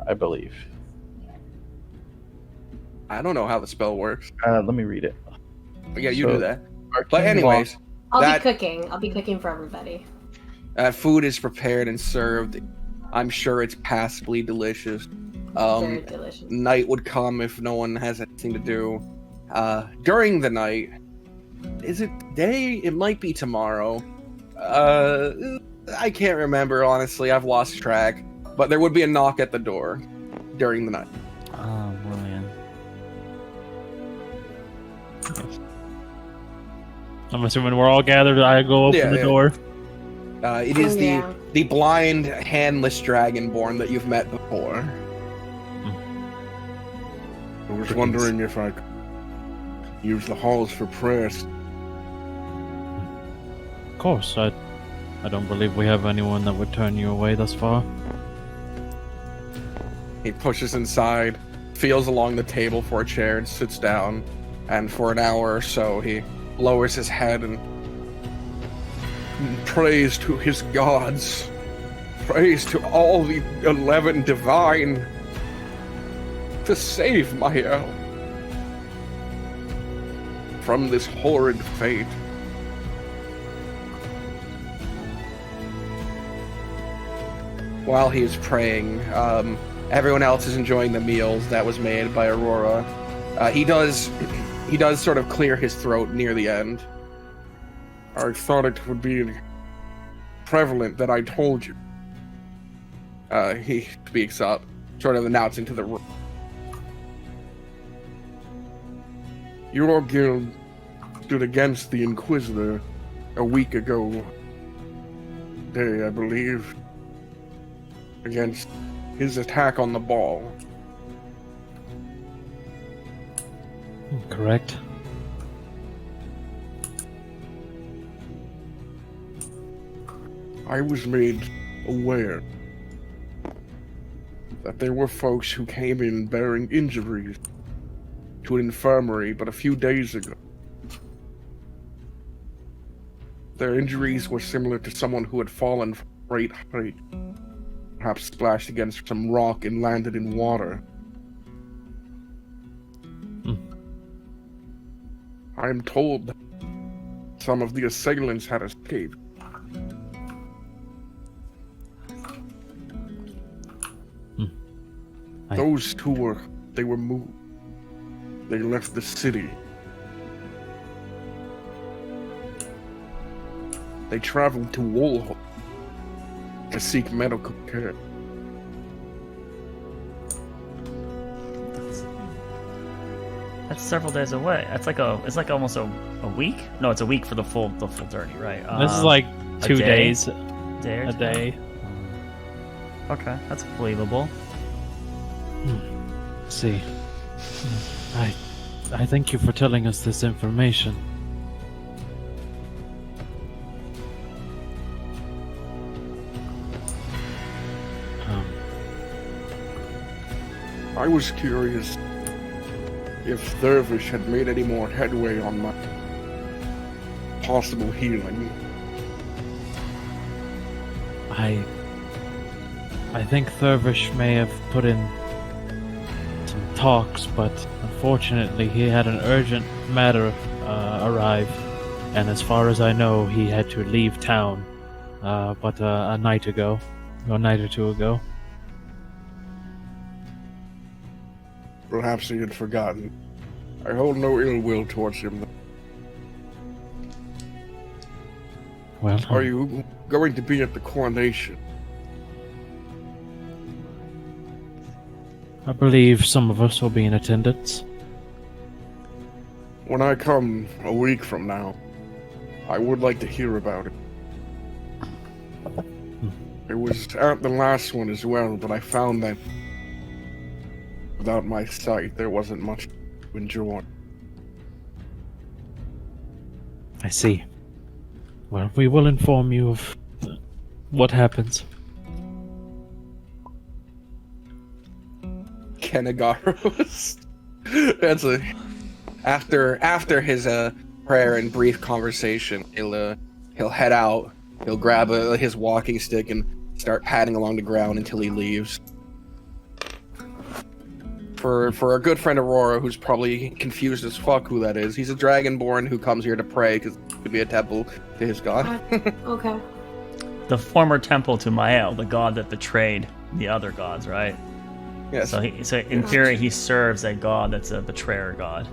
I believe. I don't know how the spell works. Let me read it. But yeah, you So- do that. Arcane But anyways, I'll that- be cooking. I'll be cooking for everybody. food is prepared and served. I'm sure it's passably delicious. Very delicious. Night would come if no one has anything to do. During the night, is it day? It might be tomorrow. I can't remember, honestly. I've lost track. But there would be a knock at the door during the night. Oh, brilliant. I'm assuming we're all gathered. I go open Yeah, the yeah. door. It is Yeah. the blind, handless dragonborn that you've met before. I was wondering if I could use the halls for prayers. Of course, I don't believe we have anyone that would turn you away thus far. He pushes inside, feels along the table for a chair, and sits down. And for an hour or so, he lowers his head and prays to his gods. Prays to all the 11 divine to save Mael from this horrid fate. while he is praying. Everyone else is enjoying the meals that was made by Aurora. He does sort of clear his throat near the end. I thought it would be prevalent that I told you. He speaks up, sort of announcing to the room. Your guild stood against the Inquisitor a week ago. I believe, against his attack on the ball. Correct. I was made aware that there were folks who came in bearing injuries to an infirmary but a few days ago. Their injuries were similar to someone who had fallen from a great height, perhaps splashed against some rock and landed in water. I am told that some of the assailants had escaped. Those two they were moved. They left the city. They traveled to Wolholm to seek medical care. That's several days away. It's like almost a week. No, it's a week for the full journey, right? This is like 2 a day? days. Day or A two? day. Okay, that's believable. See. I thank you for telling us this information. I was curious if Dervish had made any more headway on my possible healing. I think Thurvish may have put in some talks, but unfortunately he had an urgent matter arrive, and as far as I know, he had to leave town but a night ago, or a night or two ago. Perhaps he had forgotten. I hold no ill will towards him. Well, Are you going to be at the coronation? I believe some of us will be in attendance. When I come a week from now, I would like to hear about it. It was at the last one as well, but I found that without my sight, there wasn't much to enjoy. I see. Well, we will inform you of what happens. Kenagaros. That's after his prayer and brief conversation, he'll head out. He'll grab his walking stick and start padding along the ground until he leaves. For a good friend Aurora, who's probably confused as fuck who that is, he's a dragonborn who comes here to pray because it could be a temple to his god. Okay. The former temple to Mael, the god that betrayed the other gods, right? Yes. So in theory, he serves a god that's a betrayer god.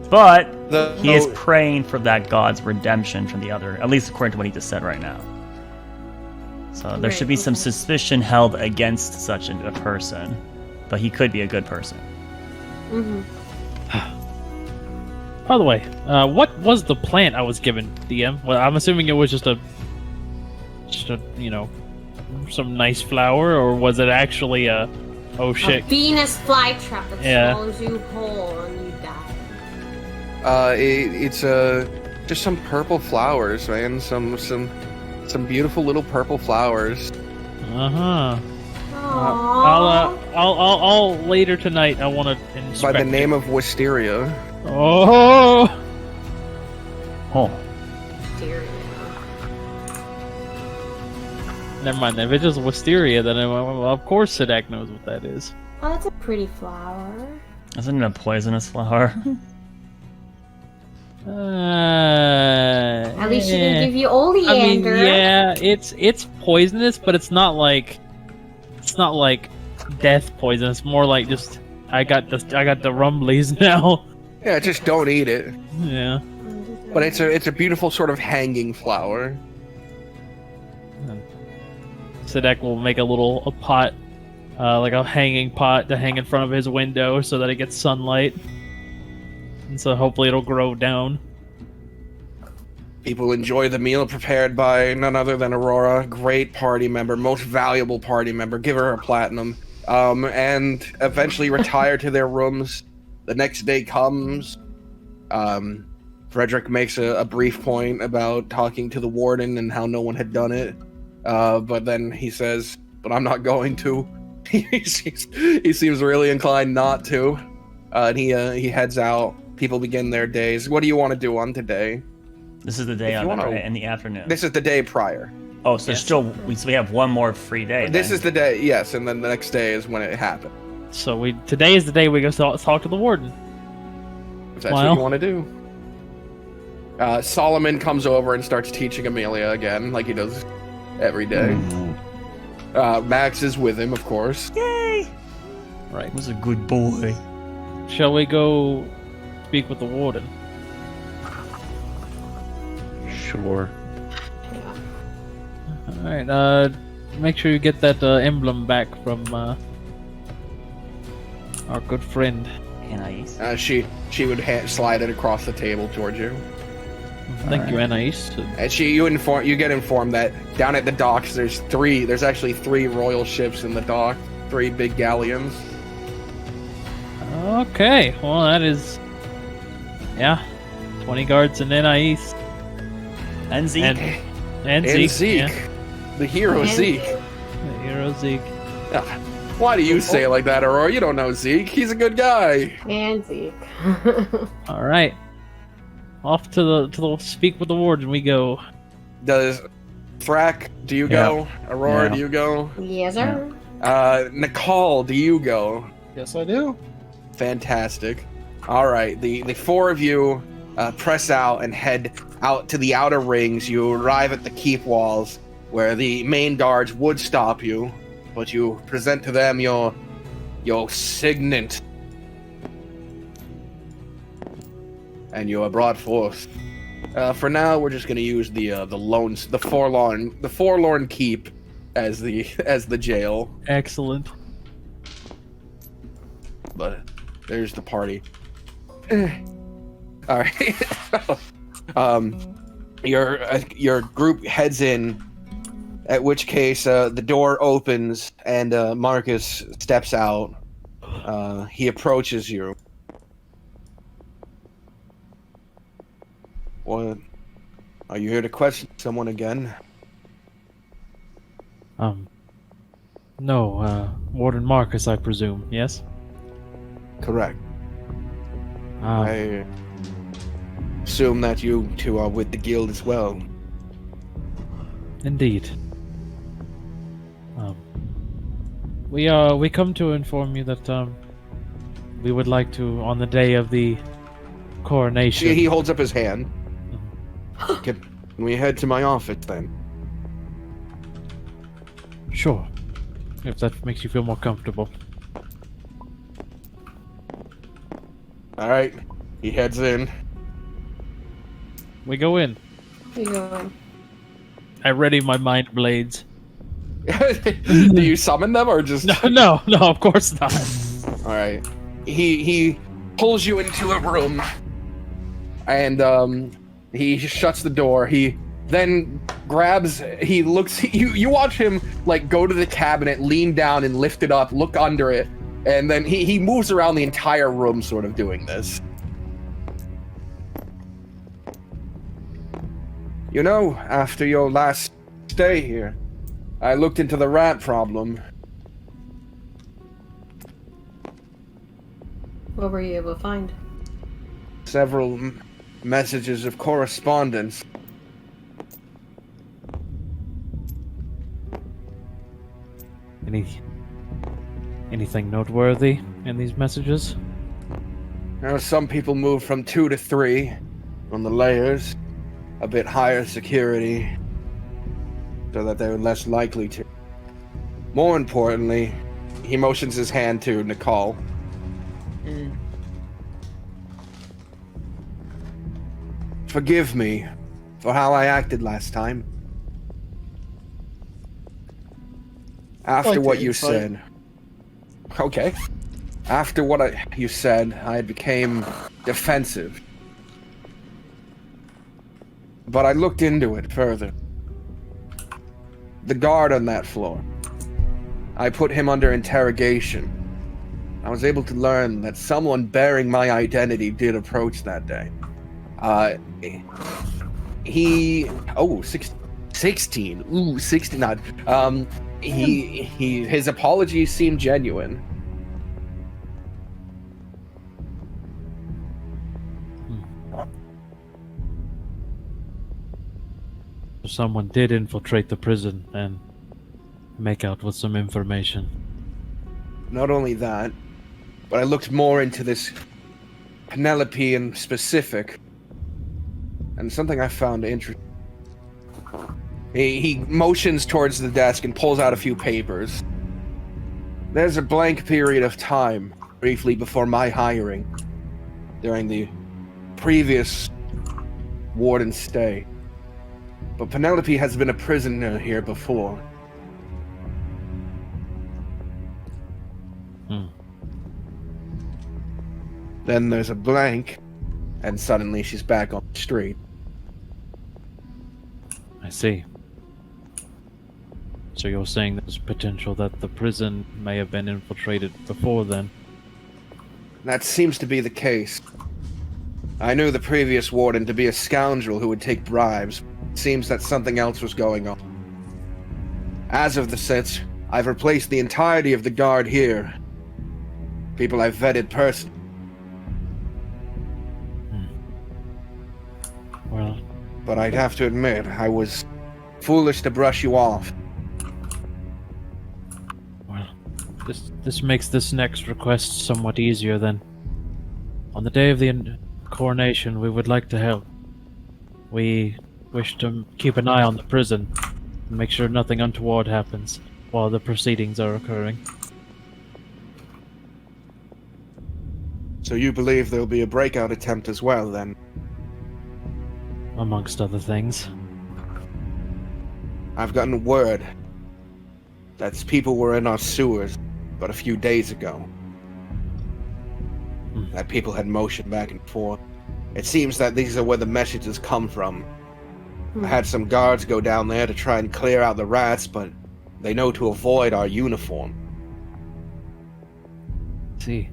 But he is praying for that god's redemption from the other, at least according to what he just said right now. So there should be some suspicion held against such a person, but he could be a good person. Mm-hmm. By the way, what was the plant I was given, DM? Well, I'm assuming it was just a some nice flower, or was it actually a A Venus flytrap that swallows you whole and you die. It's just some purple flowers, man. Some beautiful little purple flowers. Uh-huh. I'll later tonight. I want to inspect By the it. name of Wisteria. Oh. Wisteria. Never mind. If it's just wisteria, then of course Sidak knows what that is. Oh, that's a pretty flower. Isn't it a poisonous flower? At least she didn't give you oleander. I mean, yeah, it's poisonous, but it's not like it's not like death poison. It's more like just I got the rumblies now. Yeah, just don't eat it. Yeah. But it's a beautiful sort of hanging flower. Sidek will make a pot, like a hanging pot to hang in front of his window so that it gets sunlight. And so hopefully it'll grow down. People enjoy the meal prepared by none other than Aurora. Great party member, most valuable party member. Give her a platinum. And eventually retire to their rooms. The next day comes. Frederick makes a brief point about talking to the warden and how no one had done it. But then he says, but I'm not going to. he seems really inclined not to. And he heads out. People begin their days. What do you want to do on today? This is the day on in the afternoon. This is the day prior. Oh, so we have one more free day. This is the day, yes, and then the next day is when it happened. So today is the day we go talk to the warden. If that's what you want to do. Solomon comes over and starts teaching Amelia again, like he does every day. Max is with him, of course. Yay! Right. He was a good boy. Shall we go speak with the warden? Sure. Alright, make sure you get that emblem back from our good friend. Anais. She would slide it across the table towards you. Thank you, Anais. And you get informed that down at the docks there's actually 3 royal ships in the dock, 3 big galleons. Okay, well that is 20 guards and Anais. And Zeke. And Zeke. Yeah. The hero Zeke. The hero Zeke. Why do you say it like that, Aurora? You don't know Zeke. He's a good guy. And Zeke. All right. Off to the speak with the warden we go. Does Thrak, do you go? Aurora, do you go? Yes, sir. Nicole, do you go? Yes, I do. Fantastic. All right, the 4 of you press out and head out to the outer rings. You arrive at the keep walls, where the main guards would stop you, but you present to them your signet, and you are brought forth. For now, we're just going to use the forlorn keep as the jail. Excellent. But there's the party. All right. Your group heads in. At which case, the door opens and Marcus steps out. He approaches you. What? Are you here to question someone again? No, Warden Marcus, I presume, yes? Correct. I assume that you two are with the guild as well. Indeed. We come to inform you that we would like to, on the day of the coronation. He holds up his hand. Can we head to my office then? Sure, if that makes you feel more comfortable. All right. He heads in. We go in. We go in. I ready my mind blades. Do you summon them or just? No, of course not. All right. He pulls you into a room, and he shuts the door. He then grabs. He looks. You watch him like go to the cabinet, lean down, and lift it up. Look under it, and then he moves around the entire room, sort of doing this. You know, after your last stay here, I looked into the rat problem. What were you able to find? Several messages of correspondence. Anything noteworthy in these messages? Some people move from 2 to 3 on the layers, a bit higher security, so that they're less likely to. More importantly, he motions his hand to Nicole. Forgive me for how I acted last time. After Like what the you insight. said. Okay. After what you said, I became defensive. But I looked into it further. The guard on that floor. I put him under interrogation. I was able to learn that someone bearing my identity did approach that day. Oh, 16. Ooh, 69. His apologies seemed genuine. Someone did infiltrate the prison and make out with some information. Not only that, but I looked more into this Penelope in specific, and something I found interesting. He motions towards the desk and pulls out a few papers. There's a blank period of time, briefly before my hiring, during the previous warden's stay. But Penelope has been a prisoner here before. Then there's a blank, and suddenly she's back on the street. I see. So you're saying there's potential that the prison may have been infiltrated before then? That seems to be the case. I knew the previous warden to be a scoundrel who would take bribes. It seems that something else was going on. As of the sits, I've replaced the entirety of the guard here. People I've vetted personally. Well, But I'd have to admit, I was foolish to brush you off. well, this makes this next request somewhat easier then. On the day of the coronation, we would like to help. We wish to keep an eye on the prison and make sure nothing untoward happens while the proceedings are occurring. So you believe there'll be a breakout attempt as well, then? Amongst other things. I've gotten word that people were in our sewers but a few days ago. That people had motioned back and forth. It seems that these are where the messages come from. I had some guards go down there to try and clear out the rats, but they know to avoid our uniform. See.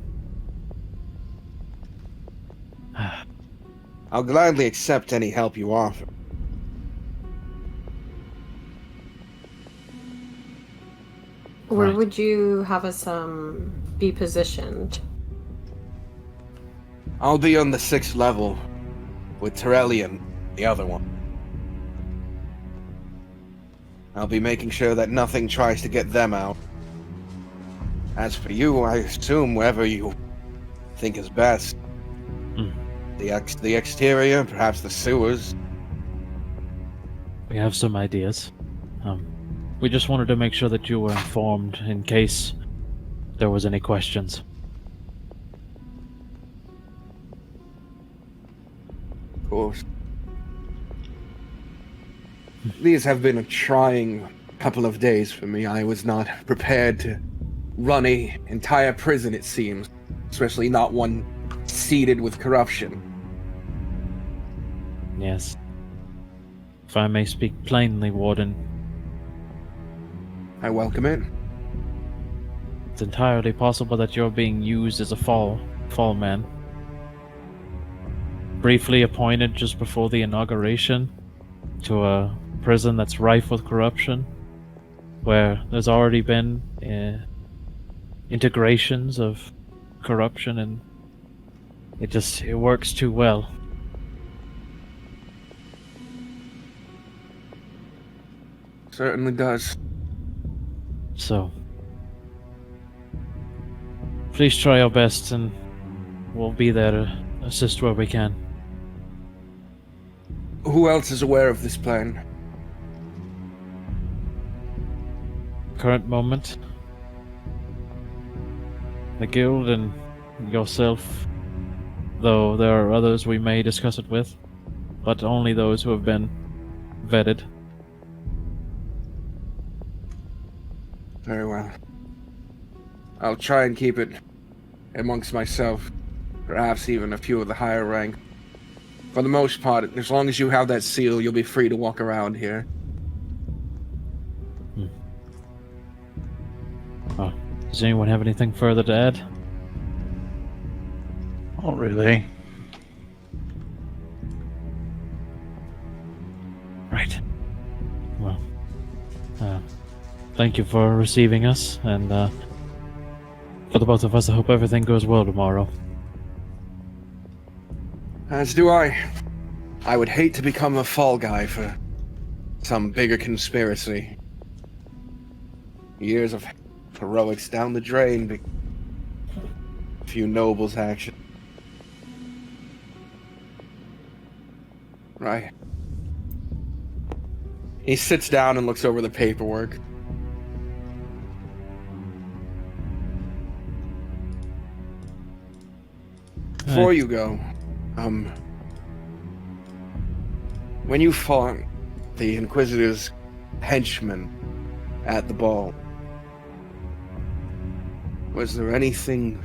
I'll gladly accept any help you offer. Where Right. would you have us be positioned? I'll be on the 6th level with Arkelya, the other one. I'll be making sure that nothing tries to get them out. As for you, I assume wherever you think is best. The exterior, perhaps the sewers. We have some ideas. We just wanted to make sure that you were informed in case there was any questions. Of course. These have been a trying couple of days for me. I was not prepared to run an entire prison, it seems. Especially not one seeded with corruption. Yes. If I may speak plainly, Warden, I welcome it. it's entirely possible that you're being used as a fall man. Briefly appointed just before the inauguration to a prison that's rife with corruption, where there's already been integrations of corruption, and it works too well. Certainly does. So, please try your best, and we'll be there to assist where we can. Who else is aware of this plan? current moment, the guild and yourself, though there are others we may discuss it with, but only those who have been vetted. Very well. I'll try and keep it amongst myself, perhaps even a few of the higher rank. For the most part, as long as you have that seal, you'll be free to walk around here. Oh, does anyone have anything further to add? Not really. Right. Well, thank you for receiving us, and for the both of us, I hope everything goes well tomorrow. As do I. I would hate to become a fall guy for some bigger conspiracy. Years of heroics down the drain. A few nobles' action. Right. He sits down and looks over the paperwork. Before you go, when you fought the Inquisitor's henchmen at the ball, was there anything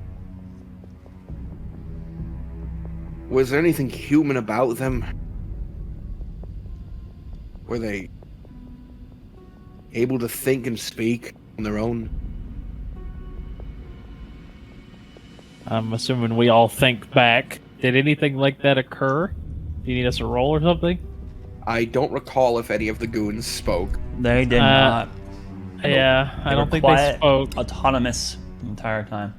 human about them? Were they able to think and speak on their own? I'm assuming we all think back. Did anything like that occur? Do you need us to roll or something? I don't recall if any of the goons spoke. They did not. Yeah, I They don't were think quiet, they spoke. autonomous the entire time.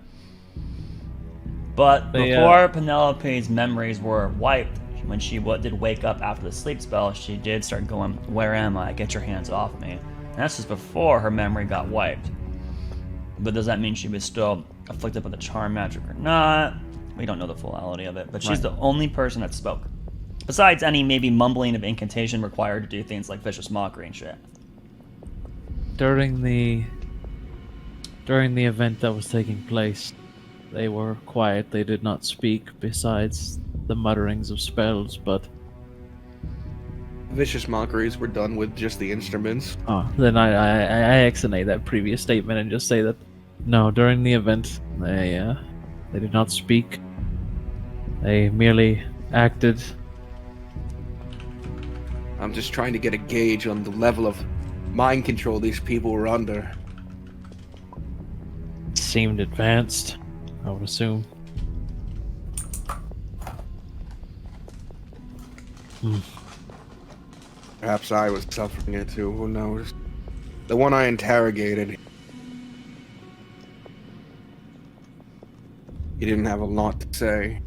But They, before Penelope's memories were wiped, when she did wake up after the sleep spell, she did start going, "Where am I? Get your hands off me." And that's just before her memory got wiped. But does that mean she was still afflicted with a charm magic or not? We don't know the fullity of it, but she's the only person that spoke. Besides any maybe mumbling of incantation required to do things like vicious mockery and shit. During the event that was taking place, they were quiet. They did not speak besides the mutterings of spells, but... Vicious mockeries were done with just the instruments. Oh, then I exonate that previous statement and just say that, no, during the event, they did not speak. They merely acted. I'm just trying to get a gauge on the level of mind control these people were under. Seemed advanced, I would assume. Perhaps I was suffering it too, who knows? The one I interrogated, he didn't have a lot to say.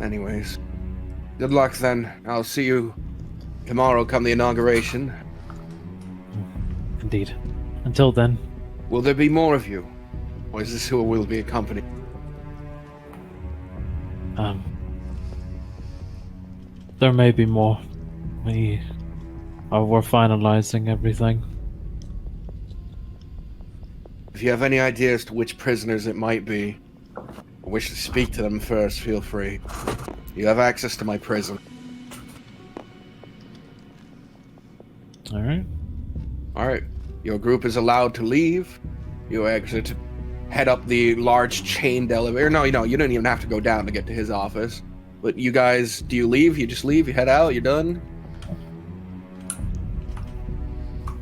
Anyways, good luck then. I'll see you tomorrow come the inauguration. Indeed. Until then. Will there be more of you? Or is this who will be accompanied? There may be more. We're finalizing everything. If you have any idea as to which prisoners it might be, or wish to speak to them first, feel free. You have access to my prison. Alright. Alright. Your group is allowed to leave. You exit. Head up the large chained elevator. No, you don't even have to go down to get to his office. But you guys, do you leave? You just leave? You head out? You're done?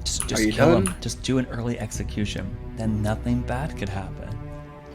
Just Are you kill done? him. Just do an early execution. Then nothing bad could happen.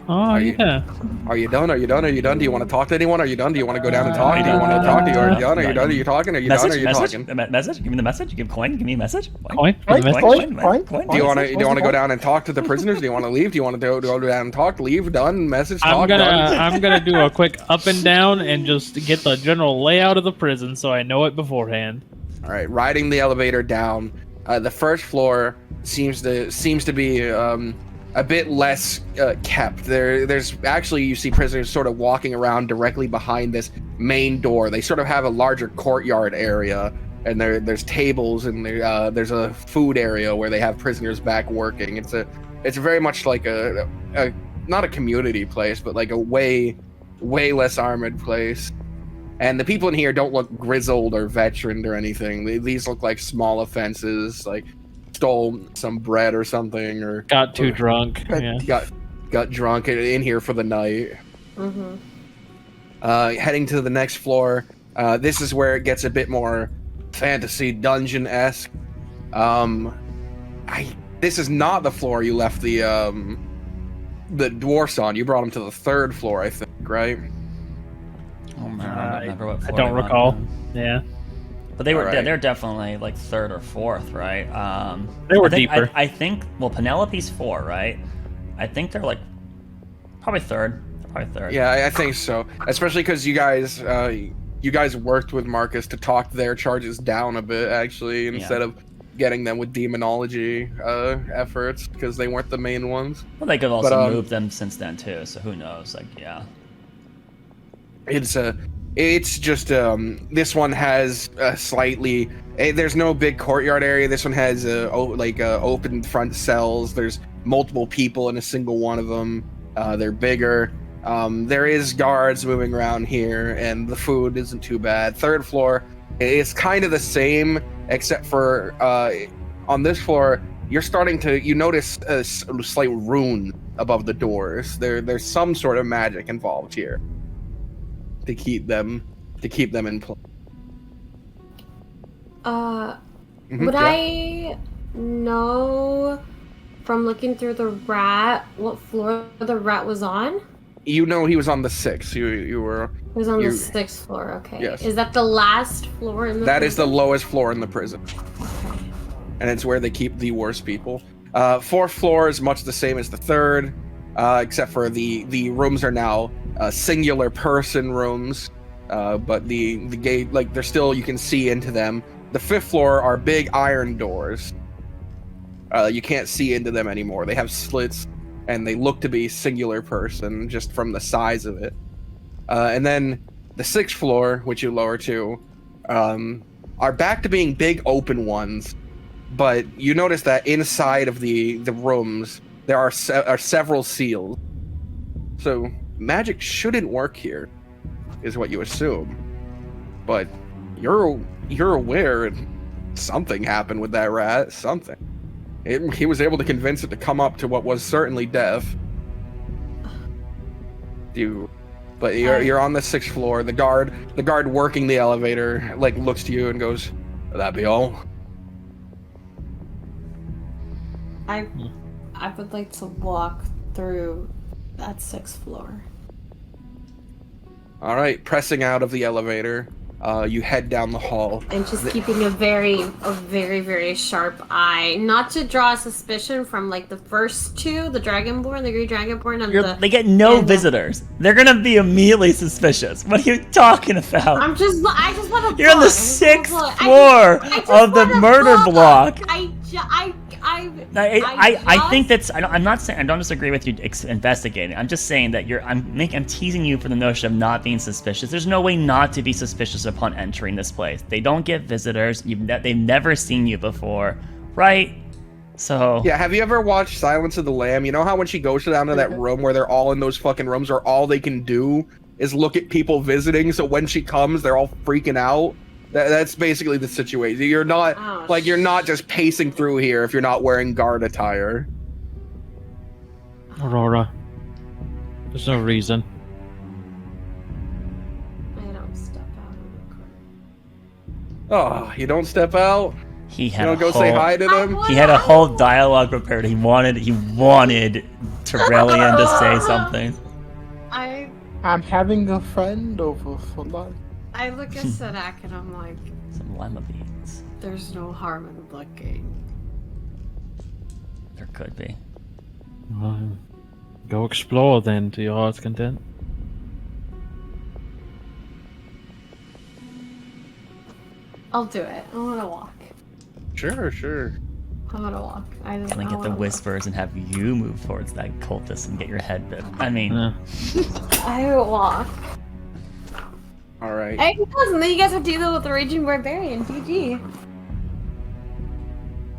Oh, yeah. Are you done? Are you done? Are you done? Do you want to talk to anyone? Are you done? Do you want to go down and talk? Do you want to talk? Are you done? Are you done? Are you talking? Are you done? Are you talking? Message? Give me the message. Give coin. Give me a message. Coin? Coin. Give me a Coin. Do you want to go down and talk to the prisoners? Do you want to leave? Do you want to go down and talk? Leave? Done? Message? Talk? Done? I'm gonna do a quick up and down and just get the general layout of the prison so I know it beforehand. All right, riding the elevator down. The first floor seems to be a bit less kept. There's actually, you see prisoners sort of walking around directly behind this main door. They sort of have a larger courtyard area and there's tables, and there's a food area where they have prisoners back working. It's very much like a not a community place, but like a way less armored place. And the people in here don't look grizzled or veteraned or anything. These look like small offenses, like stole some bread or something, or Got too drunk. Yeah. got drunk in here for the night. Mm-hmm. Heading to the next floor. This is where it gets a bit more fantasy dungeon-esque. This is not the floor you left the dwarfs on. You brought them to the 3rd floor, I think, right? Oh man, I don't remember what I floor don't they were recall. on. Yeah. But they were Alright. they're definitely like 3rd or 4th, right? They were I think, deeper. I think well, Penelope's 4, right? I think they're like probably 3rd. Probably 3rd. Yeah, I think so. Especially because you guys worked with Marcus to talk their charges down a bit, actually, instead of getting them with demonology efforts, because they weren't the main ones. Well, they could have also moved them since then too. So who knows? Like, yeah. It's just this one has a slightly. There's no big courtyard area. This one has open front cells. There's multiple people in a single one of them. They're bigger. There is guards moving around here, and the food isn't too bad. 3rd floor is kind of the same, except for on this floor you're starting to notice a slight rune above the doors. There's some sort of magic involved here to keep them in place. Would I know from looking through the rat what floor the rat was on? You know he was on the 6th. You were. He was on the 6th floor. Okay. Yes. Is that the last floor in the? That is the prison? lowest floor in the prison, and it's where they keep the worst people. 4th floor is much the same as the 3rd, except for the rooms are now singular person rooms, but the gate, like, they're still, you can see into them. The 5th floor are big iron doors. You can't see into them anymore. They have slits, and they look to be singular person just from the size of it. And then the 6th floor, which you lower to, are back to being big open ones, but you notice that inside of the rooms there are several seals. So magic shouldn't work here, is what you assume. But you're aware something happened with that rat. Something. He was able to convince it to come up to what was certainly death. But you're on the 6th floor. The guard working the elevator looks to you and goes, "Will that be all?" I would like to walk through that 6th floor. All right, pressing out of the elevator, you head down the hall. And just keeping a very, very sharp eye. Not to draw suspicion from, like, the first 2, the Dragonborn, the Green Dragonborn, and They get no visitors. They're gonna be immediately suspicious. What are you talking about? I just want to. You're on the 6th floor of the murder block. I think that's. I'm not saying. I don't disagree with you investigating. I'm just saying that I'm teasing you for the notion of not being suspicious. There's no way not to be suspicious upon entering this place. They don't get visitors. They've never seen you before, right? So yeah, have you ever watched Silence of the Lamb? You know how when she goes down to that room where they're all in those fucking rooms, where all they can do is look at people visiting. So when she comes, they're all freaking out. That's basically the situation. You're not you're not just pacing through here if you're not wearing guard attire. Aurora, there's no reason. I don't step out of the car. Oh, you don't step out? he You had don't go say hi to them? He had a whole dialogue prepared. He wanted Terrellian to say something. I'm having a friend over for lunch. I look at Sadak and I'm like, Some lima beans. there's no harm in looking. There could be. Go explore then to your heart's content. I'll do it. I want to walk. Sure. I want to walk. Can I get the whispers and have you move towards that cultist and get your head bit? I mean, I will walk. All right. Hey, and then you guys have to deal with the Raging Barbarian. GG.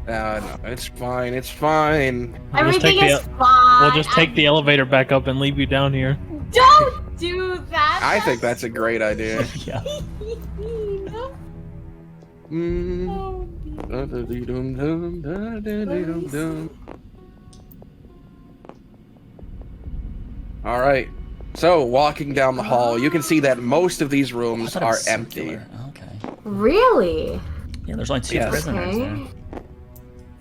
No, it's fine. It's fine. Everything is fine. We'll just take the elevator back up and leave you down here. Don't do that. I think that's a great idea. Yeah. All right. So, walking down the hall, you can see that most of these I rooms thought it are was empty. circular. Okay. Really? Yeah, there's only 2 Yes. prisoners Okay. there.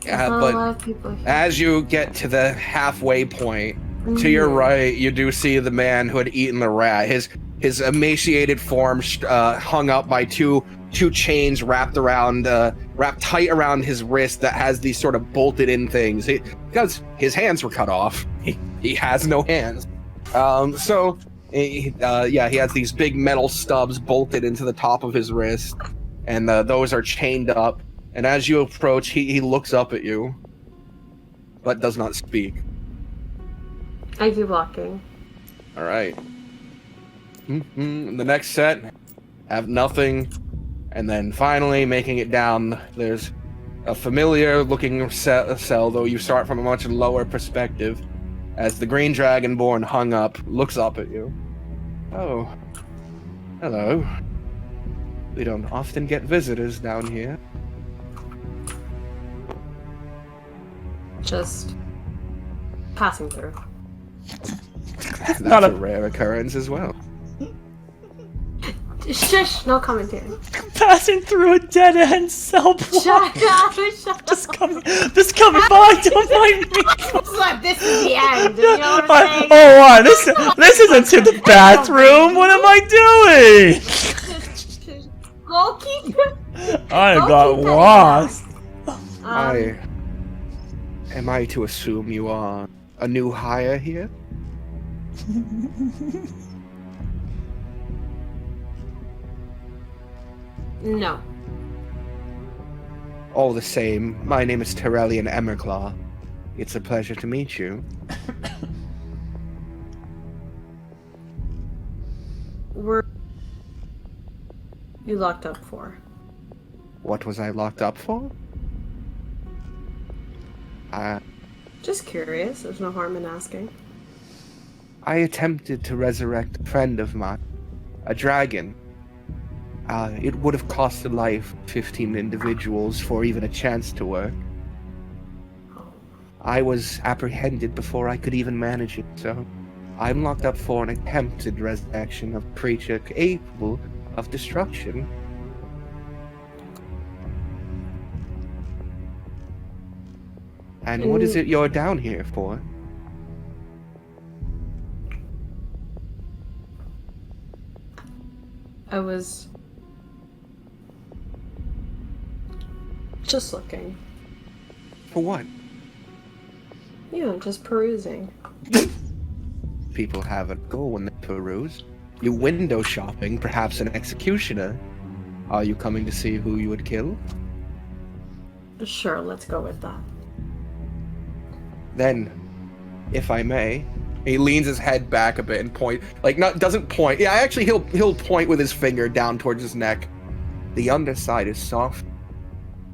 Yeah, Not a but lot of people here. as you get to the halfway point, to your right, you do see the man who had eaten the rat. His emaciated form hung up by two chains wrapped tight around his wrist that has these sort of bolted in things. Because his hands were cut off. He has no hands. He has these big metal stubs bolted into the top of his wrist, and those are chained up. And as you approach, he looks up at you, but does not speak. I keep walking. All right. The next set, have nothing, and then finally making it down. There's a familiar-looking cell, though you start from a much lower perspective. As the green dragonborn hung up, looks up at you. Oh, hello. We don't often get visitors down here. Just passing through. That's not a a- rare occurrence as well. Shush, no commentary. Passing through a dead end cell block. Shut up, shut up. Just coming by. Don't mind me. Look, this is the end. You know what I'm saying? Oh, wow, this isn't to the bathroom. What am I doing? Go keep. I Go got keep that lost. Am I to assume you are a new hire here? No. All the same, my name is Arkelya and Primerus. It's a pleasure to meet you. Were you locked up for? What was I locked up for? Just curious. There's no harm in asking. I attempted to resurrect a friend of mine, a dragon. It would have cost the life of 15 individuals for even a chance to work. I was apprehended before I could even manage it, so I'm locked up for an attempted resurrection of a creature capable of destruction. And what is it you're down here for? I was just looking. For what? You know, just perusing. People have a goal when they peruse. You window shopping, perhaps an executioner. Are you coming to see who you would kill? Sure, let's go with that. Then, if I may, he leans his head back a bit and doesn't point. Yeah, actually, he'll point with his finger down towards his neck. The underside is soft.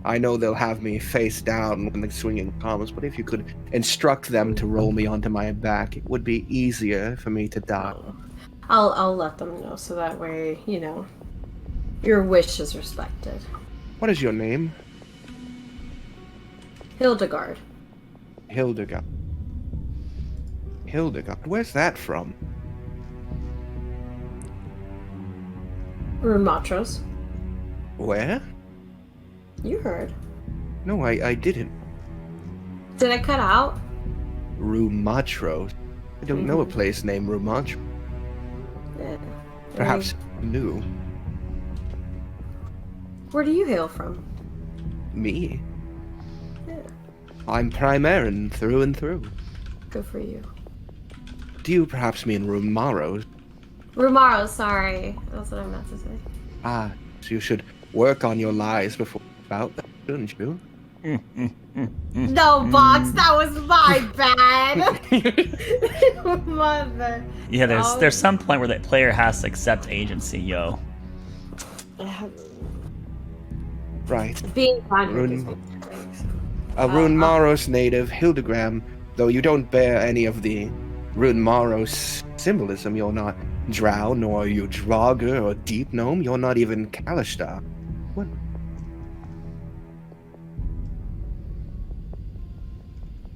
I know they'll have me face down when the swinging comes, but if you could instruct them to roll me onto my back, it would be easier for me to die. I'll let them know so that way, you know, your wish is respected. What is your name? Hildegard. Hildegard. Hildegard? Where's that from? Rumatros. Where? You heard. No, I didn't. Did I cut out? Rumatros. I don't know a place named Rumatros. Yeah. Perhaps new. Where do you hail from? Me? Yeah. I'm Primeran through and through. Good for you. Do you perhaps mean Rumaros? Rumaro, sorry. That's what I meant to say. Ah, so you should work on your lies before about that, shouldn't you? No, Box, that was my bad. Mother. Yeah, there's some point where that player has to accept agency, yo. Right. Being fine with Rune- this. A Rune Maros native, Hildegram, though you don't bear any of the Rune Maros symbolism, you're not Drow, nor are you Draugr or Deep Gnome, you're not even Kalishtar. What?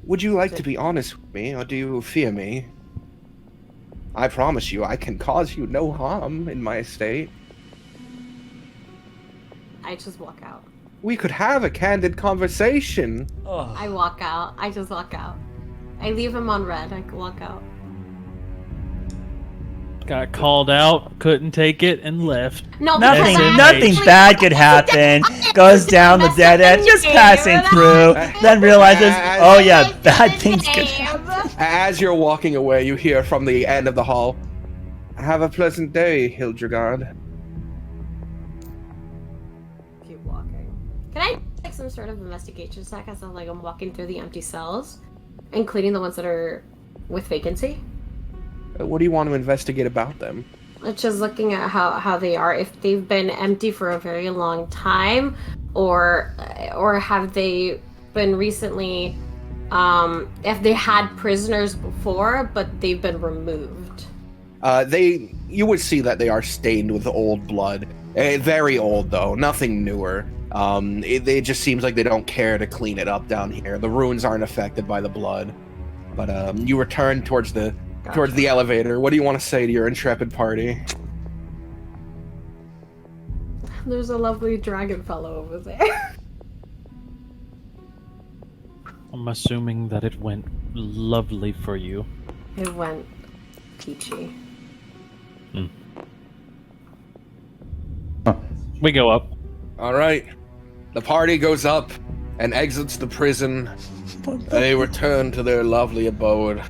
Would you like to be honest with me, or do you fear me? I promise you, I can cause you no harm in my estate. I just walk out. We could have a candid conversation. I walk out. I just walk out. I leave him on red. I walk out. Got called out, couldn't take it, and left. No, because Nothing, I nothing actually- bad could happen. Goes down the dead end, just passing through. Then realizes, oh yeah, bad things could happen. As you're walking away, you hear from the end of the hall, "Have a pleasant day, Hildegard." Keep walking. Can I take some sort of investigation check as I'm walking through the empty cells, including the ones that are with vacancy? What do you want to investigate about them? It's just looking at how they are, if they've been empty for a very long time, or have they been recently, if they had prisoners before, but they've been removed. You would see that they are stained with old blood. Very old though, nothing newer. It just seems like they don't care to clean it up down here. The runes aren't affected by the blood. But you return towards the elevator. What do you want to say to your intrepid party? There's a lovely dragon fellow over there. I'm assuming that it went lovely for you. It went peachy. We go up. All right. The party goes up and exits the prison. They return to their lovely abode.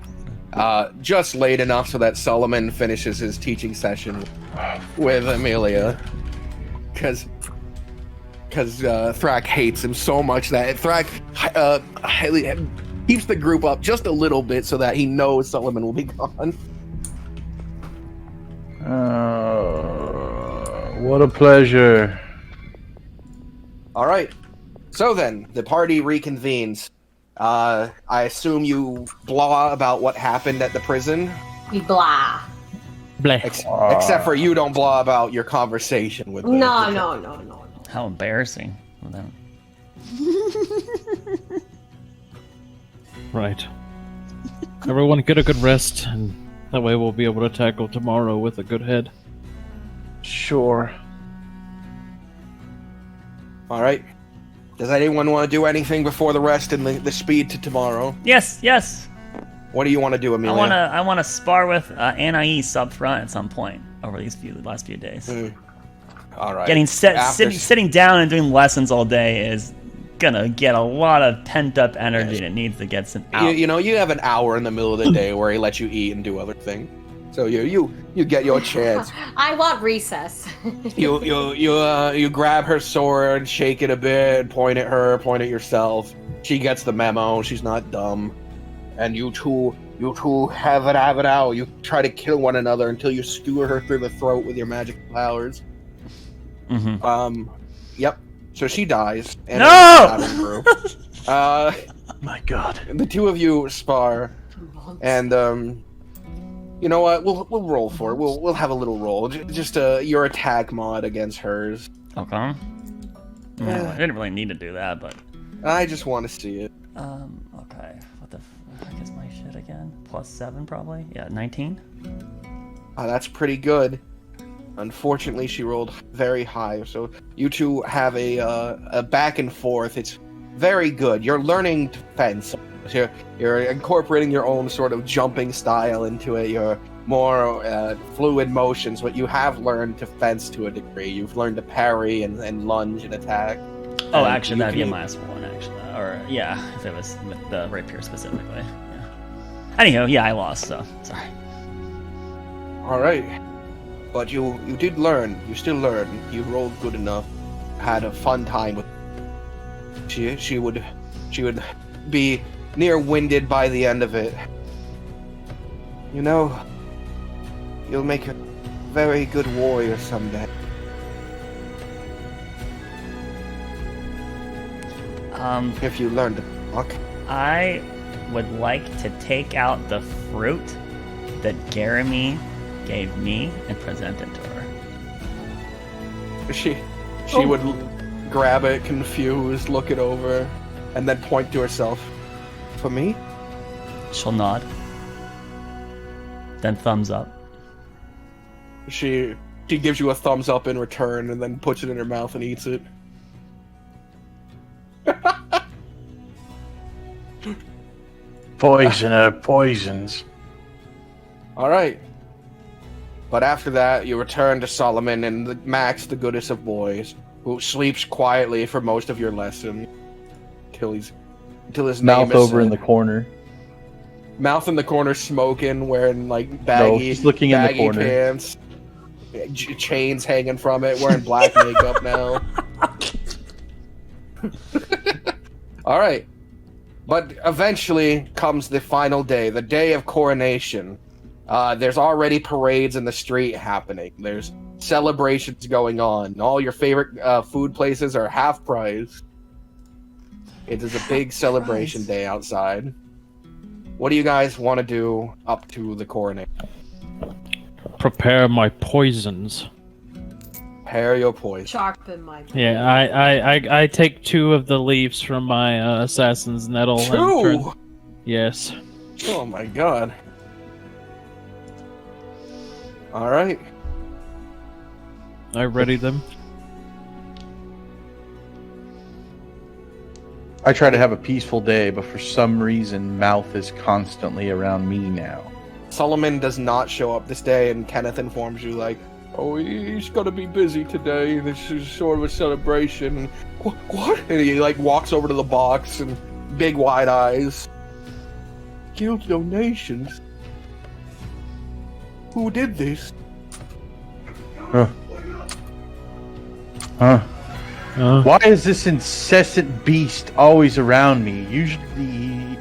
Just late enough so that Solomon finishes his teaching session with Amelia. Because Thrak hates him so much that Thrak keeps the group up just a little bit so that he knows Solomon will be gone. What a pleasure. All right. So then, the party reconvenes. I assume you blah about what happened at the prison? We blah. Bleh. Except for you don't blah about your conversation with them. No. How embarrassing. Well, then- Right. Everyone get a good rest, and that way we'll be able to tackle tomorrow with a good head. Sure. All right. Does anyone want to do anything before the rest and the speed to tomorrow? Yes. What do you want to do, Amelia? I wanna spar with Anais up front at some point over these last few days. All right. Sitting down and doing lessons all day is gonna get a lot of pent up energy that needs to get some out. You have an hour in the middle of the day where he lets you eat and do other things. So you get your chance. I want recess. You grab her sword, shake it a bit, point at her, point at yourself. She gets the memo. She's not dumb. And you two have it out. You try to kill one another until you skewer her through the throat with your magic powers. Mm-hmm. Yep. So she dies. And No! My God. the two of you spar, and you know what? We'll roll for it. We'll have a little roll. Just your attack mod against hers. Okay. I didn't really need to do that, but I just want to see it. okay. What the fuck is my shit again? +7 probably. Yeah, 19. That's pretty good. Unfortunately, she rolled very high, so you two have a back and forth. It's very good. You're learning to fence. You're incorporating your own sort of jumping style into it. You're more fluid motions, but you have learned to fence to a degree. You've learned to parry and lunge and attack. Oh, And actually, you that'd be a can- -1, actually. Or, yeah, if it was with the rapier specifically. Yeah. Anywho, yeah, I lost, so sorry. All right. But you did learn. You still learn. You rolled good enough. Had a fun time with. She would be near-winded by the end of it. You'll make a very good warrior someday. If you learn to talk. I would like to take out the fruit that Jeremy gave me and present it to her. She would grab it, confused, look it over, and then point to herself. For me? She'll nod. Then thumbs up. She gives you a thumbs up in return and then puts it in her mouth and eats it. Poisoner poisons. All right. But after that, you return to Solomon and Max, the goodest of boys, who sleeps quietly for most of your lesson until his Mouth name is over in the corner. Mouth in the corner, smoking, wearing like No, baggy, he's looking in the baggy corner. pants, chains hanging from it, wearing black makeup now. All right. But eventually comes the final day, the day of coronation. There's already parades in the street happening. There's celebrations going on. All your favorite food places are half price. It is a big celebration day outside. What do you guys want to do up to the coronation? Prepare my poisons. Prepare your poison. Sharpen my. Yeah, I take 2 of the leaves from my assassin's nettle. And 2? Yes. Oh my god. All right. I ready them. I try to have a peaceful day, but for some reason, Mouth is constantly around me now. Solomon does not show up this day, and Kenneth informs you, like, oh, he's gonna be busy today. This is sort of a celebration. What? And he, like, walks over to the box and big wide eyes. Guild donations? Who did this? Why is this incessant beast always around me? Usually...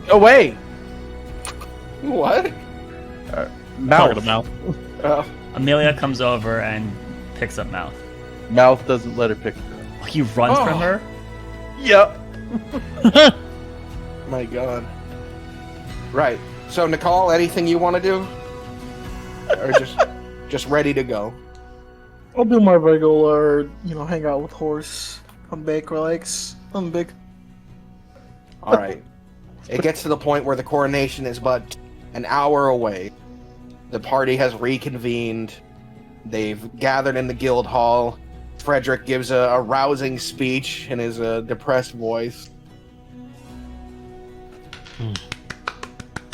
Away! What? Talking to Mouth. Mouth. Amelia comes over and picks up Mouth. Mouth doesn't let her pick her up. He runs Oh. from her? Yep. My god. Right. So, Nicole, anything you want to do? Or just ready to go? I'll do my regular, hang out with horse, come back, relax, I'm big. All right. It gets to the point where the coronation is but an hour away. The party has reconvened. They've gathered in the guild hall. Frederick gives a rousing speech in his depressed voice.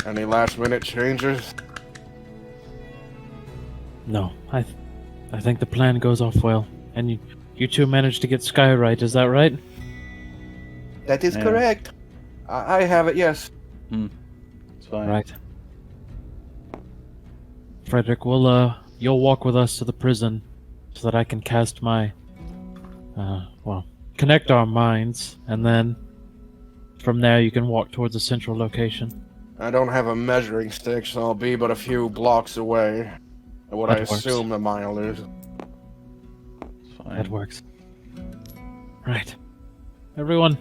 Any last minute changes? No, I think the plan goes off well. And you 2 managed to get Sky right, is that right? That is Yeah. correct. I have it, yes. It's fine. Right. Frederick, you'll walk with us to the prison so that I can cast my, connect our minds, and then from there you can walk towards a central location. I don't have a measuring stick, so I'll be but a few blocks away. What That I works. assume the mile is. It's fine. That works. Right. Everyone,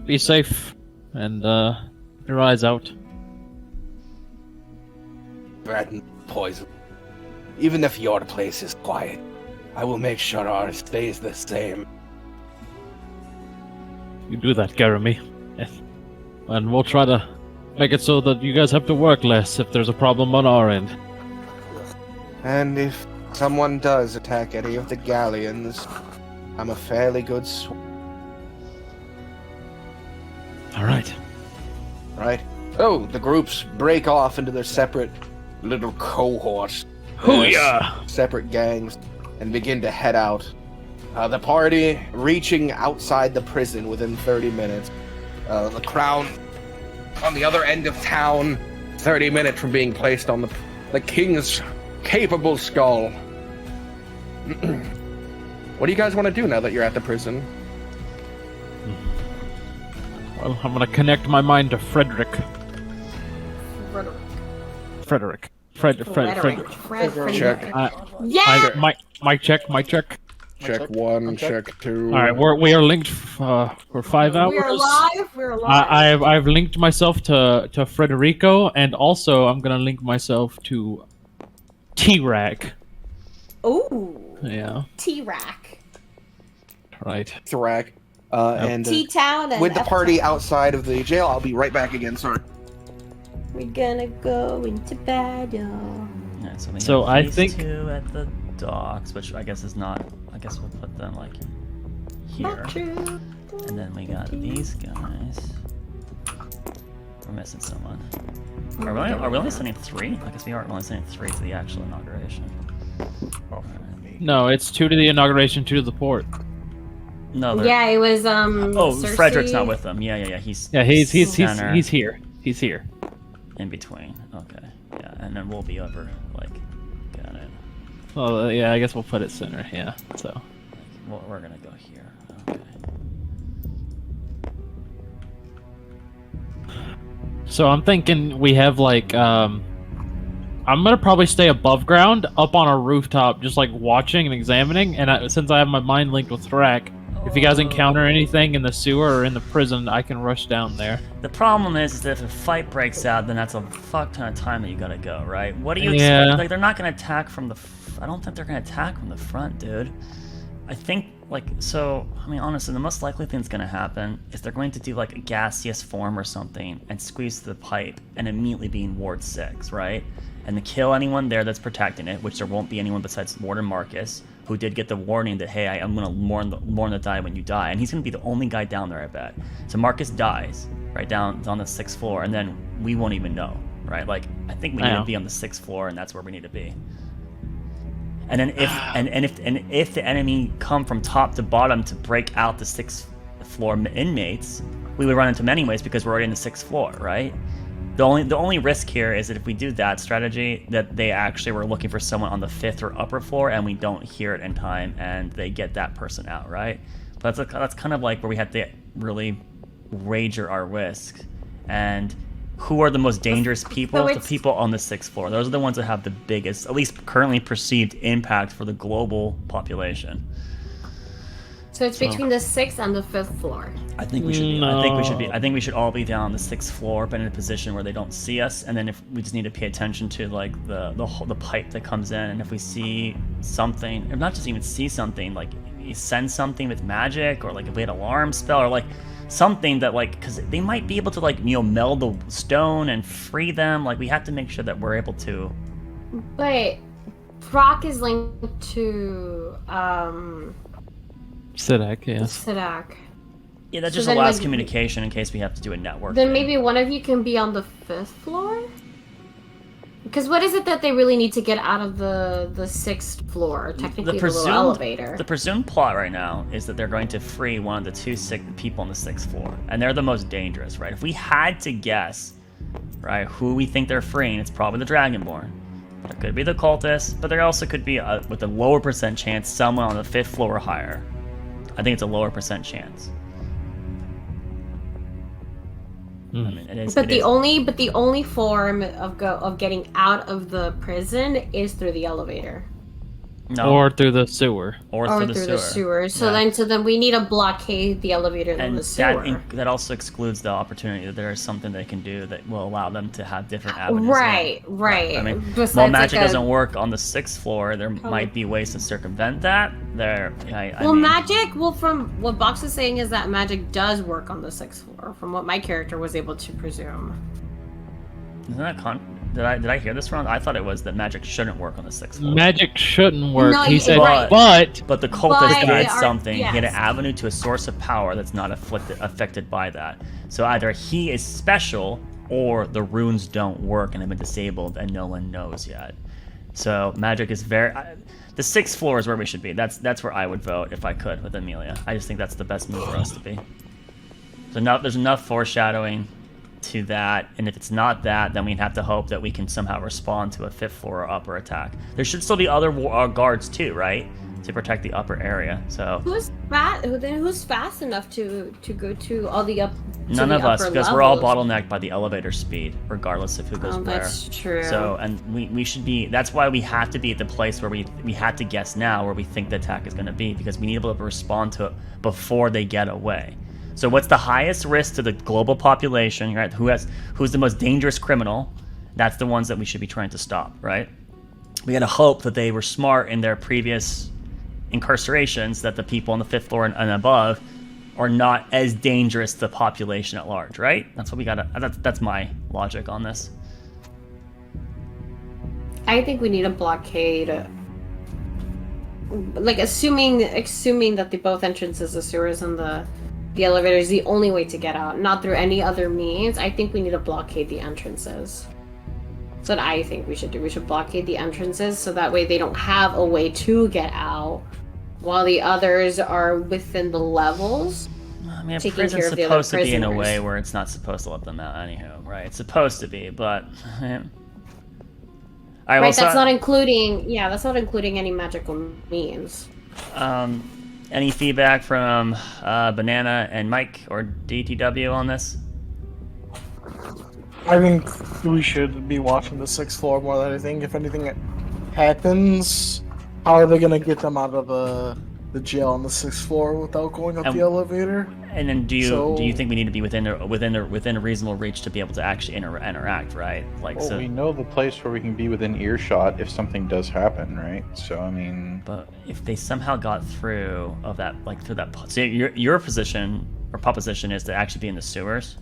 be safe, and your eyes out. Bad poison. Even if your place is quiet, I will make sure ours stays the same. You do that, Jeremy. And we'll try to make it so that you guys have to work less if there's a problem on our end. And if someone does attack any of the galleons, I'm a fairly good Alright. right? Oh, the groups break off into their separate little cohorts. Hoo-yah! Separate gangs, and begin to head out. The party reaching outside the prison within 30 minutes. The crown on the other end of town, 30 minutes from being placed on the king's capable skull. What do you guys want to do now that you're at the prison? Well, I'm gonna connect my mind to Frederick. Frederick. Frederick. Check. Yeah! Mic check. Check 1, check. check 2. All right, we are linked for 5 hours. We're alive. We're alive. I've linked myself to Frederico, and also I'm gonna link myself to T-Rack. Ooh. Yeah. T-Rack. Right. Thrak. And T-Town and with the party F-Town. outside of the jail, I'll be right back again. Sorry. We're gonna go into battle. Yeah, so So have I these think- two at the docks, which I guess is not. I guess we'll put them like here, Not true. and then we got these guys. We're missing someone. Are we only sending 3? I guess we are only sending 3 to the actual inauguration. No, it's 2 to the inauguration, 2 to the port. No, they're- Yeah, it was Oh, Cersei. Frederick's not with them. Yeah. He's center, He's here. He's here. in between. Okay, yeah, and then we'll be over. Like, got it. Well, yeah, I guess we'll put it center. Yeah. So. Well, we're gonna go here. Okay. So I'm thinking we have like I'm gonna probably stay above ground, up on a rooftop, just like watching and examining. And since I have my mind linked with Thrak, if you guys encounter anything in the sewer or in the prison, I can rush down there. The problem is that if a fight breaks out, then that's a fuck ton of time that you gotta go, right? What do you Yeah. expect? Like, they're not gonna attack from the. I don't think they're gonna attack from the front, dude. I think, like, so. I mean, honestly, the most likely thing that's gonna happen is they're going to do like a gaseous form or something and squeeze the pipe and immediately be in Ward 6, right? And to kill anyone there that's protecting it, which there won't be anyone besides Warden Marcus, who did get the warning that, hey, I'm gonna mourn the die when you die, and he's gonna be the only guy down there, I bet. So Marcus dies right down on the 6th floor, and then we won't even know, right? Like, I think we need to be on the 6th floor, and that's where we need to be. And then if the enemy come from top to bottom to break out the 6th floor inmates, we would run into them anyways because we're already in the 6th floor, right? The only risk here is that if we do that strategy, that they actually were looking for someone on the 5th or upper floor, and we don't hear it in time, and they get that person out, right? But that's kind of like where we have to really wager our risk. And who are the most dangerous people? The people on the 6th floor. Those are the ones that have the biggest, at least currently perceived, impact for the global population. So it's between the 6th and the 5th floor. I think we should be. No. I think we should all be down on the 6th floor, but in a position where they don't see us. And then if we just need to pay attention to like the pipe that comes in, and if we see something, or not just even see something, like you send something with magic, or like if we had an alarm spell, or like something that like, because they might be able to like meld the stone and free them. Like we have to make sure that we're able to. But Brock is linked to Sidak, yes. Sidak. Yeah, that So just then, allows like, communication in case we have to do a network. Then thing. maybe one of you can be on the 5th floor? Because what is it that they really need to get out of the 6th floor? Technically, the little elevator. The presumed plot right now is that they're going to free one of the 2 sick people on the 6th floor, and they're the most dangerous, right? If we had to guess, right, who we think they're freeing, it's probably the Dragonborn. But it could be the cultists, but there also could be, with a lower percent chance, someone on the 5th floor or higher. I think it's a lower percent chance. I mean, it is. But it the is. only form of getting out of the prison is through the elevator. No, Or through the sewer. or Or through through the sewer. So Yeah. then we need to blockade the elevator and And the sewer. that also excludes the opportunity that there is something they can do that will allow them to have different avenues. in. Right. I mean, Besides, while like, magic a- doesn't work on the 6th floor, there might be ways to circumvent that. Well, magic. Well, from what Box is saying is that magic does work on the 6th floor, from what my character was able to presume. Isn't that did I hear this wrong? I thought it was that magic shouldn't work on the 6th floor. Magic shouldn't work. No, He said, right. But the cultist But needs they are- something. He had an yes. avenue to a source of power that's not affected by that. So either he is special, or the runes don't work and have been disabled, and no one knows yet. So magic is the 6th floor is where we should be. That's where I would vote if I could with Amelia. I just think that's the best move for us to be. So there's enough foreshadowing to that, and if it's not that, then we'd have to hope that we can somehow respond to a 5th floor or upper attack. There should still be other guards too, right? to protect the upper area. So Who's fast enough to go to all the up? To none the of us, upper because we're all levels? bottlenecked by the elevator speed, regardless of who goes Oh, where. that's true. So, and we should be. That's why we have to be at the place where we had to guess now where we think the attack is going to be, because we need to be able to respond to it before they get away. So, what's the highest risk to the global population? Right? Who's the most dangerous criminal? That's the ones that we should be trying to stop. Right? We got to hope that they were smart in their previous incarcerations, that the people on the 5th floor and above are not as dangerous to the population at large, right? That's what we gotta. That's my logic on this. I think we need a blockade. Like assuming that the both entrances, the sewers and the elevator, is the only way to get out, not through any other means. I think we need to blockade the entrances. That's what I think we should do. We should blockade the entrances so that way they don't have a way to get out, while the others are within the levels. I mean, a taking prison's care of the other supposed to be in a prisoners. way where it's not supposed to let them out, anywho, right? It's supposed to be, but. Right, that's not including any magical means. Any feedback from Banana and Mike or DTW on this? I think we should be watching the 6th floor more than anything. If anything happens, how are they gonna get them out of the jail on the 6th floor without going up the elevator? And then do you think we need to be within a reasonable reach to be able to actually interact, right? Like, Well, so. we know the place where we can be within earshot if something does happen, right? So I mean, But if they somehow got through that, so your position or proposition is to actually be in the sewers.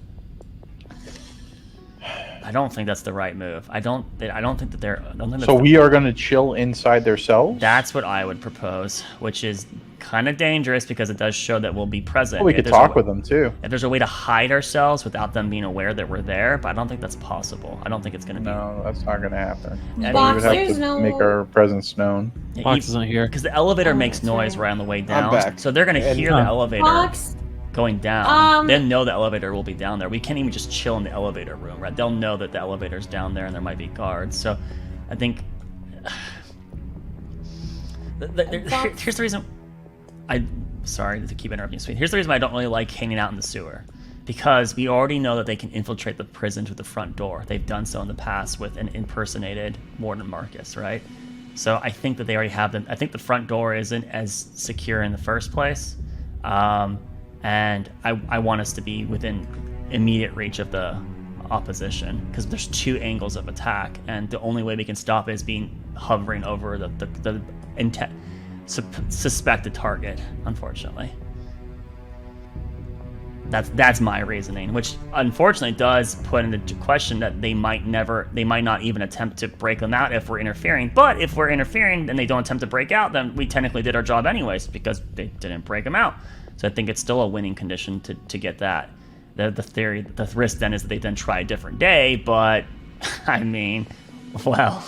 I don't think that's the right move. I don't think that they're. so we are going to chill inside their cells. That's what I would propose, which is kind of dangerous because it does show that we'll be present. Well, we could talk with them too. If there's a way to hide ourselves without them being aware that we're there, but I don't think that's possible. I don't think it's going to be. No, that's not going to happen. Yeah, We would have there's to no- make our presence known. Fox isn't here. Because the elevator Oh, makes that's noise right. right on the way down. back. So they're going to And- hear the elevator Fox, going down. They'll know the elevator will be down there. We can't even just chill in the elevator room, right? They'll know that the elevator's down there and there might be guards. So I think here's the reason. Sorry to keep interrupting you, sweet. Here's the reason why I don't really like hanging out in the sewer. Because we already know that they can infiltrate the prison through the front door. They've done so in the past with an impersonated Warden Marcus, right? So I think that they already have them. I think the front door isn't as secure in the first place. And I want us to be within immediate reach of the opposition, because there's two angles of attack, and the only way we can stop it is hovering over the suspected target, unfortunately. That's my reasoning, which unfortunately does put into question that they might not even attempt to break them out if we're interfering. But if we're interfering and they don't attempt to break out, then we technically did our job anyways, because they didn't break them out. So I think it's still a winning condition to get that. The risk then is that they then try a different day, but I mean, well,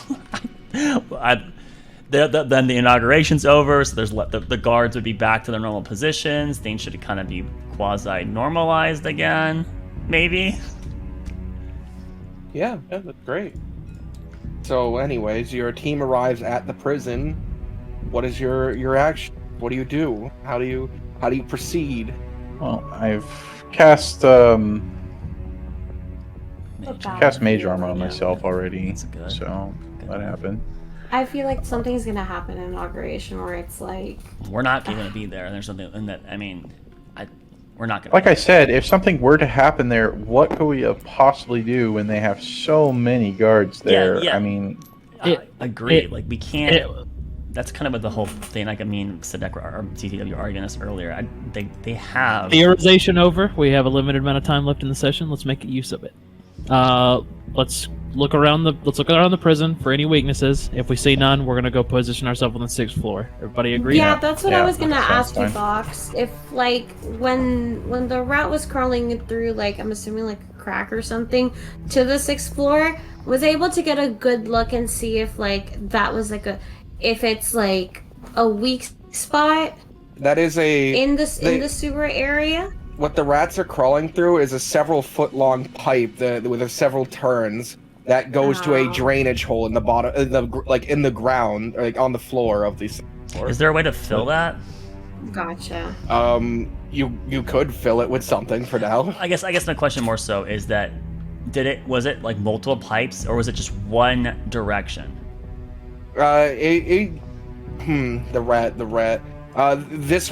then the inauguration's over, so the guards would be back to their normal positions. Things should kind of be quasi-normalized again, maybe. Yeah, that's great. So, anyways, your team arrives at the prison. What is your action? What do you do? How do you proceed? Well, I've cast mage armor on myself already, That's good. so that happened. I feel like something's gonna happen in inauguration where it's like, We're not going to be there, and there's something in that. I mean, we're not going. Like I said, if something were to happen there, what could we possibly do when they have so many guards there? Yeah. I mean, Agreed. Like we can't. That's kind of what the whole thing. Like I mean, Sadek or TTW arguing this earlier. They have Theorization over. We have a limited amount of time left in the session. Let's make use of it. Let's look around the prison for any weaknesses. If we see none, we're gonna go position ourselves on the 6th floor. Everybody agree? yeah, that's what I Yeah, was gonna that ask sounds you, Fox. If like when the rat was crawling through, like I'm assuming like a crack or something to the 6th floor, was able to get a good look and see if like that was like if it's like a weak spot That is in the sewer area. What the rats are crawling through is a several foot long pipe with several turns that goes to a Oh. drainage hole in the bottom, in the ground, like on the floor of these. floor. Is there a way to fill that? Gotcha. You could fill it with something for now. I guess my question more so is that was it like multiple pipes or was it just one direction? The rat. This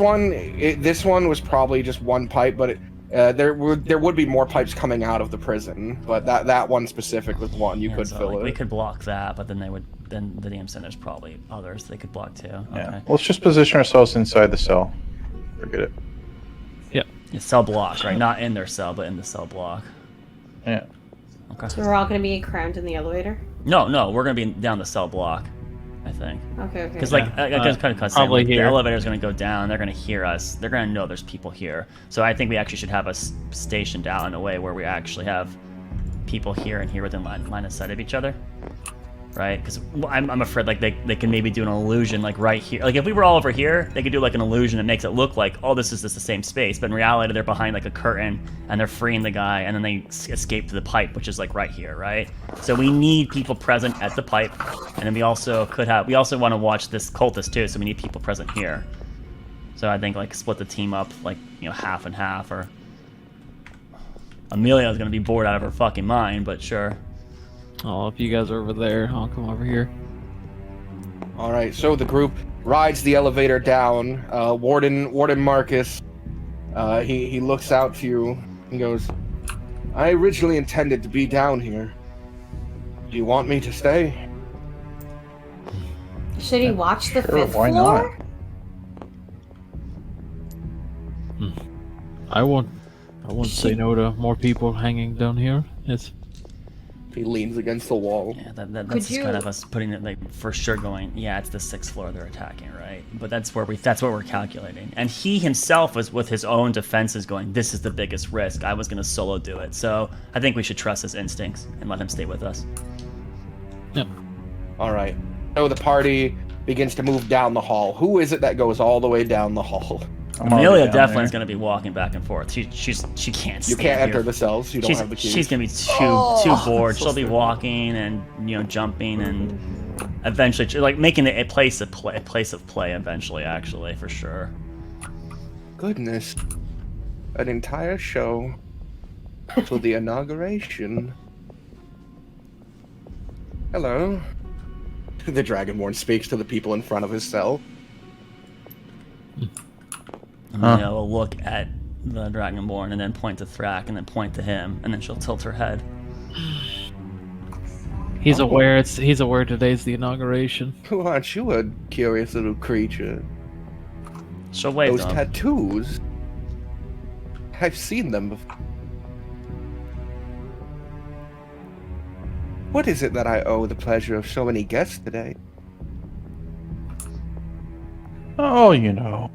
one was probably just one pipe, but there would be more pipes coming out of the prison. But that one specific was one you could so, fill like, it. we could block that, but then the DM center's probably others they could block too. Yeah. Okay. Let's just position ourselves inside the cell. Forget it. Yeah, cell blocks, right? Not in their cell, but in the cell block. Yeah. Okay. So we're all gonna be crammed in the elevator? No, we're gonna be down the cell block, I think. Okay. Because I just kind of probably the here. elevator's gonna go down. They're gonna hear us. They're gonna know there's people here. So I think we actually should have us stationed out in a way where we actually have people here and here within line of sight of each other, right? Because I'm afraid like they can maybe do an illusion like right here. Like if we were all over here, they could do like an illusion that makes it look like this is just the same space, but in reality they're behind like a curtain and they're freeing the guy and then they escape to the pipe, which is like right here, right? So we need people present at the pipe, and then we also want to watch this cultist too, so we need people present here. So I think like split the team up like half and half, or Amelia's gonna be bored out of her fucking mind, but sure. Oh, if you guys are over there, I'll come over here. All right, so the group rides the elevator down. Warden Marcus, he looks out to you and goes, "I originally intended to be down here. Do you want me to stay?" Should he watch the Sure, fifth why floor? I won't say no to more people hanging down here. It's He leans against the wall. Yeah, that's Could just you- kind of us putting it like for sure going. Yeah, it's the 6th floor they're attacking, right? But that's what we're calculating. And he himself was with his own defenses going. This is the biggest risk. I was gonna solo do it. So I think we should trust his instincts and let him stay with us. yep. All right. So the party begins to move down the hall. Who is it that goes all the way down the hall? I'm already Amelia down definitely there. is gonna be walking back and forth. She can't. You stand can't enter here. the cells. You don't have the keys. She's gonna be too bored. She'll be walking and jumping and eventually like making it a place of play eventually. Actually, for sure. Goodness. An entire show till the inauguration. Hello. The Dragonborn speaks to the people in front of his cell. Amelia will look at the Dragonborn and then point to Thrak and then point to him and then she'll tilt her head. He's aware today's the inauguration. Well, aren't you a curious little creature? She'll wave Those to him. tattoos. I've seen them before. What is it that I owe the pleasure of so many guests today? Oh, you know.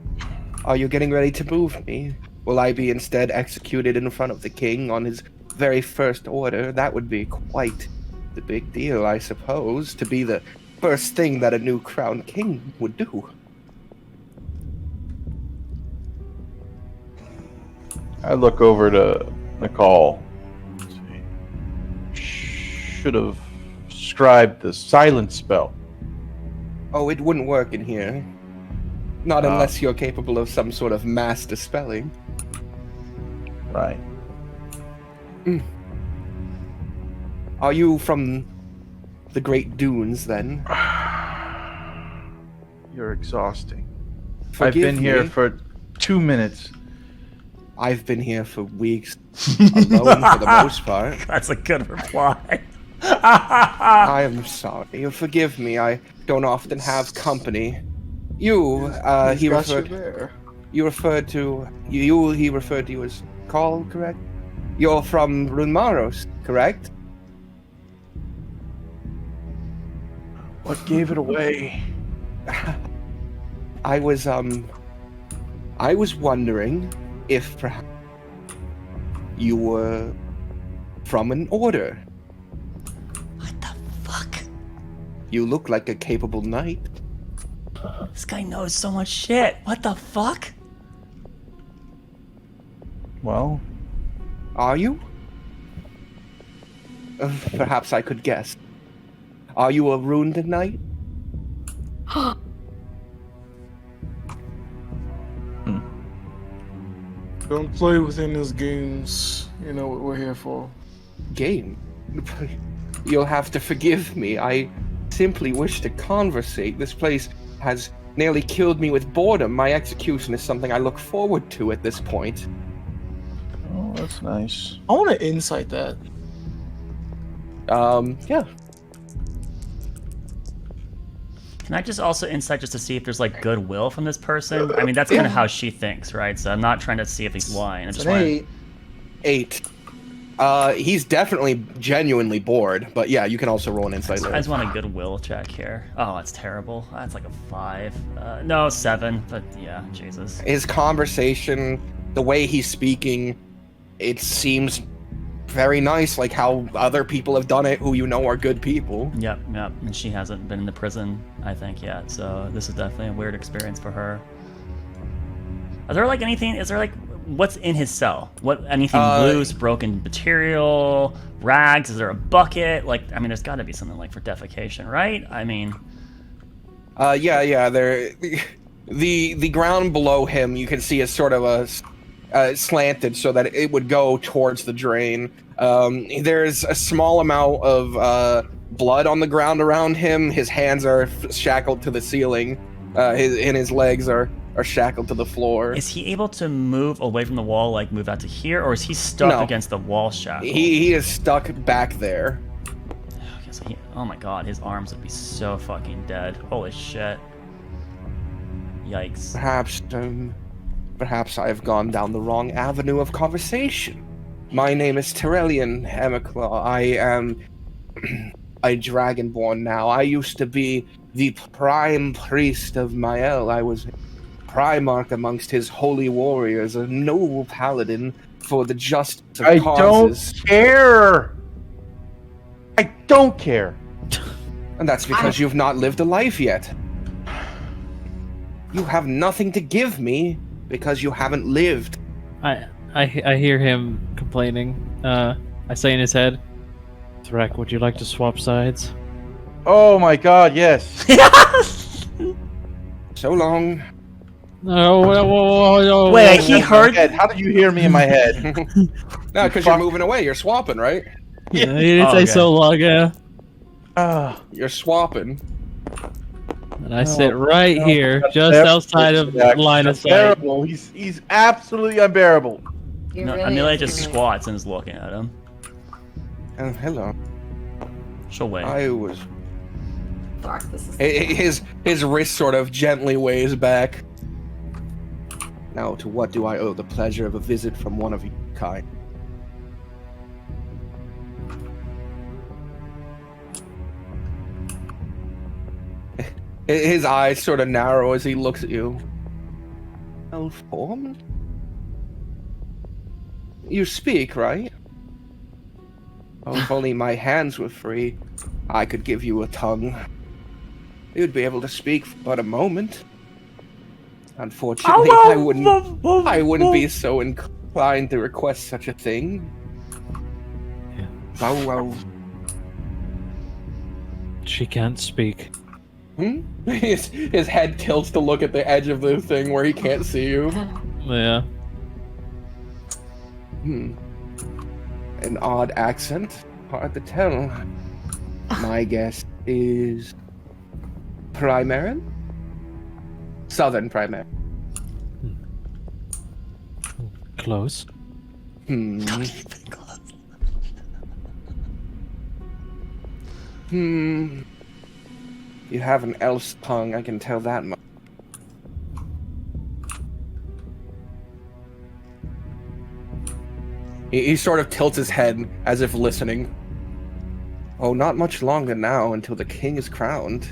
Are you getting ready to move me? Will I be instead executed in front of the king on his very first order? That would be quite the big deal, I suppose, to be the first thing that a new crowned king would do. I look over to Nicole. Should have scribed the silence spell. Oh, it wouldn't work in here. Not unless you're capable of some sort of mass dispelling. Right. Are you from the Great Dunes, then? You're exhausting. Forgive I've been here me. for 2 minutes. I've been here for weeks, alone for the most part. That's a good reply. I am sorry. Forgive me. I don't often have company. You, he referred to you as Carl, correct? You're from Runmaros, correct? What gave it away? I was wondering if perhaps you were from an order. What the fuck? You look like a capable knight. This guy knows so much shit. What the fuck? Well, Are you? Perhaps I could guess. Are you a ruined knight? Don't play within his games. You know what we're here for. Game? You'll have to forgive me. I simply wish to conversate. This place has nearly killed me with boredom. My execution is something I look forward to at this point. Oh, that's nice. I want to insight that. Yeah. Can I just also insight just to see if there's like goodwill from this person? I mean, that's kind of how she thinks, right? So I'm not trying to see if he's lying. I just want to... 8. He's definitely genuinely bored, but yeah, you can also roll an insight I later. just want a goodwill check here. Oh, that's terrible. That's like a 5. No, 7. But yeah, Jesus. His conversation, the way he's speaking, it seems very nice, like how other people have done it who you know are good people. Yep. And she hasn't been in the prison, I think, yet. So this is definitely a weird experience for her. Is there like anything? Is there like what's in his cell? Anything loose, broken material, rags? Is there a bucket? Like, I mean, there's got to be something like for defecation, right? I mean, Yeah. There, the ground below him, you can see is sort of slanted so that it would go towards the drain. There's a small amount of blood on the ground around him. His hands are shackled to the ceiling. His legs are shackled to the floor. is he able to move away from the wall, like move out to here, or is he stuck No. against the wall shackle? He is stuck back there. Okay, so oh my god, his arms would be so fucking dead. Holy shit. Yikes. Perhaps I have gone down the wrong avenue of conversation. My name is Arkelya and I am a dragonborn now. I used to be the prime priest of Mael. I was Primarch amongst his holy warriors, a noble paladin for the justice of causes. Don't care. I don't care. And that's because you've not lived a life yet. You have nothing to give me because you haven't lived. I hear him complaining. I say in his head, Threk, would you like to swap sides? Oh my god, yes. So long. No, whoa. Wait, he heard. How did you hear me in my head? No, because you're moving away. You're swapping, right? Yeah, he didn't Oh, say okay. so long, yeah. You're swapping. And I sit right here, just outside of line of sight. Unbearable. He's absolutely unbearable. You No, really Amelia is just really- squats and is looking at him. Hello. She'll wait. I was. Fuck, this is. His wrist sort of gently weighs back. Now, to what do I owe the pleasure of a visit from one of you kind? His eyes sort of narrow as he looks at you. Elfborn? You speak, right? Oh, if only my hands were free, I could give you a tongue. You'd be able to speak for but a moment. Unfortunately, I wouldn't be so inclined to request such a thing. Yeah. Well. She can't speak. His head tilts to look at the edge of the thing where he can't see you. Yeah. An odd accent. Hard to tell. My guess is Primerus? Southern Primerus. Close. You have an elf's tongue, I can tell that much. He sort of tilts his head as if listening. Oh, not much longer now until the king is crowned.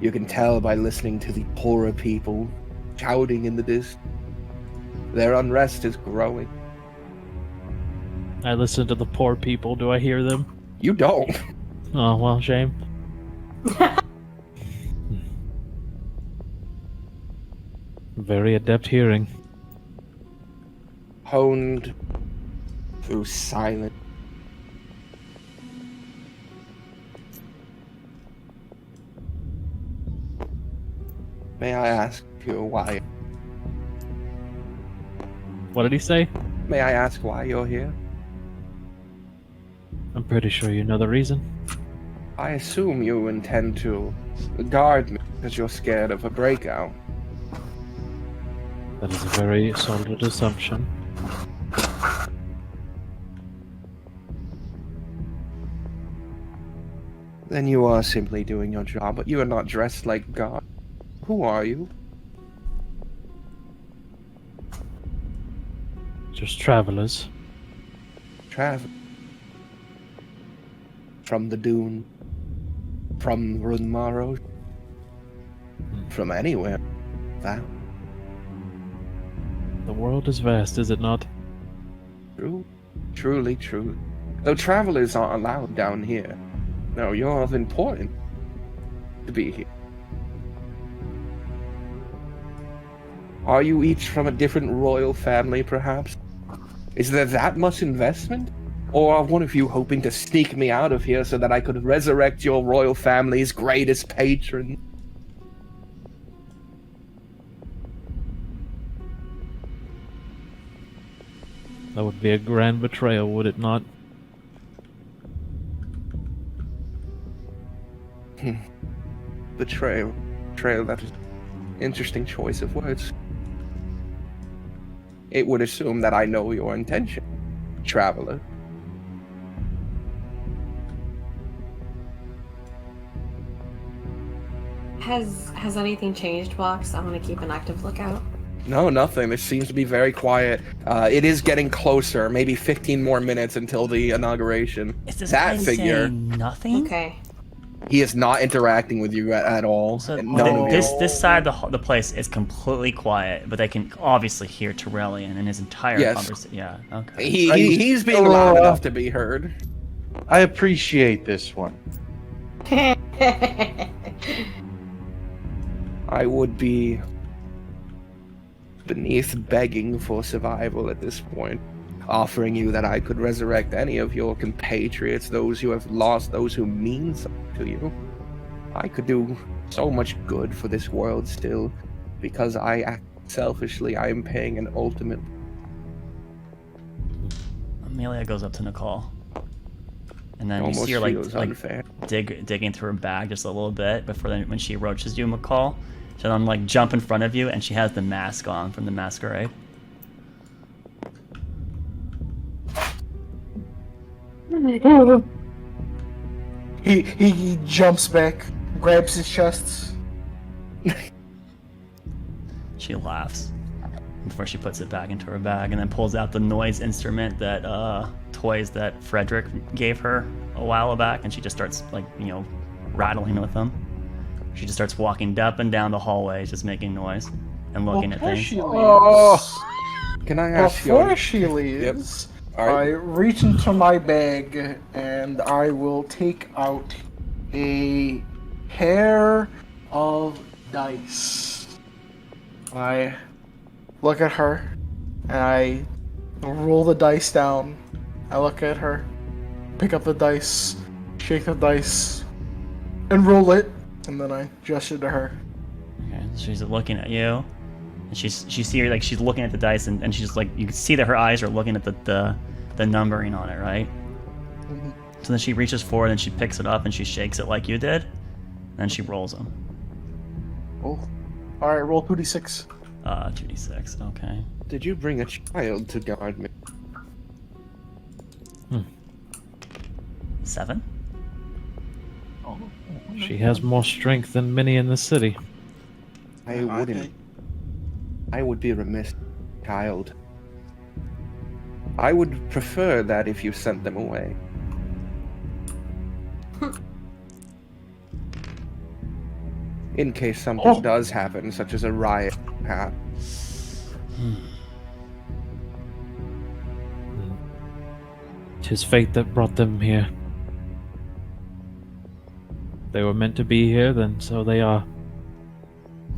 You can tell by listening to the poorer people shouting in the distance. Their unrest is growing. I listen to the poor people. Do I hear them? You don't. Oh, well, shame. Very adept hearing. Honed through silence. May I ask you why? What did he say? May I ask why you're here? I'm pretty sure you know the reason. I assume you intend to guard me because you're scared of a breakout. That is a very solid assumption. Then you are simply doing your job, but you are not dressed like God. Who are you? Just travelers. Travel. From the dune. From Runmaro. From anywhere. That. The world is vast, is it not? True. Truly true. Though travelers aren't allowed down here. No, you're of importance to be here. Are you each from a different royal family, perhaps? Is there that much investment? Or are one of you hoping to sneak me out of here so that I could resurrect your royal family's greatest patron? That would be a grand betrayal, would it not? Betrayal. Betrayal, that is an interesting choice of words. It would assume that I know your intention, traveler. Has anything changed, Box? I want to keep an active lookout. No, nothing. This seems to be very quiet. It is getting closer. Maybe 15 more minutes until the inauguration. Is this that guy figure? saying nothing? Okay. He is not interacting with you at all. So And none of you. this side of the place is completely quiet, but they can obviously hear Terrellian and his entire Yes. conversation. Yeah, okay. He's being loud enough to be heard. I appreciate this one. I would be beneath begging for survival at this point, offering you that I could resurrect any of your compatriots, those who have lost, those who mean something to you. I could do so much good for this world still, because I act selfishly. I am paying an ultimate. Amelia goes up to Nicole, and then you Almost see her like feels unfair. digging through her bag just a little bit before then when she approaches you, McCall. She'll then like jump in front of you, and she has the mask on from the masquerade. He jumps back, grabs his chest. She laughs before she puts it back into her bag, and then pulls out the noise instrument that toys that Frederick gave her a while back, and she just starts like rattling with them. She just starts walking up and down the hallways, just making noise and looking at Before things. she leaves, Can I ask you? before she leaves, Alright. I reach into my bag and I will take out a pair of dice. I look at her and I roll the dice down. I look at her, pick up the dice, shake the dice, and roll it, and then I gesture to her. Okay, she's looking at you, and she see her like she's looking at the dice, and she's like you can see that her eyes are looking at the numbering on it, right? Mhm. So then she reaches forward and she picks it up and she shakes it like you did, and then she rolls them. Oh. Alright, roll 2d6. 2d6. Okay. Did you bring a child to guard me? 7. She has more strength than many in the city. I wouldn't. I would be remiss, child. I would prefer that if you sent them away. In case something does happen, such as a riot, perhaps. 'Tis fate that brought them here. They were meant to be here, then so they are.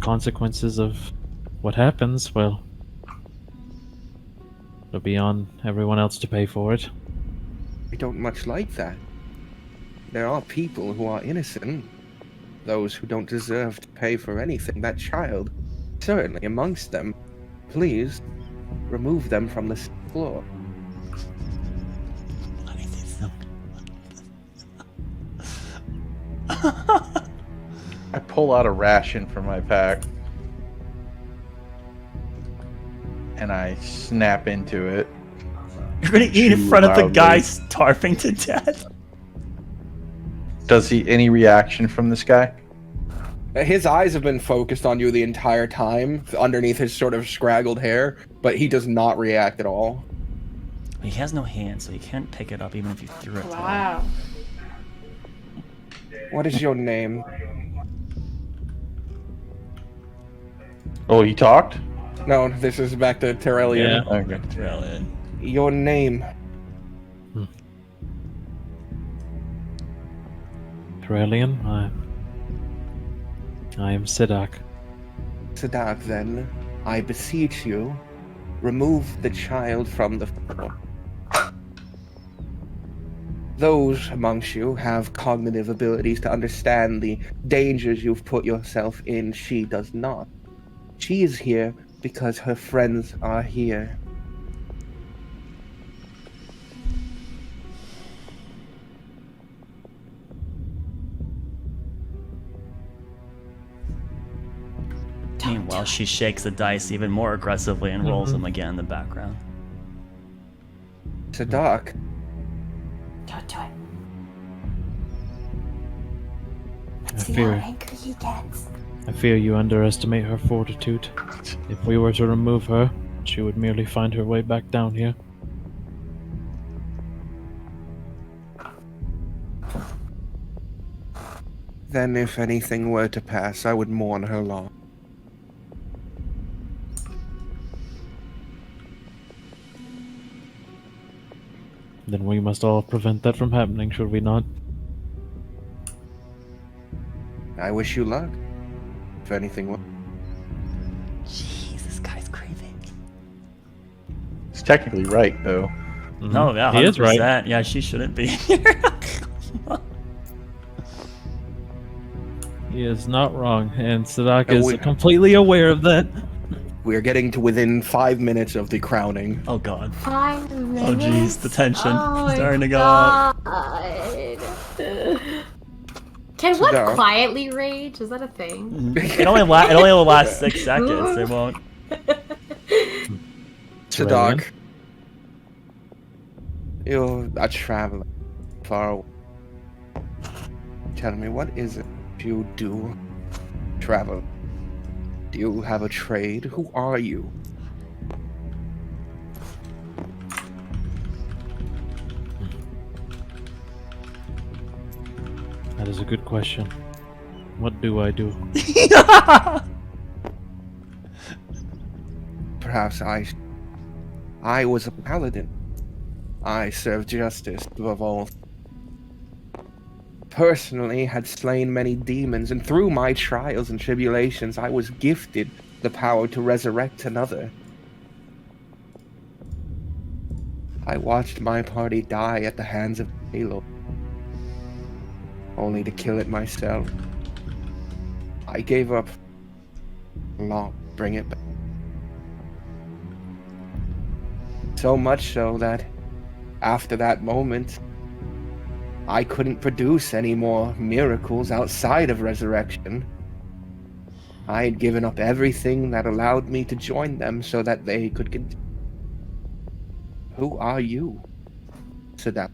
Consequences of what happens, well, it'll be on everyone else to pay for it. I don't much like that. There are people who are innocent, those who don't deserve to pay for anything. That child, certainly amongst them. Please, remove them from the floor. I pull out a ration from my pack. And I snap into it. You're gonna eat in Chew front of the loudly. guy starving to death? Does he any reaction from this guy? His eyes have been focused on you the entire time, underneath his sort of scraggled hair, but he does not react at all. He has no hands, so he can't pick it up even if you threw it to him. Wow. What is your name? Oh, he talked? No, this is back to Terrellian. Yeah. Okay. Brilliant. Your name. Thralian, I am Sidak. Sadak, then, I beseech you, remove the child from the floor. Those amongst you have cognitive abilities to understand the dangers you've put yourself in. She does not. She is here because her friends are here. Meanwhile, she shakes the dice even more aggressively and rolls them again in the background. Sadak, Don't do it. I See how fear, angry he gets. I fear you underestimate her fortitude. If we were to remove her, she would merely find her way back down here. then if anything were to pass, I would mourn her loss. Then we must all prevent that from happening, should we not? I wish you luck. If anything were. Jeez, this guy's crazy. He's technically right, though. No, yeah, 100%. He is right. Yeah, she shouldn't be here. He is not wrong, and Sadak And is we- completely aware of that. We are getting to within 5 minutes of the crowning. Oh god. 5 minutes. Oh jeez, the tension Oh is starting my to go up. God. Can one No. quietly rage? Is that a thing? It only will last 6 seconds. It won't. Sadak, you're a traveler far away. Tell me, what is it you do? Travel. Do you have a trade? Who are you? That is a good question. What do I do? Perhaps I was a paladin. I served justice above all. Personally had slain many demons, and through my trials and tribulations I was gifted the power to resurrect another. I watched my party die at the hands of Halo, only to kill it myself. I gave up. Law, bring it back. So much so that after that moment, I couldn't produce any more miracles outside of resurrection. I had given up everything that allowed me to join them so that they could continue. Who are you? Sadak.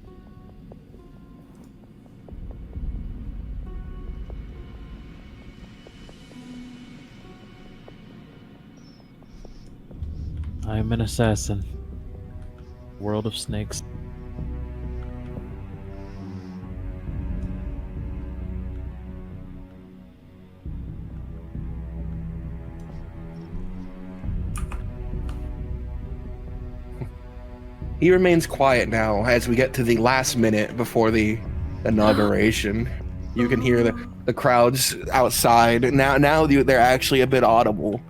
I am an assassin. World of snakes. He remains quiet now as we get to the last minute before the inauguration. You can hear the crowds outside. Now they're actually a bit audible.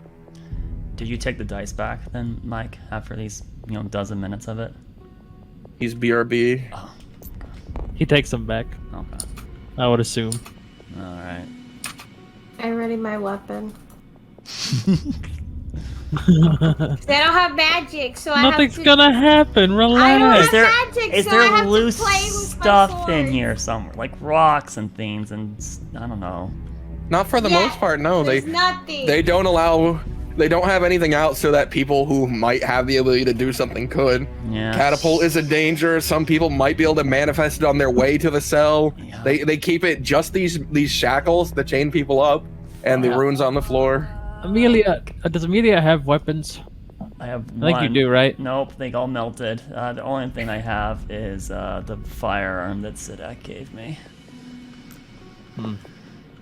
Did you take the dice back then, Mike, after these, dozen minutes of it? He's BRB. Oh, He takes them back, okay. I would assume. Alright. I ready my weapon. They don't have magic, so Nothing's I have to... gonna happen. I don't Relax. have magic, Is so there I have loose to play with stuff my in sword. here somewhere, like rocks and things, and I don't know. Not for the most part, no. There's nothing. They don't allow. They don't have anything out so that people who might have the ability to do something could. Yeah. Catapult is a danger. Some people might be able to manifest it on their way to the cell. Yeah. They keep it just these shackles that chain people up, and the runes on the floor. Amelia, does Amelia have weapons? I have I think you do, right? Nope, they all melted. The only thing I have is the firearm that Sidak gave me.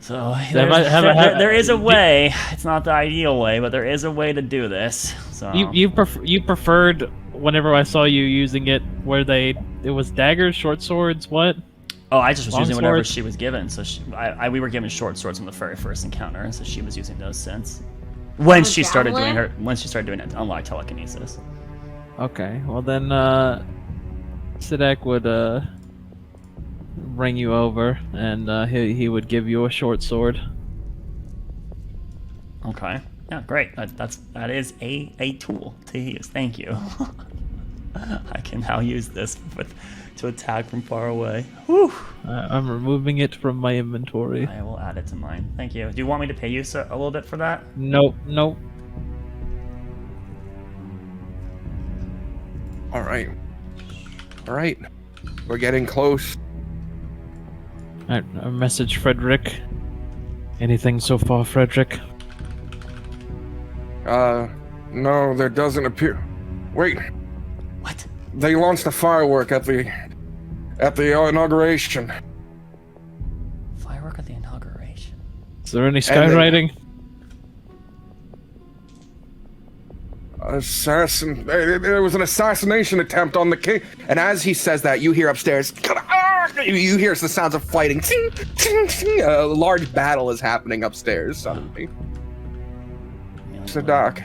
So there is a way. It's not the ideal way, but there is a way to do this. So You preferred whenever I saw you using it, where it was daggers, short swords, what? Oh, I just was Long using whatever swords? she was given. So we were given short swords from the very first encounter, and so she was using those since. When she started doing it, unlock telekinesis. Okay, well then, Sidak would bring you over, and he would give you a short sword. Okay. Yeah, great. That is a tool to use. Thank you. I can now use this to attack from far away. Whew. I'm removing it from my inventory. I will add it to mine. Thank you. Do you want me to pay you a little bit for that? Nope. All right. We're getting close. Alright, a message, Frederick. Anything so far, Frederick? No, there doesn't appear. Wait. What? They launched a firework at the inauguration. Firework at the inauguration. Is there any skywriting? There was an assassination attempt on the king. And as he says that, you hear upstairs. You hear the sounds of fighting. A large battle is happening upstairs suddenly. So, Doc,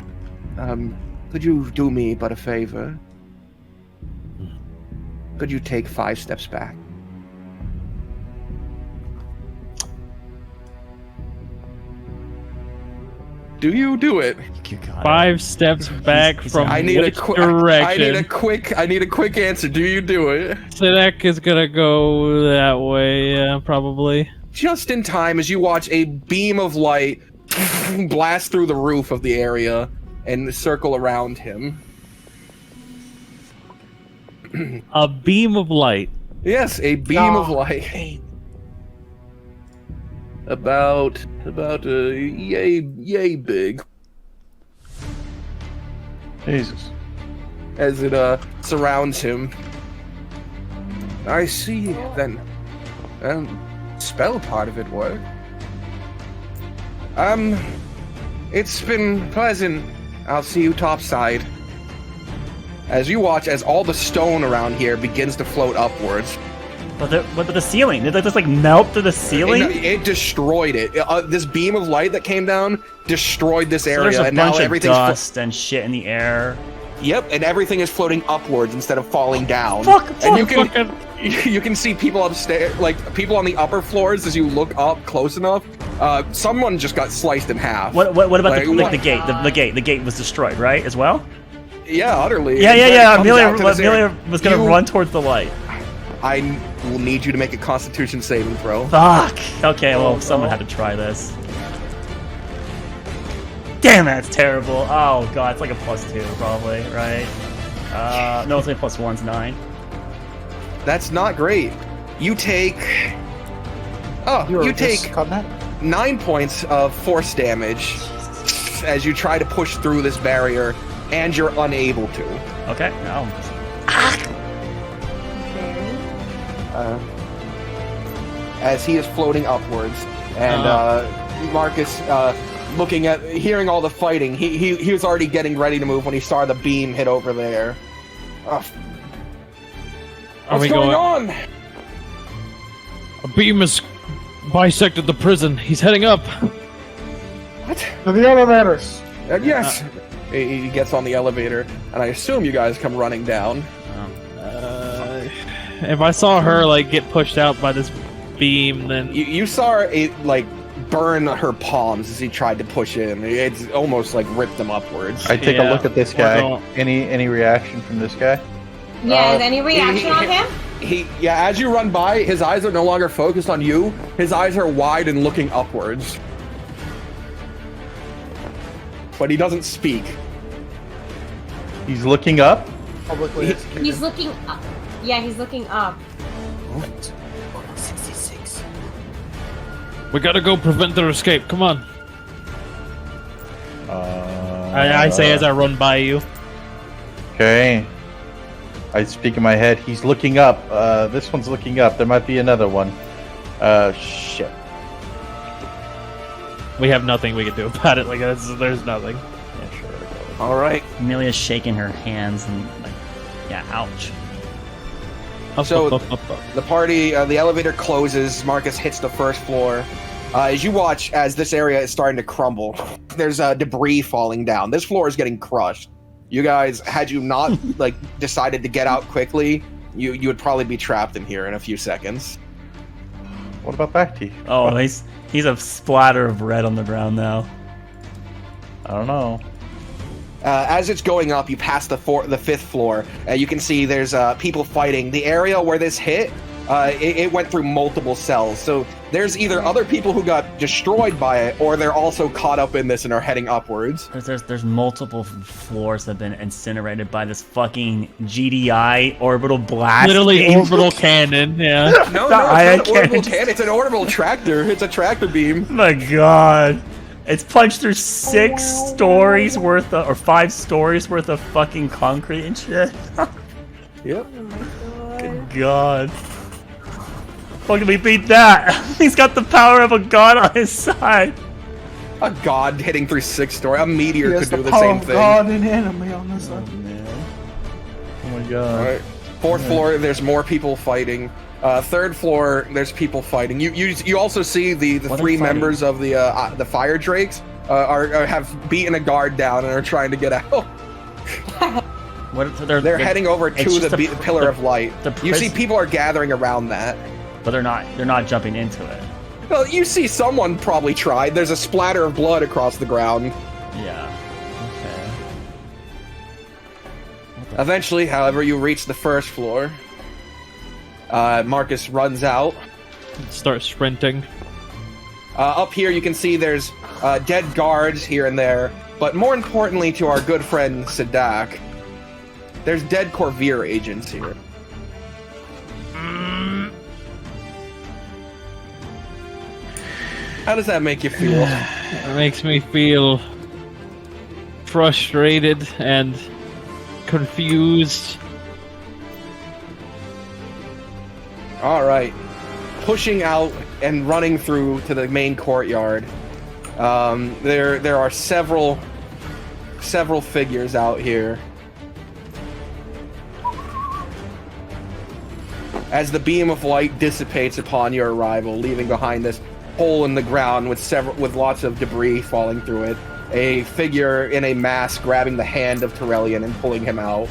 could you do me but a favor? Could you take 5 steps back? Do you do it? You got 5 steps back from I need which a quick. direction? I need a quick answer. Do you do it? Sidak is gonna go that way, yeah, probably. Just in time as you watch a beam of light blast through the roof of the area and circle around him. A beam of light. Yes, a beam of light. About yay big. Jesus. As it surrounds him. I see. Then, spell part of it worked. It's been pleasant. I'll see you topside. As you watch, as all the stone around here begins to float upwards. But the ceiling, did it just like melt through the ceiling? It destroyed it. This beam of light that came down destroyed this So area, there's a and now bunch of everything's dust and shit in the air. Yep, and everything is floating upwards instead of falling down. And you can see people upstairs, like people on the upper floors. As you look up close enough, someone just got sliced in half. What about Like, the gate? The gate was destroyed, right? As well. Yeah, utterly. Yeah. It comes out to this Amelia area. was gonna run towards the light. I will need you to make a Constitution saving throw. Fuck. Okay, well, someone had to try this. Damn, that's terrible. Oh god, it's like a +2 probably, right? No, it's like +1's 9. That's not great. You take. Oh, you take 9 points of force damage as you try to push through this barrier, and you're unable to. Okay, now. As he is floating upwards, and Marcus, hearing all the fighting, he was already getting ready to move when he saw the beam hit over there. What's going on? A beam has bisected the prison. He's heading up. What? To the elevators. Yes. He gets on the elevator, and I assume you guys come running down. If I saw her like get pushed out by this beam, then You saw it like burn her palms as he tried to push in. It's almost like ripped them upwards. I take a look at this guy. Well, Any reaction from this guy? Yeah, is any reaction on him? Yeah, as you run by, his eyes are no longer focused on you. His eyes are wide and looking upwards. But he doesn't speak. He's looking up. Publicly He's looking up. Yeah, he's looking up. We gotta go prevent their escape. Come on. I say as I run by you. Okay. I speak in my head. He's looking up. This one's looking up. There might be another one. Shit. We have nothing we can do about it. Like there's nothing. Yeah, sure. All right. Amelia's shaking her hands and like, yeah, ouch. So the party, the elevator closes. Marcus hits the first floor. As you watch, as this area is starting to crumble, there's debris falling down. This floor is getting crushed. You guys, had you not like decided to get out quickly, you would probably be trapped in here in a few seconds. What about Bacti? Oh, he's a splatter of red on the ground now. I don't know. As it's going up, you pass the fifth floor. You can see there's people fighting. The area where this hit, it went through multiple cells. So there's either other people who got destroyed by it, or they're also caught up in this and are heading upwards. There's multiple floors that have been incinerated by this fucking GDI orbital blast. Literally orbital cannon. Yeah. No, it's not an orbital cannon. It's an orbital tractor. It's a tractor beam. My God. It's punched through 6 stories worth of, or 5 stories worth of fucking concrete and shit. Yep. Good God. Fucking we beat that. He's got the power of a god on his side. A god hitting through 6 stories. A meteor could do the power same of thing. God and anime on this side. Oh my god. All right. 4th floor, there's more people fighting. 3rd floor, there's people fighting. You also see the 3 members of the fire drakes have beaten a guard down and are trying to get out. They're heading over to the pillar of light. You see people are gathering around that, but they're not jumping into it. Well, you see someone probably tried. There's a splatter of blood across the ground. Yeah. Okay. Eventually, however, you reach the 1st floor. Marcus runs out. Start sprinting. Up here, you can see there's dead guards here and there, but more importantly to our good friend Sadak, there's dead Corvair agents here. How does that make you feel? It makes me feel frustrated and confused. All right, pushing out and running through to the main courtyard. There are several figures out here. As the beam of light dissipates upon your arrival, leaving behind this hole in the ground with lots of debris falling through it, a figure in a mask grabbing the hand of Terrellian and pulling him out.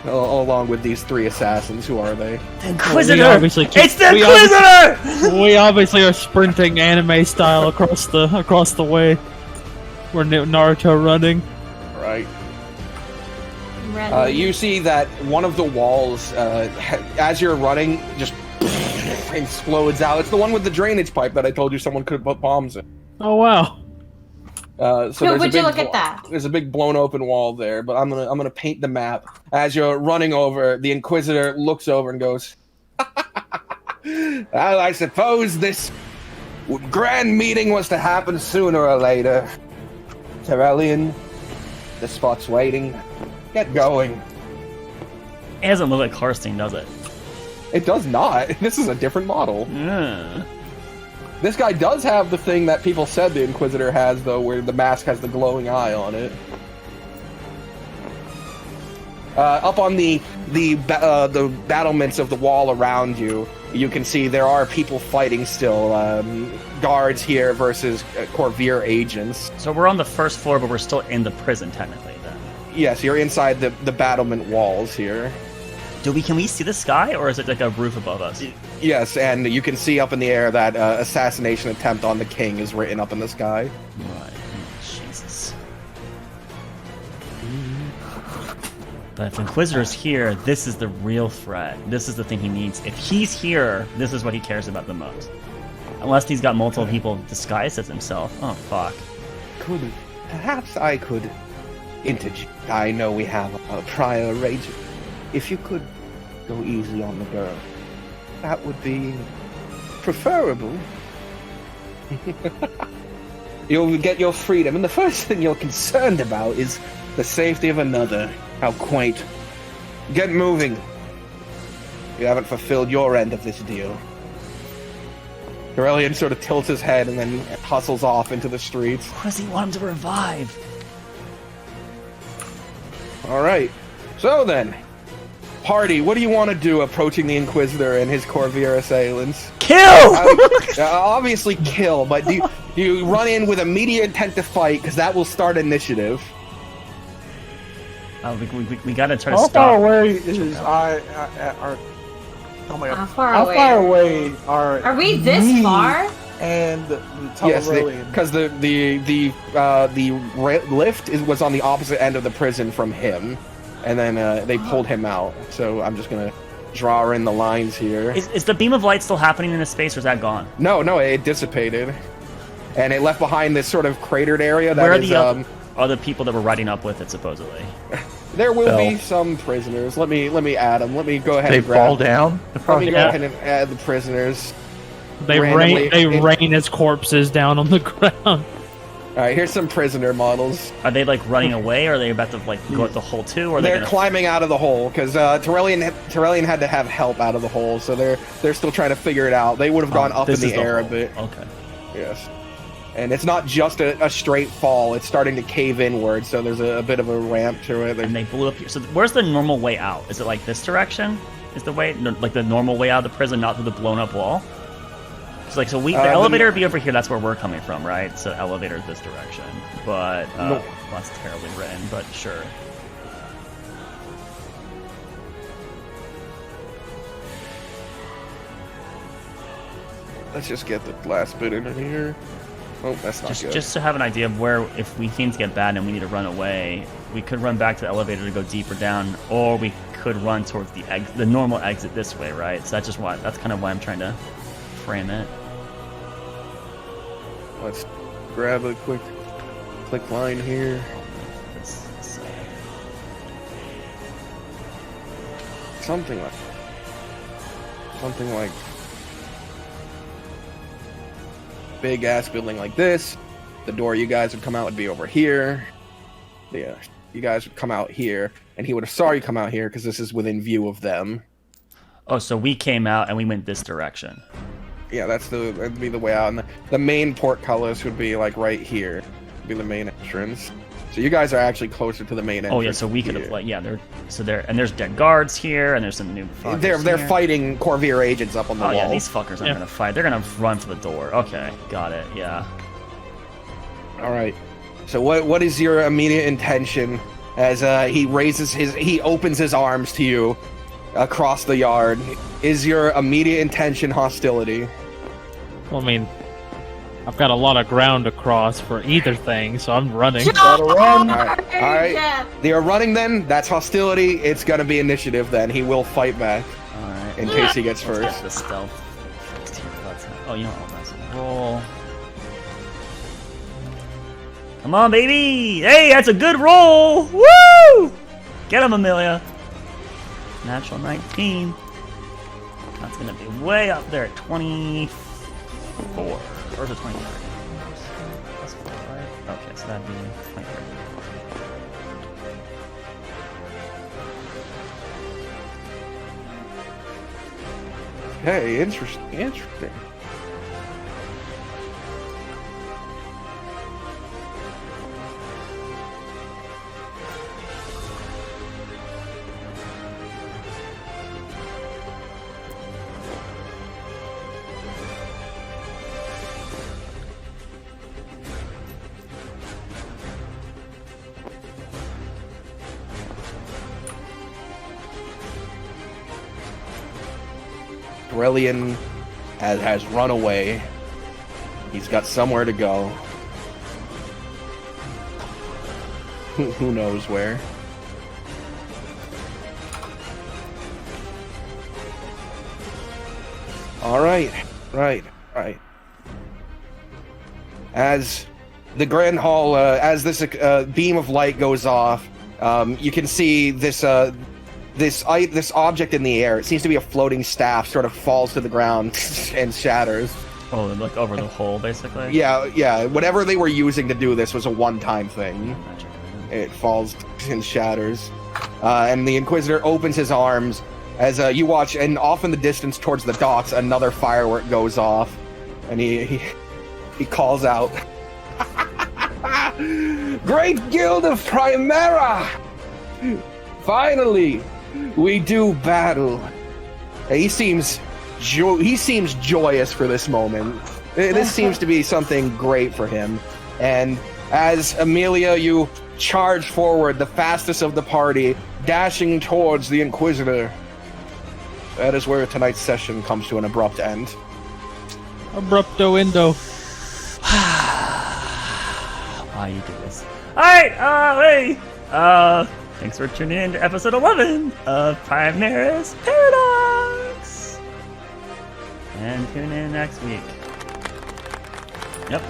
Along with these 3 assassins. Who are they? Inquisitor! It's the Inquisitor! We obviously are sprinting anime style across the way. We're Naruto running. Right. You see that one of the walls, as you're running, just explodes out. It's the one with the drainage pipe that I told you someone could put bombs in. Oh wow. So would you look at that? There's a big blown open wall there, but I'm gonna paint the map. As you're running over, the Inquisitor looks over and goes, "Well, I suppose this grand meeting was to happen sooner or later. Terrellian, the spot's waiting. Get going." It doesn't look like Karstein, does it? It does not. This is a different model. Yeah. This guy does have the thing that people said the Inquisitor has, though, where the mask has the glowing eye on it. Up on the battlements of the wall around you, you can see there are people fighting still. Guards here versus Corvair agents. So we're on the 1st floor, but we're still in the prison, technically, then. Yes, you're inside the battlement walls here. Can we see the sky, or is it like a roof above us? Yes, and you can see up in the air that assassination attempt on the king is written up in the sky. Right. Jesus. But if Inquisitor's here, this is the real threat. This is the thing he needs. If he's here, this is what he cares about the most. Unless he's got multiple people disguised as himself. Oh, fuck. Perhaps I could interject. I know we have a prior rage. If you could go easy on the girl, that would be preferable. You'll get your freedom, and the first thing you're concerned about is the safety of another. How quaint. Get moving. You haven't fulfilled your end of this deal. Aurelian sort of tilts his head and then hustles off into the streets. What does he want him to revive? Alright. So then, party, what do you want to do approaching the Inquisitor and his Corvair assailants? Kill! Obviously kill, but do you run in with immediate intent to fight, because that will start initiative. We gotta try to How stop. far away is our? Oh my god! How far How away? far away are we this me far? And the Yes, Tellarilian? because the lift was on the opposite end of the prison from him, and then they pulled him out. So I'm just gonna draw in the lines here. Is the beam of light still happening in this space, or is that gone? No, it dissipated, and it left behind this sort of cratered area. That Where are is, the other people that were riding up with it, supposedly? There will be some prisoners. Let me add them. Let me go ahead They and grab. fall down. Let me go ahead and add the prisoners. They rain as corpses down on the ground. All right, here's some prisoner models. Are they like running away, or are they about to like go at the hole too? Or are They're gonna... climbing out of the hole because Terrellian had to have help out of the hole, so they're still trying to figure it out. They would have gone up in the air a bit. Okay. Yes. And it's not just a straight fall; it's starting to cave inward, so there's a bit of a ramp to it. And they blew up here. So where's the normal way out? Is it like this direction? Is the way like the normal way out of the prison, not through the blown up wall? It's like, so the elevator would be over here. That's where we're coming from, right? So elevator is this direction. But No. that's terribly written. But sure. Let's just get the last bit in here. Oh, that's not good. Just to have an idea of where, if things get bad and we need to run away, we could run back to the elevator to go deeper down, or we could run towards the normal exit this way, right? So that's kind of why I'm trying to frame it. Let's grab a quick line here. Something like big ass building like this. The door you guys would come out would be over here. Yeah, you guys would come out here, and he would have saw you come out here because this is within view of them. Oh, so we came out and we went this direction. Yeah, that'd be the way out, and the main portcullis would be like right here. Would be the main entrance. So you guys are actually closer to the main entrance. Oh yeah, so we could have and there's dead guards here, and there's some new fuckers They're here. fighting Corvair agents up on the wall. Oh yeah, these fuckers aren't gonna fight. They're gonna run for the door. Okay, got it. Yeah. All right. So what is your immediate intention as he opens his arms to you across the yard? Is your immediate intention hostility? Well, I mean, I've got a lot of ground to cross for either thing, so I'm running. Gotta run. All right. You're running then? That's hostility. It's gonna be initiative then. He will fight back. All right. In case he gets Let's first. get the stealth fixed here. Oh, you know what? That's a roll. Come on, baby! Hey, that's a good roll! Woo! Get him, Amelia. Natural 19. That's gonna be way up there at 24. Or is it 23? That's 4, right? Okay, so that'd be 23. Hey, interesting. Aurelian has run away. He's got somewhere to go. Who knows where? All right. As the Grand Hall, as this beam of light goes off, you can see this object in the air. It seems to be a floating staff. Sort of falls to the ground and shatters. Oh, like over the hole, basically. Yeah. Whatever they were using to do this was a one-time thing. It falls and shatters, and the Inquisitor opens his arms as you watch, and off in the distance towards the docks, another firework goes off, and he calls out, "Great Guild of Primera! Finally, we do battle." He seems joyous for this moment. This seems to be something great for him. And as Amelia, you charge forward, the fastest of the party, dashing towards the Inquisitor. That is where tonight's session comes to an abrupt end. Abrupto indo. Why you do this? Alright, hey! Thanks for tuning in to episode 11 of Primerus Paradox! And tune in next week. Yep.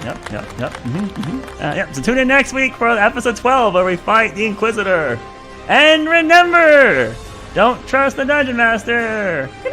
So tune in next week for episode 12 where we fight the Inquisitor. And remember, don't trust the Dungeon Master. Good